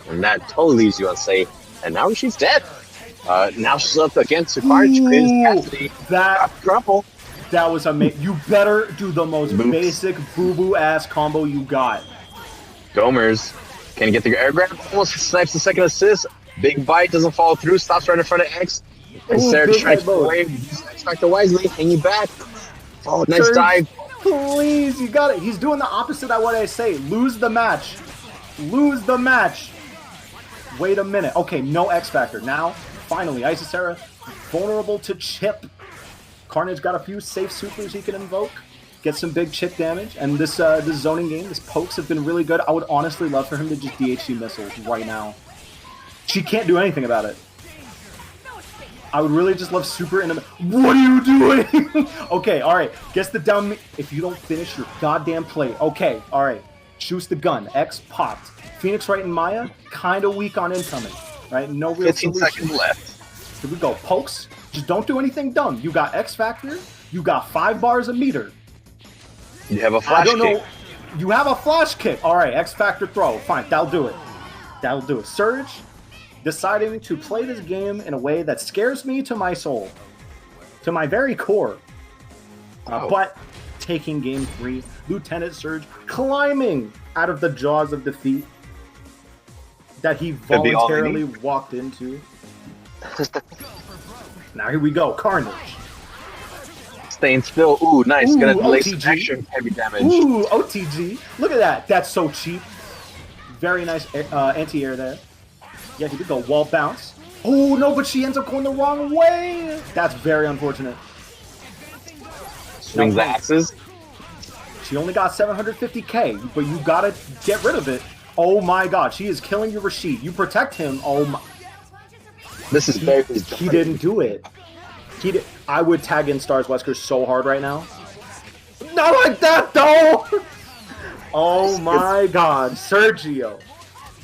and that totally leaves you unsafe. And now Rashid's dead. Now she's up against Carnage. That crumple. That was amazing. You better do the most basic boo-boo ass combo you got. Gomers can get the air grab. Almost snipes the second assist. Big bite doesn't follow through. Stops right in front of X. And Sarah just tries to away. Expect wisely, hanging back. Oh, nice dive. Please, you got it. He's doing the opposite of what I say. Lose the match. Lose the match. Wait a minute. Okay, no X Factor. Now, finally, Isisera vulnerable to chip. Carnage got a few safe supers he can invoke. Get some big chip damage. And this zoning game, this pokes have been really good. I would honestly love for him to just DHC missiles right now. She can't do anything about it. I would really just love super in the... What are you doing? Okay, alright. Guess the down... If you don't finish your goddamn play. Okay, alright. Shoots the gun. X popped. Phoenix right in Maya, kind of weak on incoming. Right? No real 15 solution. seconds left. Here we go. Pokes. Just don't do anything dumb. You got X Factor. You got 5 bars a meter. You have a flash kick. You have a flash kick. Alright, X Factor throw. Fine, that'll do it. That'll do it. Surge. Deciding to play this game in a way that scares me to my soul, to my very core. But taking game 3, Lieutenant Surge climbing out of the jaws of defeat that he voluntarily walked into. Now here we go, Carnage. Staying still. Ooh, nice. Ooh, Gonna delay some OTG. extra heavy damage. Ooh, OTG. Look at that. That's so cheap. Very nice anti-air there. Yeah, here we go. Wall bounce. Oh, no, but she ends up going the wrong way. That's very unfortunate. Swings the axes. She only got 750k, but you gotta get rid of it. Oh my god, she is killing your Rashid. You protect him. Oh my. This is very... He didn't do it. I would tag in Stars Wesker so hard right now. Not like that, though! Oh my god, Sergio.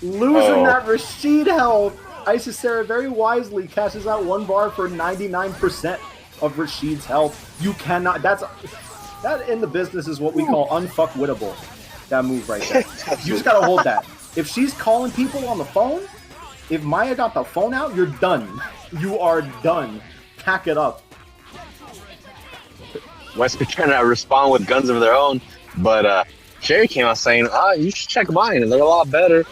Losing that Rashid health. Isisera very wisely cashes out 1 bar for 99% of Rashid's health. You cannot... That in the business is what we call unfuckwittable. That move right there. You just gotta hold that. If she's calling people on the phone, if Maya got the phone out, you're done. You are done. Pack it up. Wesker trying to respond with guns of their own, but Sherry came out saying, you should check mine, and they're a lot better.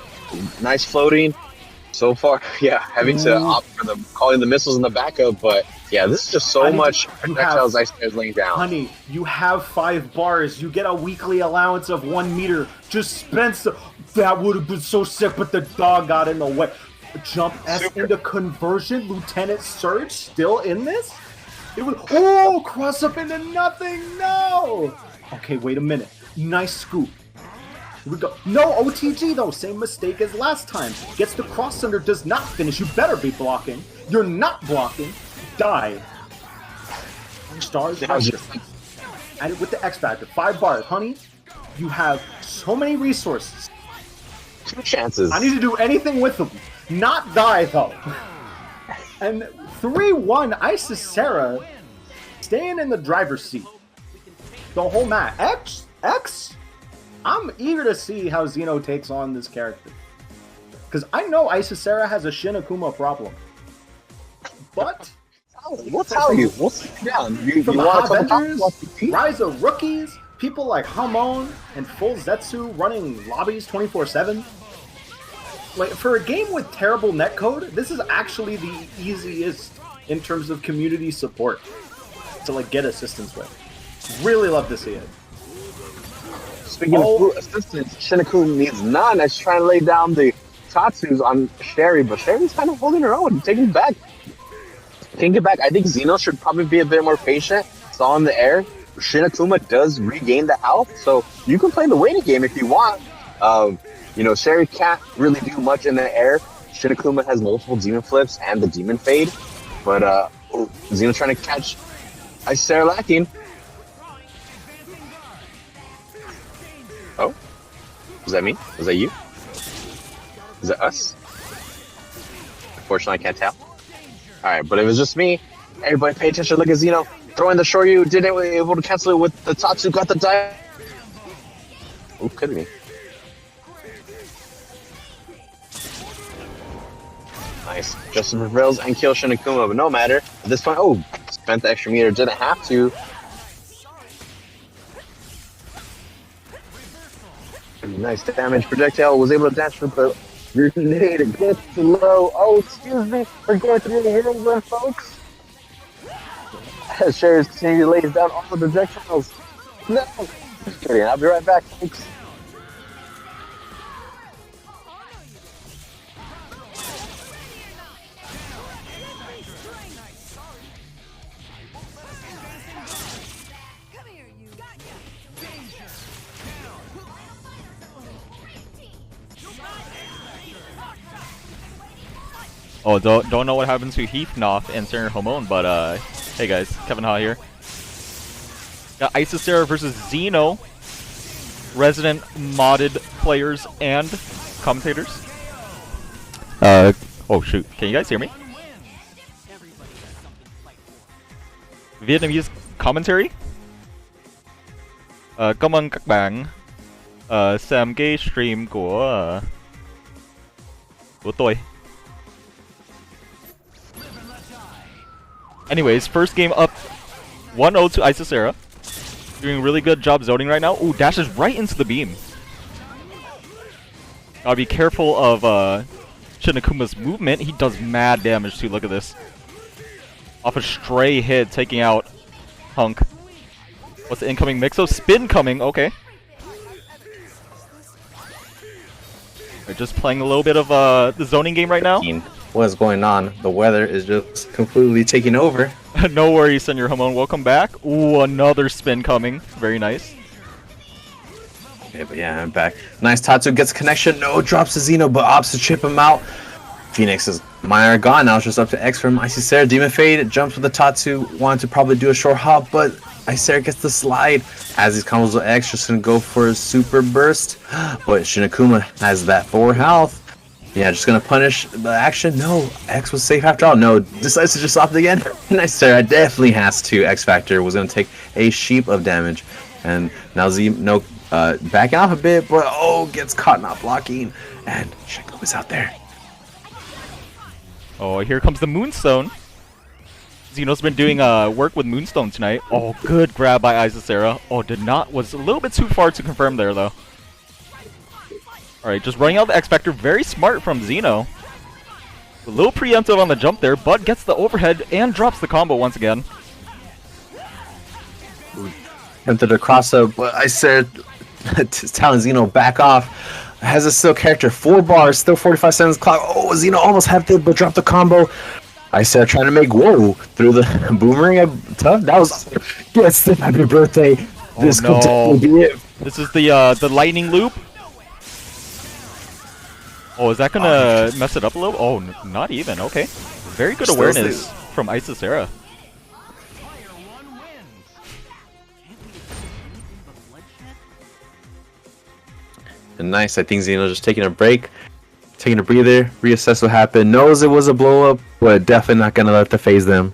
Nice floating. So far, yeah, having to opt for them, calling the missiles in the backup, but yeah, this is just so much projectiles Isisera's laying down. Honey, you have 5 bars. You get a weekly allowance of 1 meter. Just spend some... That would have been so sick, but the dog got in the way. Jump S Super. into conversion. Lieutenant Surge still in this? It was, oh, cross up into nothing. No. Okay, wait a minute. Nice scoop. Here we go. No OTG though. Same mistake as last time. Gets the cross under. Does not finish. You better be blocking. You're not blocking. Die. Stars. And with the X Factor, 5 bars, honey. You have so many resources. 2 chances. I need to do anything with them. Not die, though. And 3-1, Isisera staying in the driver's seat. The whole match. X? I'm eager to see how Xeno takes on this character. Because I know Isisera has a Shinakuma problem. But... We'll tell you. We'll sit down. You from the want to HAVENGERS, Rise of Rookies, people like Hamon and Full Zetsu running lobbies 24/7. Like, for a game with terrible netcode, this is actually the easiest in terms of community support to like get assistance with. Really love to see it. Speaking of assistance, Shinakuma needs none. As she's trying to lay down the Tatsus on Sherry, but Sherry's kind of holding her own, taking it back. Taking it back. I think Xeno should probably be a bit more patient. It's all in the air. Shinakuma does regain the health, so you can play the waiting game if you want. You know, Sherry can't really do much in the air. Shinakuma has multiple demon flips and the demon fade, but Xeno trying to catch Isisera lacking. Oh, was that me? Was that you? Is that us? Unfortunately, I can't tell. Alright, but if it was just me, everybody pay attention. Look at Xeno throwing the Shoryu. Didn't able to cancel it with the Tatsu. Got the die. Oh, could be. Nice. Justin prevails and kills Shinakuma, but no matter. At this point, oh, spent the extra meter. Didn't have to. Nice damage. Projectile was able to dash with the grenade against the low. Oh, excuse me. We're going through the whirlwind, folks. As Sherry's continuing to lay down all the projectiles. No. Just kidding. I'll be right back, folks. Oh, don't know what happens to Heathnoff and Senator Hamon, but hey guys, Kevin Ha here. Got Isisera versus Xeno, resident modded players and commentators. Oh shoot, can you guys hear me? Vietnamese commentary. Cảm ơn các bạn xem cái stream của tôi. Anyways, first game up 1-0 to Isisera. Doing a really good job zoning right now. Ooh, dashes right into the beam. Gotta be careful of Shinakuma's movement. He does mad damage too, look at this. Off a stray hit, taking out Hunk. What's the incoming Mixo? Spin coming, okay. They're just playing a little bit of the zoning game right now. What's going on? The weather is just completely taking over. No worries, Senor Hamon. Welcome back. Ooh, another spin coming. Very nice. Okay, but yeah, I'm back. Nice Tatsu gets connection. No, drops to Xeno, but opts to chip him out. Phoenix's Maya gone. Now it's just up to X from Isisera. Demon Fade jumps with the Tatsu. Wanted to probably do a short hop, but Isisera gets the slide. Has these combos with X, just gonna go for a super burst. But Shinakuma has that 4 health. Yeah, just gonna punish the action. No, X was safe after all. No, decides to just opt again. Isisera definitely has to. X Factor was gonna take a sheep of damage. And now Xeno backing off a bit, but oh, gets caught not blocking. And Shinakuma's out there. Oh, here comes the Moonstone. Xeno's been doing work with Moonstone tonight. Oh, good grab by Isisera. Oh, was a little bit too far to confirm there, though. Alright, just running out the X-Factor. Very smart from Xeno. A little preemptive on the jump there, but gets the overhead and drops the combo once again. Attempted a cross up, but Isisera telling Xeno back off. Has a still character, 4 bars, still 45 seconds clock. Oh, Xeno almost half it, but dropped the combo. I said trying to make whoa through the boomerang. Tough. That was yes. Happy birthday. This could definitely be it. This is the lightning loop. Oh, is that gonna mess it up a little? Oh, not even. Okay, very good awareness from Isisera. And nice. I think Xeno just taking a break, taking a breather, reassess what happened. Knows it was a blow up, but definitely not gonna let that phase them.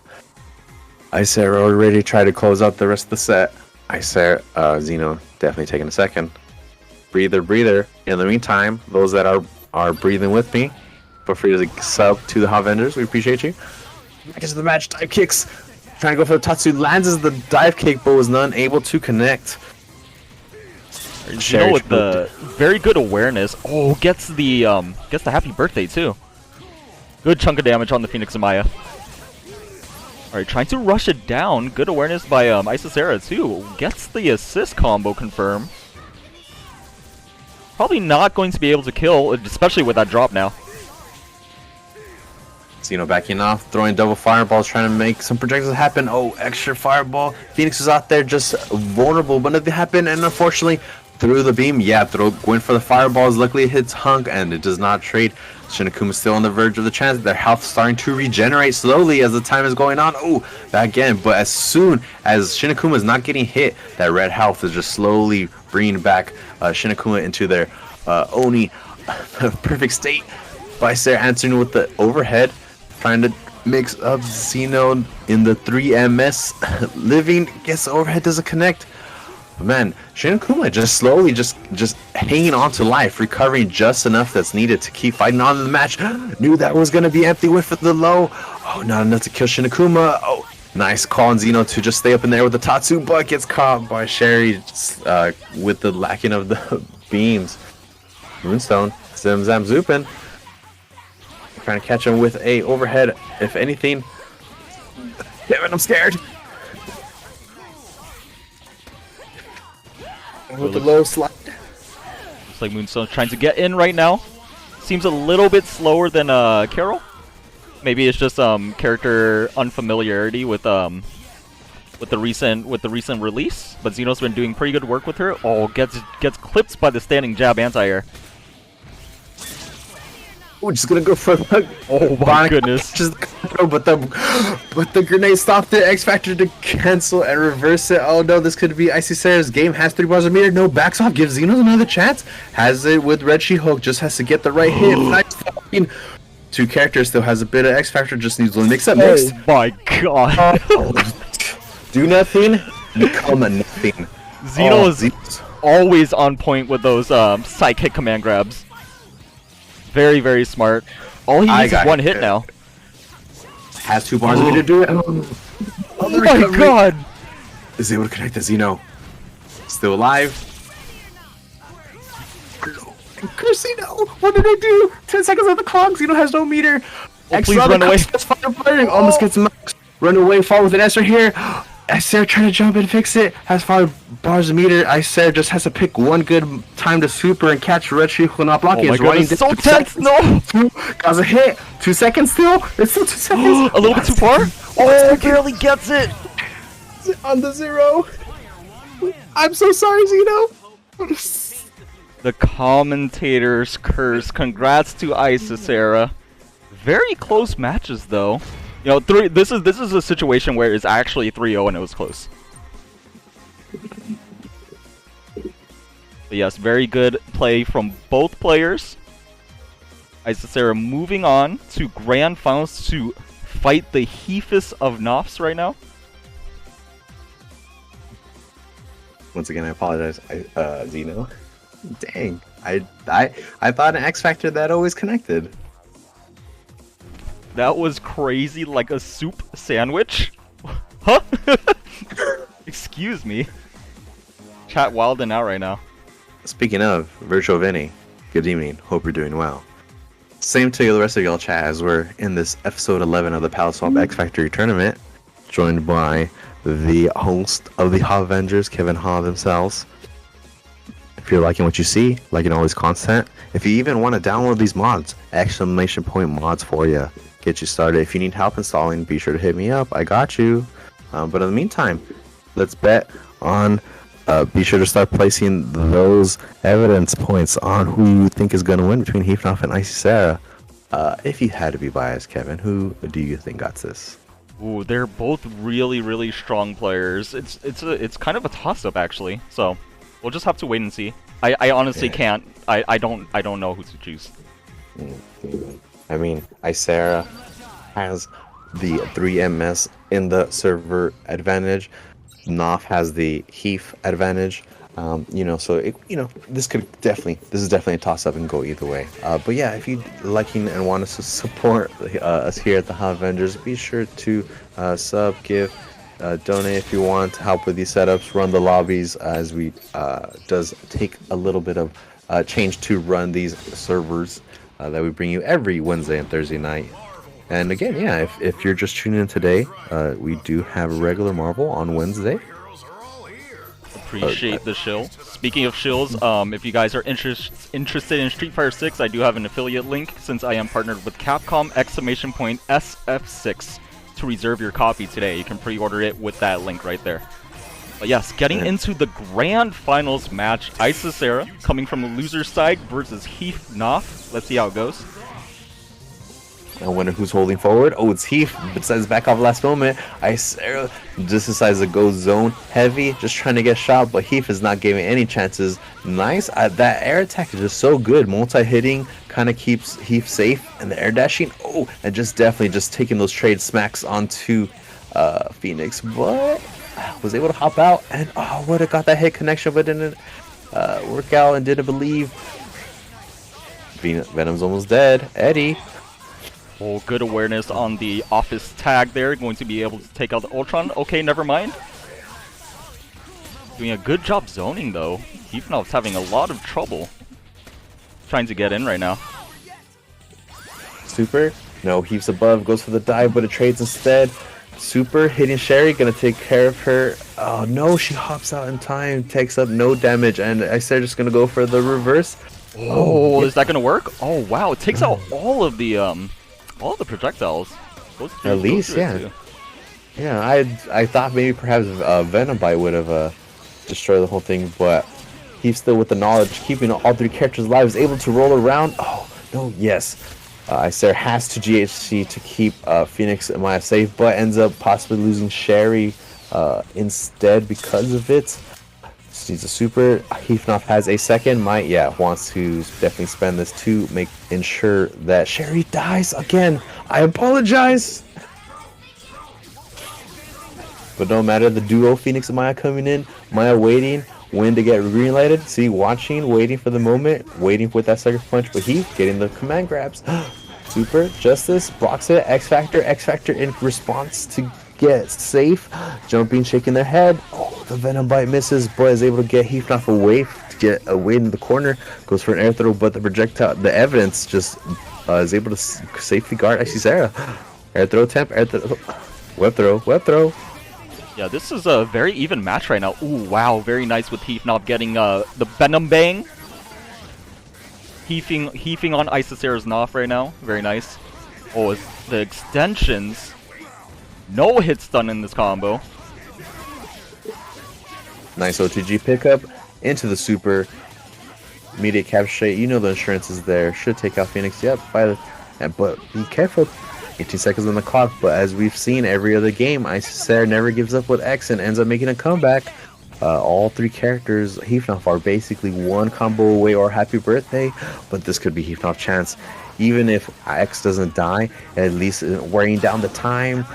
Isisera already tried to close out the rest of the set. Isisera, Xeno definitely taking a second. Breather. In the meantime, those that are breathing with me, feel free to sub to the HAVENGERS. We appreciate you. Back into the match, dive kicks. Trying to go for the Tatsu, lands as the dive kick, but was not able to connect. Xeno with the very good awareness. Oh, gets the happy birthday too. Good chunk of damage on the Phoenix Amaya. Alright, trying to rush it down. Good awareness by Isisera too. Gets the assist combo confirmed. Probably not going to be able to kill, especially with that drop now. Xeno backing off, throwing double fireballs, trying to make some projectiles happen. Oh, extra fireball. Phoenix is out there just vulnerable, but nothing happened, and unfortunately, through the beam, going for the fireballs. Luckily, it hits Hunk, and it does not trade. Shinakuma still on the verge of the chance. Their health starting to regenerate slowly as the time is going on. Oh, that again. But as soon as Shinakuma is not getting hit, that red health is just slowly bringing back Shinakuma into their Oni perfect state. Isisera answering with the overhead, trying to mix up Xeno in the 3MS. Living, gets the overhead, doesn't connect. But man, Shinakuma just slowly just hanging on to life, recovering just enough that's needed to keep fighting on in the match. Knew that was going to be empty with the low. Oh, not enough to kill Shinakuma. Oh, nice call on Xeno to just stay up in there with the Tatsu, but gets caught by Sherry with the lacking of the beams. Moonstone, Zim Zam Zoopin. Trying to catch him with a overhead, if anything. Damn it, I'm scared. With the low slide. Looks like Moonstone trying to get in right now. Seems a little bit slower than Carol. Maybe it's just character unfamiliarity with the recent release. But Xeno's been doing pretty good work with her. Oh, gets clipped by the standing jab anti-air. We're just gonna go for the oh my goodness! Just but the grenade stopped it. X Factor to cancel and reverse it. Oh no, this could be Isisera's game. Has 3 bars a meter. No backs off. Gives Xeno another chance. Has it with Red She-Hulk. Just has to get the right hit. Nice. 2 characters still has a bit of X Factor. Just needs to mix up. Oh my god! Do nothing. Become a nothing. Xeno is always on point with those sidekick command grabs. Very, very smart. All he needs is one hit now. Has 2 bars to do it. Oh my god! Is able to connect the Xeno. Still alive. Xeno! What did I do? 10 seconds on the clock. Xeno has no meter. Oh, please run away. Almost gets max. Run away, fall with an S right here. Isisera trying to jump and fix it. Has 5 bars a meter. Isisera just has to pick one good time to super and catch Red She-Hulk not blocking. Oh my god, it's so tense! No! Got a hit. 2 seconds still. It's still 2 seconds. A little bit too far? Oh, barely gets it! On the 0. I'm so sorry, Xeno. The commentator's curse. Congrats to Isisera. Very close matches though. You know, this is a situation where it's actually 3-0 and it was close. But yes, very good play from both players. Isisera moving on to Grand Finals to fight the Heathnoff of Noffs right now. Once again, I apologize, Xeno. Dang, I thought an X Factor that always connected. That was crazy, like a soup sandwich. Huh? Excuse me. Chat wilding out right now. Speaking of, Virtual Vinny, good evening. Hope you're doing well. Same to the rest of y'all, chat, as we're in this episode 11 of the Pal Swap X Factory tournament, joined by the host of the HAVENGERS, Kevin Ha themselves. If you're liking what you see, liking all this content, if you even want to download these mods, exclamation point mods for you. Get you started. If you need help installing, be sure to hit me up. I got you. But in the meantime, let's bet on. Be sure to start placing those evidence points on who you think is going to win between Heathnoff and Icy Sarah. If you had to be biased, Kevin, who do you think got this? Ooh, they're both really, really strong players. It's kind of a toss-up actually. So we'll just have to wait and see. I honestly can't. I don't know who to choose. I mean, Isara has the 3MS in the server advantage. Knopf has the Heath advantage. So this is definitely a toss-up and go either way. But yeah, if you liking and want us to support us here at the HAVENGERS, be sure to sub, give, donate if you want help with these setups, run the lobbies, as we does take a little bit of change to run these servers that we bring you every Wednesday and Thursday night. And again, yeah, if you're just tuning in today, we do have regular Marvel on Wednesday. Appreciate the shill. Speaking of shills, if you guys are interested in Street Fighter 6, I do have an affiliate link since I am partnered with Capcom !SF6 to reserve your copy today. You can pre-order it with that link right there. But yes, getting into the grand finals match, Icy Sarah coming from the loser's side versus Heathnoff. Let's see how it goes. I wonder who's holding forward. Oh, it's Heath. Decides back off last moment. Sarah just decides to go zone heavy, just trying to get shot, but Heath is not giving any chances. Nice. That air attack is just so good. Multi-hitting kind of keeps Heath safe, and the air dashing. Oh, and just definitely just taking those trade smacks onto Phoenix, but was able to hop out and would have got that hit connection, but didn't work out and didn't believe. Venom's almost dead. Eddie. Oh, good awareness on the office tag there. Going to be able to take out the Ultron. Okay, never mind. Doing a good job zoning, though. Heathnoff's having a lot of trouble trying to get in right now. Super. No, Heath's above. Goes for the dive, but it trades instead. Super hitting Sherry. Gonna take care of her. Oh, no. She hops out in time. Takes up no damage. And I said just gonna go for the reverse. Oh, is that gonna work? Oh, wow. It takes out all of the projectiles. At least, yeah. Yeah, I thought maybe perhaps Venom Bite would have destroyed the whole thing, but he's still with the knowledge, keeping all three characters alive, is able to roll around. Oh, no, yes. Isara has to GHC to keep Phoenix and Maya safe, but ends up possibly losing Sherry instead because of it. Needs a super. Heathnoff has a second. Wants to definitely spend this to ensure that Sherry dies again. I apologize. But no matter, the duo Phoenix and Maya coming in. Maya waiting, when to get greenlighted. See, watching, waiting for the moment, waiting with that second punch. But he's getting the command grabs. Super. Justice blocks it. X Factor in response to get safe. Jumping, shaking their head. Oh, the Venom Bite misses, but is able to get Heathnoff away, to get away in the corner. Goes for an air throw, but the projectile, the evidence just is able to safely guard Icy Sarah. Air throw attempt, air throw, web throw. Yeah, this is a very even match right now. Ooh, wow, very nice with Heathnoff getting the Venom Bang. Heaving on Icy Sarah's Knopf right now. Very nice. Oh, the extensions. No hit stun in this combo. Nice OTG pickup into the super. Immediate capture. You know the insurance is there. Should take out Phoenix. Yep. But be careful. 18 seconds on the clock. But as we've seen every other game, Icy Sarah never gives up with X and ends up making a comeback. All three characters, Heathnoff, are basically one combo away or happy birthday. But this could be Heathnoff's chance. Even if X doesn't die, at least wearing down the time.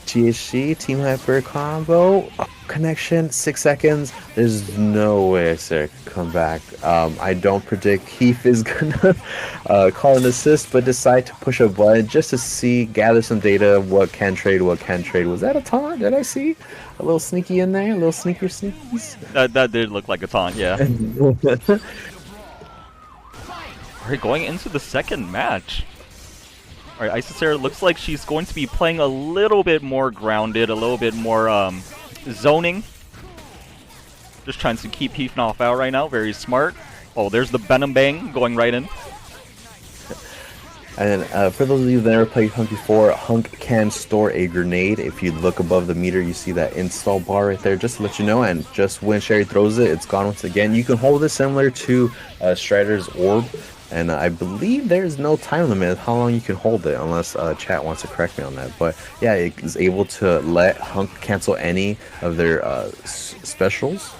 THC, Team Hyper combo, connection, 6 seconds. There's no way Sarah can come back. I don't predict Heath is gonna call an assist, but decide to push a button just to gather some data of what can trade. Was that a taunt? Did I see a little sneaky in there? A little sneakies? That did look like a taunt, yeah. Alright, going into the second match. Alright, Icy Sarah looks like she's going to be playing a little bit more grounded, a little bit more zoning. Just trying to keep Heathnoff out right now. Very smart. Oh, there's the Venom Bang going right in. And for those of you that never played Hunk before, Hunk can store a grenade. If you look above the meter, you see that install bar right there, just to let you know. And just when Sherry throws it, it's gone once again. You can hold it similar to Strider's orb. And I believe there's no time limit how long you can hold it, unless chat wants to correct me on that. But yeah, it is able to let Hunk cancel any of their specials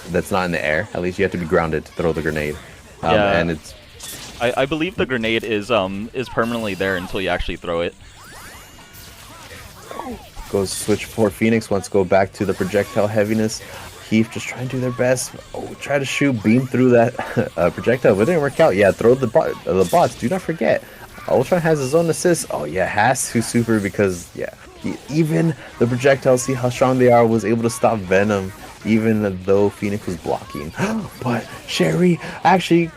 that's not in the air. At least you have to be grounded to throw the grenade. Yeah. And it's... I believe the grenade is permanently there until you actually throw it. Goes switch for Phoenix, wants to go back to the projectile heaviness. Heath just trying to do their best. Oh, try to shoot beam through that projectile, but it didn't work out. Yeah, throw the bots. Do not forget, Ultron has his own assist. Oh yeah, has to super because yeah, even the projectiles, see how strong they are, was able to stop Venom, even though Phoenix was blocking. But Sherry actually,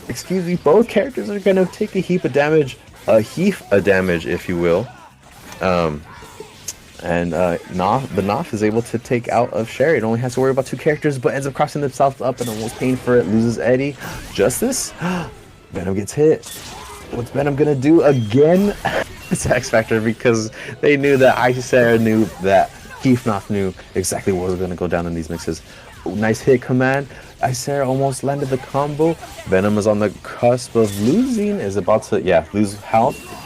excuse me, both characters are gonna take a heap of damage, if you will. And the Knopf is able to take out of Sherry. It only has to worry about 2 characters, but ends up crossing themselves up and almost paying for it. Loses Eddie. Justice? Venom gets hit. What's Venom gonna do again? It's X Factor because they knew that Icy Sarah knew that Heathnoff knew exactly what was gonna go down in these mixes. Oh, nice hit command. Icy Sarah almost landed the combo. Venom is on the cusp of losing. Is about to lose health.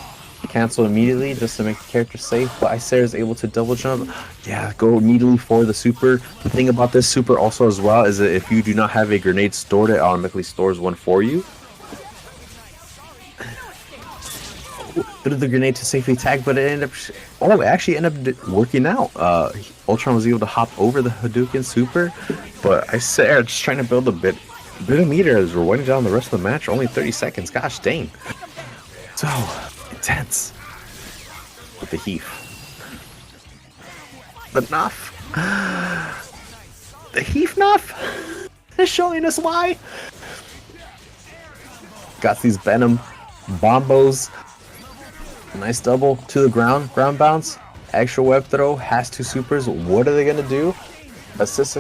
Cancel immediately just to make the character safe, but Isaiah is able to double jump. Yeah, go immediately for the super. The thing about this super also as well is that if you do not have a grenade stored, it automatically stores one for you. Threw the grenade to safely tag, but it actually ended up working out. Ultron was able to hop over the Hadouken super, but Isaiah just trying to build a bit of meter as we're winding down the rest of the match. Only 30 seconds. Gosh dang. So intense with the Heath. The Knopf. The Heathnoff is showing us why. Got these Venom bombos. Nice double to the ground bounce. Extra web throw, has 2 supers. What are they gonna do? Assist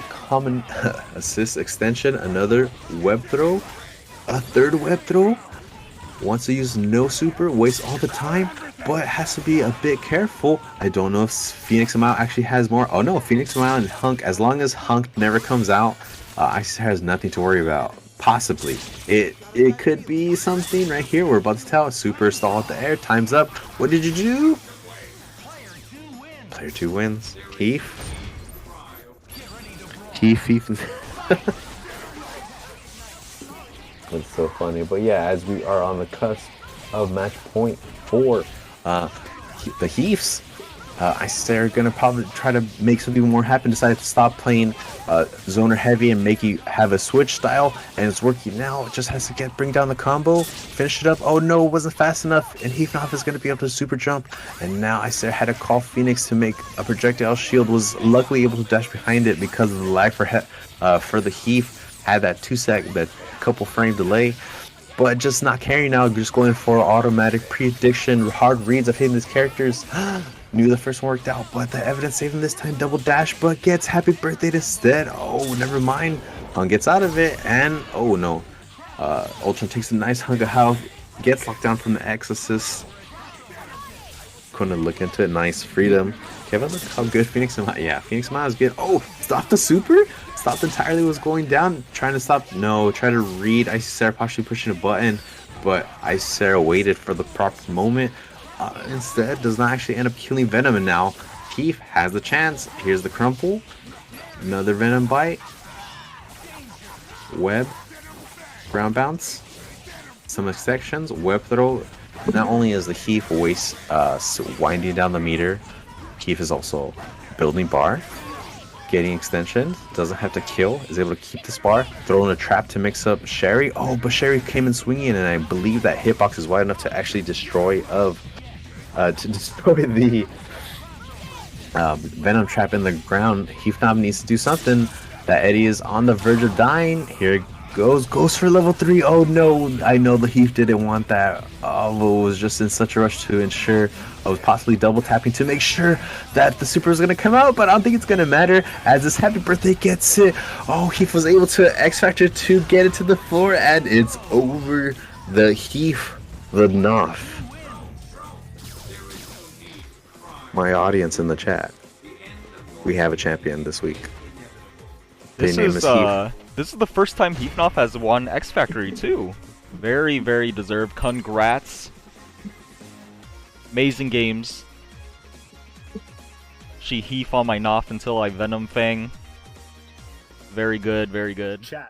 extension, another web throw, a 3rd web throw. Wants to use no super, wastes all the time, but has to be a bit careful. I don't know if Phoenix Mao actually has more. Oh no, Phoenix Mao and Hunk, as long as Hunk never comes out, Ice has nothing to worry about. Possibly. It could be something right here. We're about to tell. Super stall at the air. Time's up. What did you do? Player 2 wins. Heath. It's so funny, but yeah, as we are on the cusp of match point 4, the Heaths, they're gonna probably try to make something more happen. Decided to stop playing zoner heavy and make you have a switch style, and it's working now. It just has to bring down the combo, finish it up. Oh no, it wasn't fast enough, and Heathnoff is gonna be able to super jump. And now Icer had to call Phoenix to make a projectile shield. Was luckily able to dash behind it because of the lag for the Heath. Had that 2-sec, that couple frame delay, but just not caring now. Just going for automatic prediction, hard reads of hitting these characters. Knew the first one worked out, but the evidence saved him this time. Double dash, but gets happy birthday instead. Oh, never mind. Hung gets out of it, and oh no. Ultron takes a nice hunk of health, gets locked down from the X assist. Couldn't look into it. Nice freedom. Kevin, look how good Phoenix Mao. Yeah, Phoenix Mao is good. Oh, stop the super. Stopped entirely, was going down, trying to stop. No, try to read. Icy Sarah partially pushing a button, but Icy Sarah waited for the proper moment. Instead, does not actually end up killing Venom, and now Keith has the chance. Here's the crumple. Another Venom bite. Web. Ground bounce. Some sections. Web throw. Not only is the Heath waste winding down the meter, Keith is also building bar. Getting extension, doesn't have to kill, is able to keep this bar, throw in a trap to mix up Sherry. Oh, but Sherry came in swinging, and I believe that hitbox is wide enough to actually destroy the Venom trap in the ground. Heathnoff needs to do something. That Eddie is on the verge of dying. Here Goes for level 3. Oh no, I know the Heath didn't want that. Ovo was just in such a rush to ensure I was possibly double tapping to make sure that the super was going to come out, but I don't think it's going to matter as this happy birthday gets it. Oh, Heath was able to X Factor to get it to the floor, and it's over the Heath, the Noff. My audience in the chat, we have a champion this week. This Their name is Heath. This is the first time Heathnoff has won X Factory too. Very, very deserved. Congrats. Amazing games. She Heath on my Noff until I Venom Fang. Very good, very good. Chat.